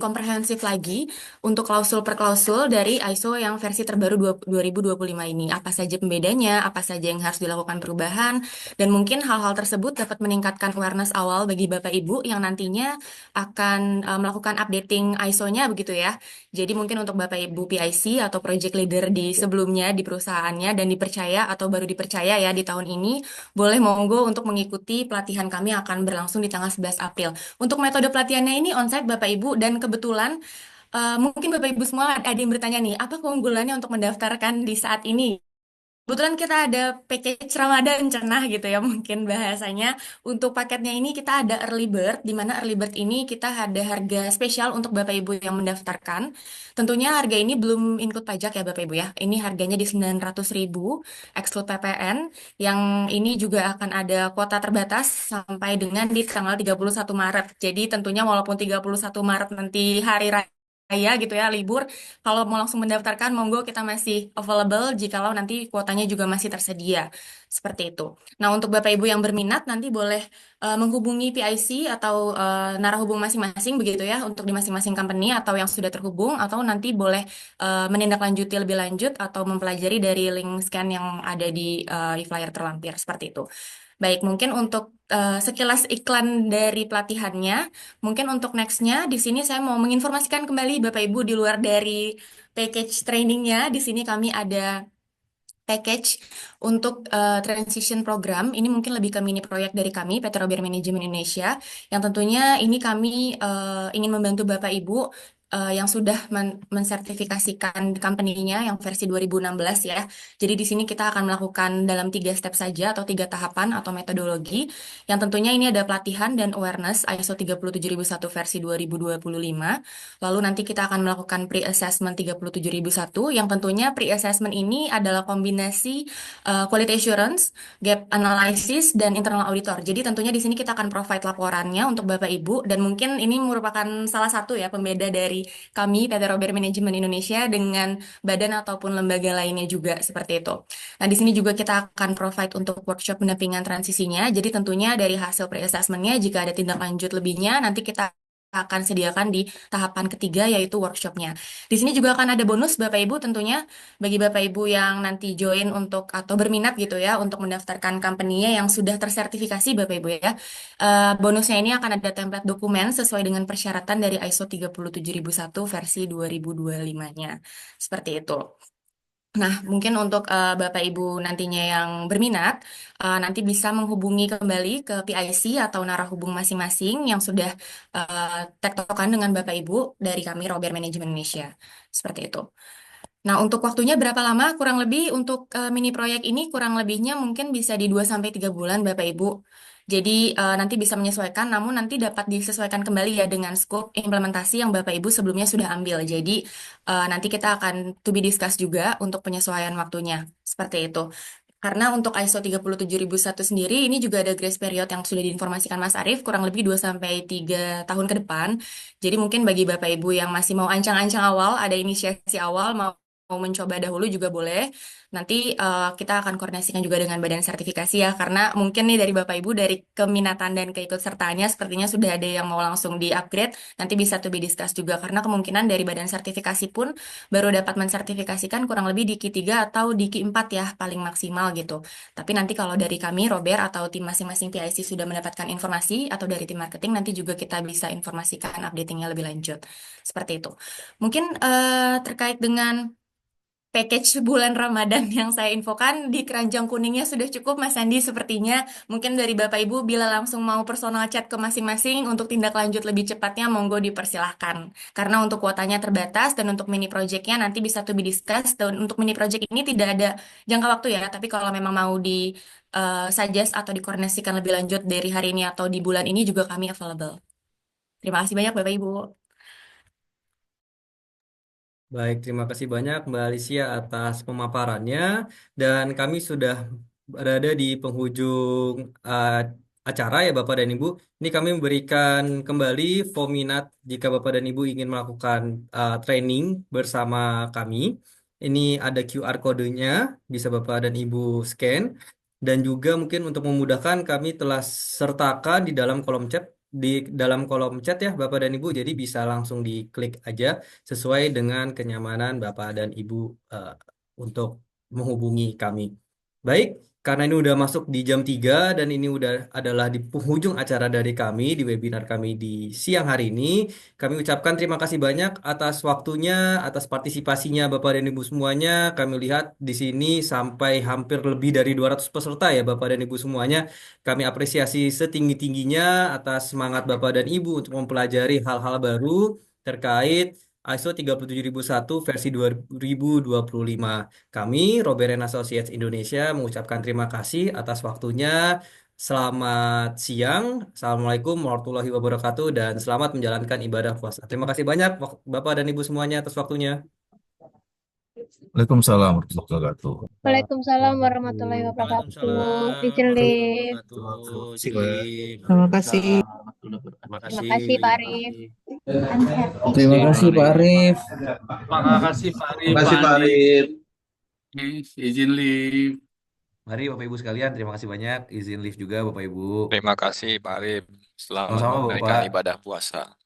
komprehensif lagi untuk klausul per klausul dari ISO yang versi terbaru 2025 ini. Apa saja pembedanya, apa saja yang harus dilakukan perubahan, dan mungkin hal-hal tersebut dapat meningkatkan awareness awal bagi Bapak Ibu yang nantinya akan melakukan updating ISO-nya begitu ya. Jadi mungkin untuk Bapak Ibu PIC atau project leader di sebelumnya di perusahaannya dan dipercaya atau baru dipercaya ya di tahun ini, boleh monggo untuk mengikuti pelatihan kami yang akan berlangsung di tanggal 11 April. Untuk metode pelatihannya ini onsite Bapak Ibu, dan kebetulan mungkin Bapak Ibu semua ada yang bertanya nih, apa keunggulannya untuk mendaftarkan di saat ini? Kebetulan kita ada package Ramadan cenah gitu ya mungkin bahasanya. Untuk paketnya ini kita ada early bird, di mana early bird ini kita ada harga spesial untuk Bapak Ibu yang mendaftarkan. Tentunya harga ini belum include pajak ya Bapak Ibu ya. Ini harganya di 900.000 exclude PPN. Yang ini juga akan ada kuota terbatas sampai dengan di tanggal 31 Maret. Jadi tentunya walaupun 31 Maret nanti hari raya gitu ya libur, kalau mau langsung mendaftarkan, monggo kita masih available jikalau nanti kuotanya juga masih tersedia. Seperti itu. Nah, untuk Bapak Ibu yang berminat, nanti boleh menghubungi PIC atau narah hubung masing-masing begitu ya, untuk di masing-masing company atau yang sudah terhubung, atau nanti boleh menindaklanjuti lebih lanjut atau mempelajari dari link scan yang ada di e-flyer terlampir. Seperti itu. Baik, mungkin untuk sekilas iklan dari pelatihannya. Mungkin untuk nextnya, di sini saya mau menginformasikan kembali Bapak Ibu di luar dari package trainingnya. Di sini kami ada package untuk transition program. Ini mungkin lebih ke mini proyek dari kami, PT Robert Management Indonesia, yang tentunya ini kami ingin membantu Bapak Ibu yang sudah mensertifikasikan company-nya yang versi 2016 ya. Jadi di sini kita akan melakukan dalam 3 step saja atau 3 tahapan atau metodologi. Yang tentunya ini ada pelatihan dan awareness ISO 37001 versi 2025. Lalu nanti kita akan melakukan pre-assessment 37001 yang tentunya pre-assessment ini adalah kombinasi quality assurance, gap analysis, dan internal auditor. Jadi tentunya di sini kita akan provide laporannya untuk Bapak Ibu, dan mungkin ini merupakan salah satu ya pembeda dari kami PT Robert Management Indonesia dengan badan ataupun lembaga lainnya juga seperti itu. Nah, di sini juga kita akan provide untuk workshop pendampingan transisinya. Jadi tentunya dari hasil pre-assessment-nya jika ada tindak lanjut lebihnya nanti kita akan sediakan di tahapan ketiga yaitu workshopnya. Di sini juga akan ada bonus Bapak Ibu tentunya bagi Bapak Ibu yang nanti join untuk atau berminat gitu ya untuk mendaftarkan company-nya yang sudah tersertifikasi Bapak Ibu ya. Bonusnya ini akan ada template dokumen sesuai dengan persyaratan dari ISO 37001 versi 2025-nya. Seperti itu. Nah, mungkin untuk Bapak Ibu nantinya yang berminat, nanti bisa menghubungi kembali ke PIC atau narah hubung masing-masing yang sudah tektokan dengan Bapak Ibu dari kami Robert Management Indonesia. Seperti itu. Nah, untuk waktunya berapa lama? Kurang lebih untuk mini proyek ini kurang lebihnya mungkin bisa di 2 sampai 3 bulan Bapak Ibu. Jadi nanti bisa menyesuaikan, namun nanti dapat disesuaikan kembali ya dengan scope implementasi yang Bapak Ibu sebelumnya sudah ambil. Jadi nanti kita akan to be discuss juga untuk penyesuaian waktunya. Seperti itu. Karena untuk ISO 37001 sendiri ini juga ada grace period yang sudah diinformasikan Mas Arief kurang lebih 2 sampai 3 tahun ke depan. Jadi mungkin bagi Bapak Ibu yang masih mau ancang-ancang awal, ada inisiasi awal, mau mencoba dahulu juga boleh. Nanti kita akan koordinasikan juga dengan badan sertifikasi ya, karena mungkin nih dari Bapak Ibu dari keminatan dan keikutsertaannya sepertinya sudah ada yang mau langsung di-upgrade, nanti bisa to be discuss juga, karena kemungkinan dari badan sertifikasi pun baru dapat mensertifikasikan kurang lebih di Q3 atau di Q4 ya, paling maksimal gitu. Tapi nanti kalau dari kami, Robert, atau tim masing-masing PIC sudah mendapatkan informasi, atau dari tim marketing, nanti juga kita bisa informasikan updatingnya lebih lanjut. Seperti itu. Mungkin terkait dengan package bulan Ramadan yang saya infokan di keranjang kuningnya sudah cukup Mas Andi sepertinya. Mungkin dari Bapak Ibu bila langsung mau personal chat ke masing-masing untuk tindak lanjut lebih cepatnya monggo dipersilahkan. Karena untuk kuotanya terbatas dan untuk mini projectnya nanti bisa to be discussed. Dan untuk mini project ini tidak ada jangka waktu ya, tapi kalau memang mau di suggest atau dikoordinasikan lebih lanjut dari hari ini atau di bulan ini juga kami available. Terima kasih banyak Bapak Ibu. Baik, terima kasih banyak Mbak Alicia atas pemaparannya, dan kami sudah berada di penghujung acara ya Bapak dan Ibu. Ini kami memberikan kembali form minat jika Bapak dan Ibu ingin melakukan training bersama kami. Ini ada QR kodenya, bisa Bapak dan Ibu scan. Dan juga mungkin untuk memudahkan kami telah sertakan di dalam kolom chat ya Bapak dan Ibu. Jadi bisa langsung diklik aja sesuai dengan kenyamanan Bapak dan Ibu eh, untuk menghubungi kami. Baik, karena ini udah masuk di jam 3 dan ini udah adalah di penghujung acara dari kami di webinar kami di siang hari ini. Kami ucapkan terima kasih banyak atas waktunya, atas partisipasinya Bapak dan Ibu semuanya. Kami lihat di sini sampai hampir lebih dari 200 peserta ya Bapak dan Ibu semuanya. Kami apresiasi setinggi-tingginya atas semangat Bapak dan Ibu untuk mempelajari hal-hal baru terkait ISO 37001 versi 2025. Kami, Robert and Associates Indonesia, mengucapkan terima kasih atas waktunya. Selamat siang, Assalamualaikum warahmatullahi wabarakatuh, dan selamat menjalankan ibadah puasa. Terima kasih banyak, Bapak dan Ibu semuanya, atas waktunya. Waalaikumsalam warahmatullahi wabarakatuh. Waalaikumsalam warahmatullahi wabarakatuh. Waalaikumsalam Izin warahmatullahi live. wabarakatuh. Terima kasih, Izin Pak. live. Terima kasih. Terima Terima kasih. kasih Pak Arif. Terima kasih Pak Arif. Terima kasih Pak Arif, Terima Pak kasih Pak Andi. Arif. Izin live. Mari Bapak Ibu sekalian, terima kasih banyak. Izin live juga Bapak Ibu. Terima kasih Pak Arif. Selamat Sama-sama menunaikan Bapak. ibadah puasa.